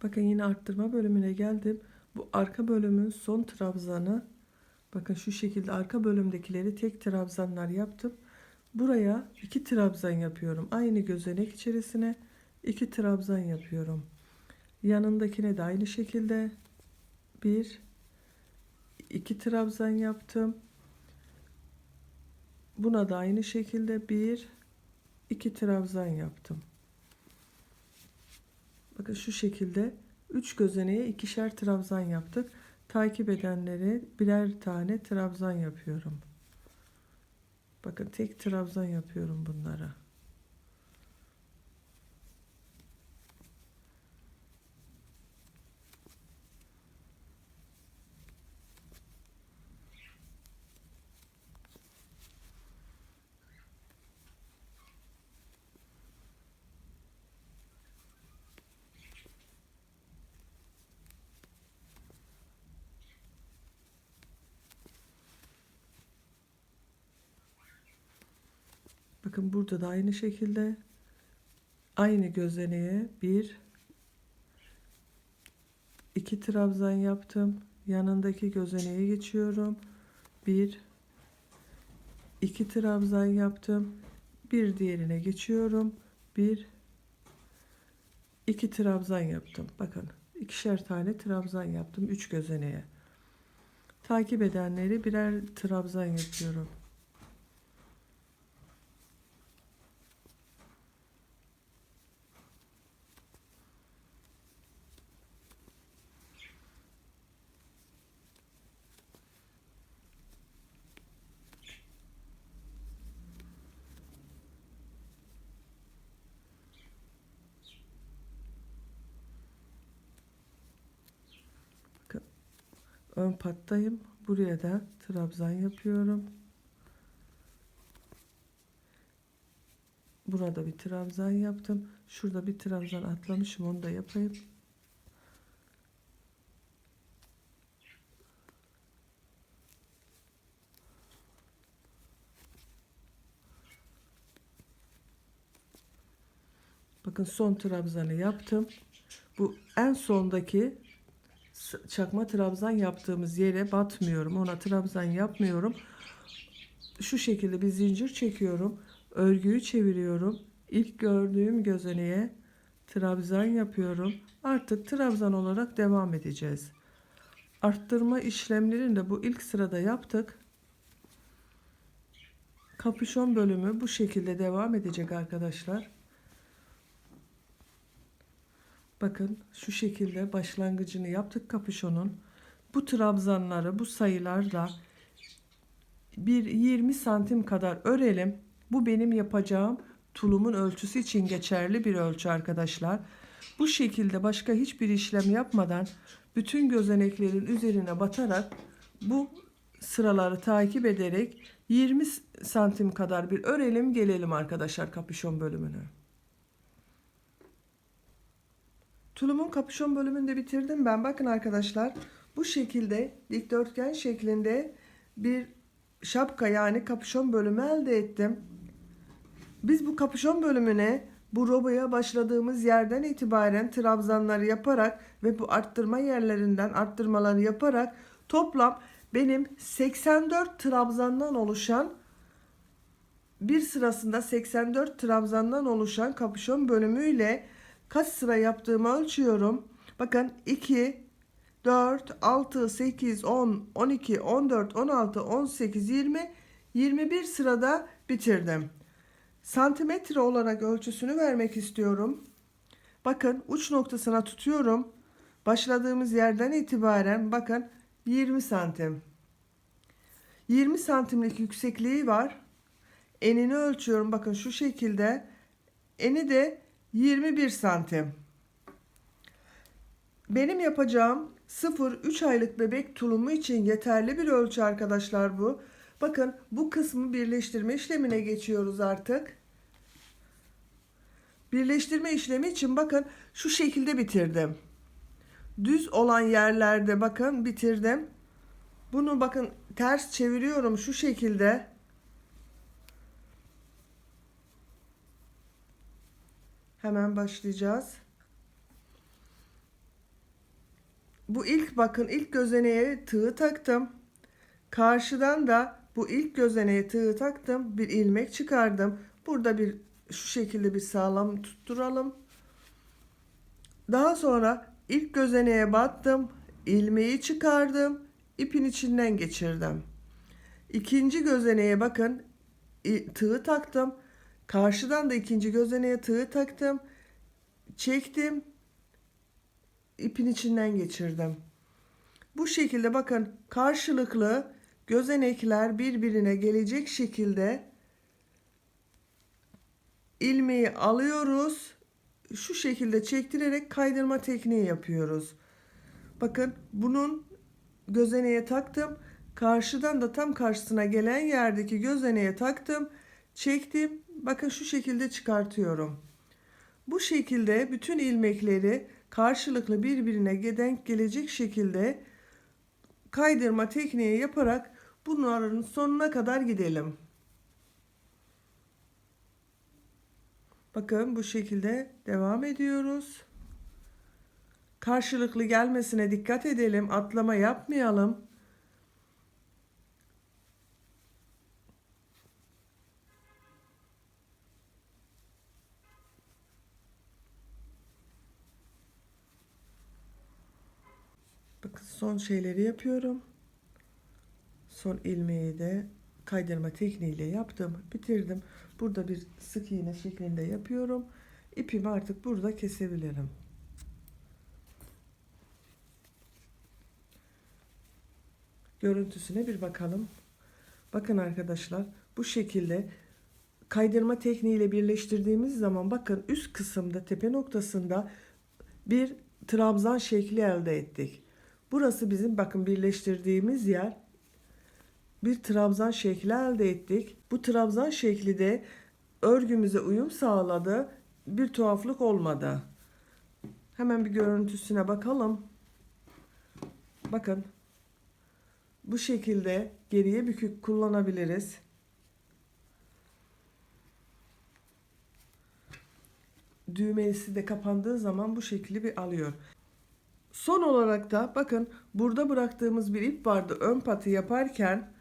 Bakın yine arttırma bölümüne geldim. Bu arka bölümün son trabzanı. Bakın şu şekilde arka bölümdekileri tek trabzanlar yaptım. Buraya 2 trabzan yapıyorum. Aynı gözenek içerisine 2 trabzan yapıyorum. Yanındakine de aynı şekilde 1 2 trabzan yaptım. Buna da aynı şekilde 1 2 trabzan yaptım. Bakın şu şekilde 3 gözeneğe ikişer trabzan yaptık. Takip edenleri birer tane trabzan yapıyorum. Bakın tek trabzan yapıyorum bunlara. Bakın burada da aynı şekilde aynı gözeneğe 1 2 trabzan yaptım. Yanındaki gözeneğe geçiyorum. 1 2 trabzan yaptım. Bir diğerine geçiyorum. 1 2 trabzan yaptım. Bakın ikişer tane trabzan yaptım 3 gözeneğe. Takip edenleri birer trabzan yapıyorum. Bakın ön pattayım. Buraya da trabzan yapıyorum. Burada bir trabzan yaptım. Şurada bir trabzan atlamışım, onu da yapayım. Bakın son trabzanı yaptım. Bu en sondaki çakma trabzan yaptığımız yere batmıyorum. Ona trabzan yapmıyorum. Şu şekilde bir zincir çekiyorum. Örgüyü çeviriyorum. İlk gördüğüm gözeneğe trabzan yapıyorum. Artık trabzan olarak devam edeceğiz. Arttırma işlemlerini de bu ilk sırada yaptık. Kapüşon bölümü bu şekilde devam edecek arkadaşlar. Bakın şu şekilde başlangıcını yaptık kapüşonun. Bu trabzanları bu sayılarla bir 20 santim kadar örelim. Bu benim yapacağım tulumun ölçüsü için geçerli bir ölçü arkadaşlar. Bu şekilde başka hiçbir işlem yapmadan bütün gözeneklerin üzerine batarak bu sıraları takip ederek 20 santim kadar bir örelim gelelim arkadaşlar kapüşon bölümünü. Tulumun kapüşon bölümünü de bitirdim ben. Bakın arkadaşlar bu şekilde dikdörtgen şeklinde bir şapka yani kapüşon bölümü elde ettim. Biz bu kapüşon bölümüne bu roboya başladığımız yerden itibaren trabzanları yaparak ve bu arttırma yerlerinden arttırmaları yaparak toplam benim 84 trabzandan oluşan bir sırasında 84 trabzandan oluşan kapüşon bölümüyle kaç sıra yaptığımı ölçüyorum. Bakın 2, 4, 6, 8, 10, 12, 14, 16, 18, 20, 21 sırada bitirdim. Santimetre olarak ölçüsünü vermek istiyorum. Bakın uç noktasına tutuyorum. Başladığımız yerden itibaren bakın 20 santim. 20 santimlik yüksekliği var. Enini ölçüyorum. Bakın şu şekilde. Eni de 21 santim. Benim yapacağım 0-3 aylık bebek tulumu için yeterli bir ölçü arkadaşlar bu. Bakın bu kısmı birleştirme işlemine geçiyoruz artık. Birleştirme işlemi için bakın şu şekilde bitirdim. Düz olan yerlerde bakın bitirdim. Bunu bakın ters çeviriyorum şu şekilde. Hemen başlayacağız. Bu ilk bakın ilk gözeneğe tığ taktım. Karşıdan da bu ilk gözeneğe tığ taktım. Bir ilmek çıkardım. Burada bir şu şekilde bir sağlam tutturalım. Daha sonra ilk gözeneğe battım. İlmeği çıkardım. İpin içinden geçirdim. İkinci gözeneğe bakın tığ taktım. Karşıdan da ikinci gözeneğe tığ taktım. Çektim. İpin içinden geçirdim. Bu şekilde bakın karşılıklı gözenekler birbirine gelecek şekilde ilmeği alıyoruz. Şu şekilde çektirerek kaydırma tekniği yapıyoruz. Bakın bunun gözeneğe taktım. Karşıdan da tam karşısına gelen yerdeki gözeneğe taktım. Çektim. Bakın şu şekilde çıkartıyorum. Bu şekilde bütün ilmekleri karşılıklı birbirine denk gelecek şekilde kaydırma tekniği yaparak bunların sonuna kadar gidelim. Bakın bu şekilde devam ediyoruz. Karşılıklı gelmesine dikkat edelim. Atlama yapmayalım. Bakın son şeyleri yapıyorum. Son ilmeği de kaydırma tekniğiyle yaptım. Bitirdim. Burada bir sık iğne şeklinde yapıyorum. İpimi artık burada kesebilirim. Görüntüsüne bir bakalım. Bakın arkadaşlar bu şekilde kaydırma tekniğiyle birleştirdiğimiz zaman bakın üst kısımda tepe noktasında bir trabzan şekli elde ettik. Burası bizim bakın birleştirdiğimiz yer. Bir trabzan şekli elde ettik. Bu trabzan şekli de örgümüze uyum sağladı. Bir tuhaflık olmadı. Hemen bir görüntüsüne bakalım. Bakın. Bu şekilde geriye bükük kullanabiliriz. Düğmesi de kapandığı zaman bu şekli bir alıyor. Son olarak da bakın burada bıraktığımız bir ip vardı ön patı yaparken.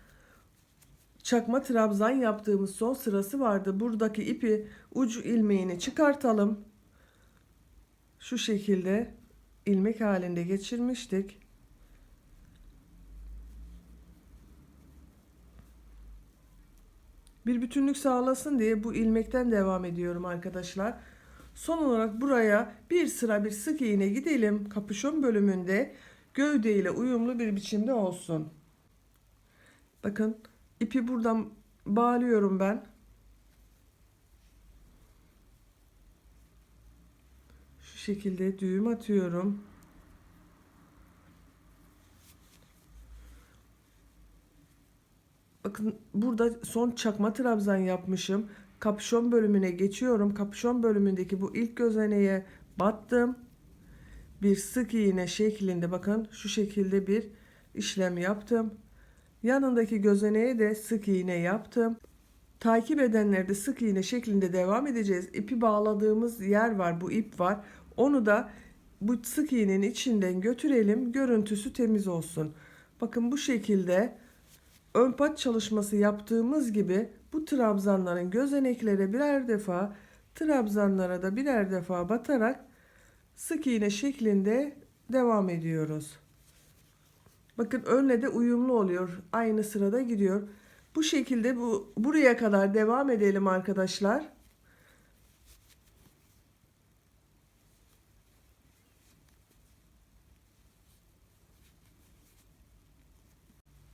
Çakma trabzan yaptığımız son sırası vardı. Buradaki ipi ucu ilmeğini çıkartalım. Şu şekilde ilmek halinde geçirmiştik. Bir bütünlük sağlasın diye bu ilmekten devam ediyorum arkadaşlar. Son olarak buraya bir sıra bir sık iğne gidelim. Kapüşon bölümünde gövde ile uyumlu bir biçimde olsun. Bakın ipi buradan bağlıyorum ben. Şu şekilde düğüm atıyorum. Bakın burada son çakma trabzan yapmışım. Kapüşon bölümüne geçiyorum. Kapüşon bölümündeki bu ilk gözeneğe battım. Bir sık iğne şeklinde bakın şu şekilde bir işlem yaptım. Yanındaki gözeneğe de sık iğne yaptım. Takip edenlerde sık iğne şeklinde devam edeceğiz. İpi bağladığımız yer var, bu ip var. Onu da bu sık iğnenin içinden götürelim. Görüntüsü temiz olsun. Bakın bu şekilde ön pat çalışması yaptığımız gibi bu trabzanların gözeneklere birer defa, trabzanlara da birer defa batarak sık iğne şeklinde devam ediyoruz. Bakın önle de uyumlu oluyor. Aynı sırada gidiyor. Bu şekilde buraya kadar devam edelim arkadaşlar.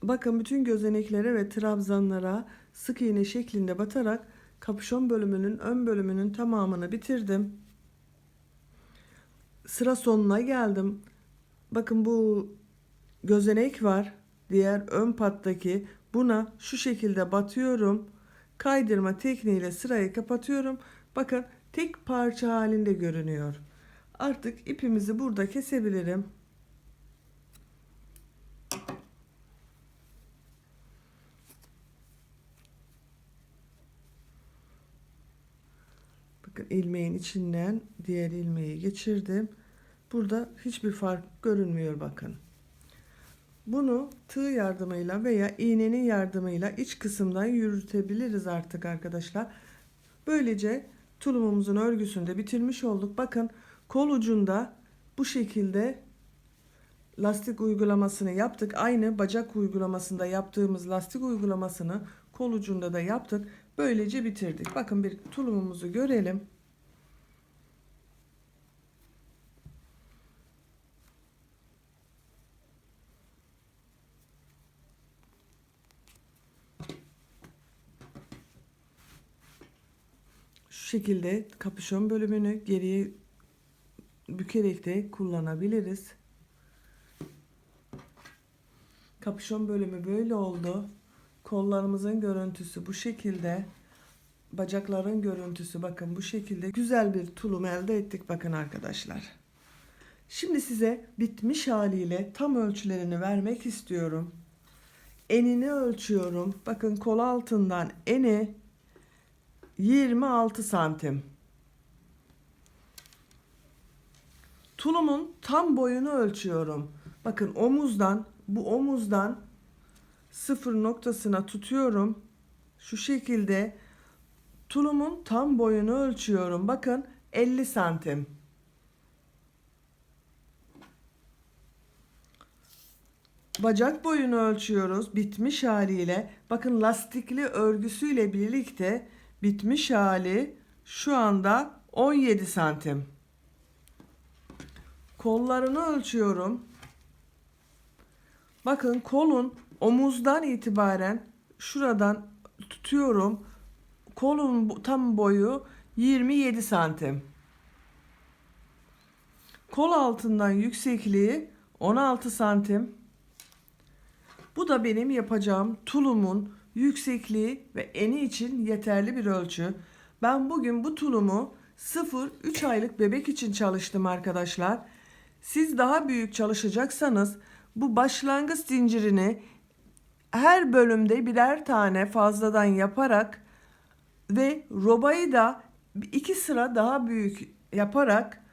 Bakın bütün gözeneklere ve trabzanlara sık iğne şeklinde batarak kapüşon bölümünün ön bölümünün tamamını bitirdim. Sıra sonuna geldim. Bakın bu gözenek var. Diğer ön pattaki buna şu şekilde batıyorum. Kaydırma tekniğiyle sırayı kapatıyorum. Bakın tek parça halinde görünüyor. Artık ipimizi burada kesebilirim. Bakın ilmeğin içinden diğer ilmeği geçirdim. Burada hiçbir fark görünmüyor bakın. Bunu tığ yardımıyla veya iğnenin yardımıyla iç kısımdan yürütebiliriz artık arkadaşlar. Böylece tulumumuzun örgüsünü de bitirmiş olduk. Bakın kol ucunda bu şekilde lastik uygulamasını yaptık. Aynı bacak uygulamasında yaptığımız lastik uygulamasını kol ucunda da yaptık. Böylece bitirdik. Bakın bir tulumumuzu görelim. Şu şekilde kapüşon bölümünü geriye bükerek de kullanabiliriz. Kapüşon bölümü böyle oldu. Kollarımızın görüntüsü bu şekilde. Bacakların görüntüsü bakın bu şekilde. Güzel bir tulum elde ettik bakın arkadaşlar. Şimdi size bitmiş haliyle tam ölçülerini vermek istiyorum. Enini ölçüyorum. Bakın kol altından eni 26 santim. Tulumun tam boyunu ölçüyorum. Bakın omuzdan, bu omuzdan sıfır noktasına tutuyorum. Şu şekilde tulumun tam boyunu ölçüyorum. Bakın 50 santim. Bacak boyunu ölçüyoruz bitmiş haliyle. Bakın lastikli örgüsüyle birlikte bitmiş hali şu anda 17 santim. Kollarını ölçüyorum. Bakın kolun omuzdan itibaren şuradan tutuyorum. Kolun tam boyu 27 santim. Kol altından yüksekliği 16 santim. Bu da benim yapacağım tulumun yüksekliği ve eni için yeterli bir ölçü. Ben bugün bu tulumu 0-3 aylık bebek için çalıştım arkadaşlar. Siz daha büyük çalışacaksanız bu başlangıç zincirini her bölümde birer tane fazladan yaparak ve robayı da 2 sıra daha büyük yaparak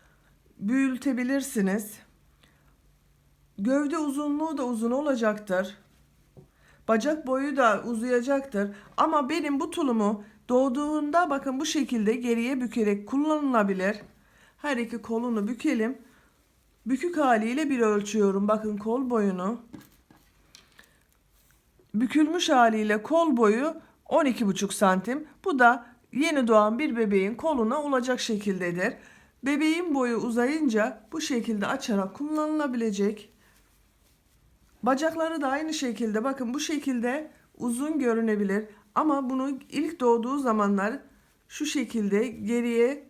büyütebilirsiniz. Gövde uzunluğu da uzun olacaktır. Bacak boyu da uzayacaktır. Ama benim bu tulumu doğduğunda bakın bu şekilde geriye bükerek kullanılabilir. Her iki kolunu bükelim. Bükük haliyle bir ölçüyorum. Bakın kol boyunu. Bükülmüş haliyle kol boyu 12,5 santim. Bu da yeni doğan bir bebeğin koluna olacak şekildedir. Bebeğin boyu uzayınca bu şekilde açarak kullanılabilecek. Bacakları da aynı şekilde bakın bu şekilde uzun görünebilir. Ama bunu ilk doğduğu zamanlar şu şekilde geriye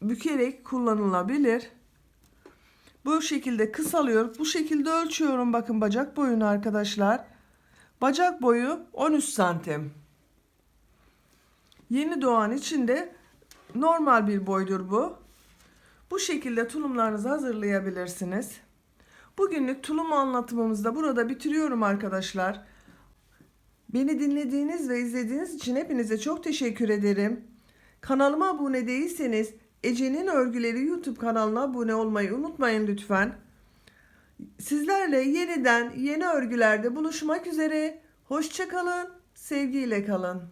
bükerek kullanılabilir. Bu şekilde kısalıyor. Bu şekilde ölçüyorum bakın bacak boyunu arkadaşlar. Bacak boyu 13 santim. Yeni doğan için de normal bir boydur bu. Bu şekilde tulumlarınızı hazırlayabilirsiniz. Bugünlük tulum anlatımımızı da burada bitiriyorum arkadaşlar. Beni dinlediğiniz ve izlediğiniz için hepinize çok teşekkür ederim. Kanalıma abone değilseniz Ece'nin Örgüleri YouTube kanalına abone olmayı unutmayın lütfen. Sizlerle yeniden yeni örgülerde buluşmak üzere. Hoşça kalın, sevgiyle kalın.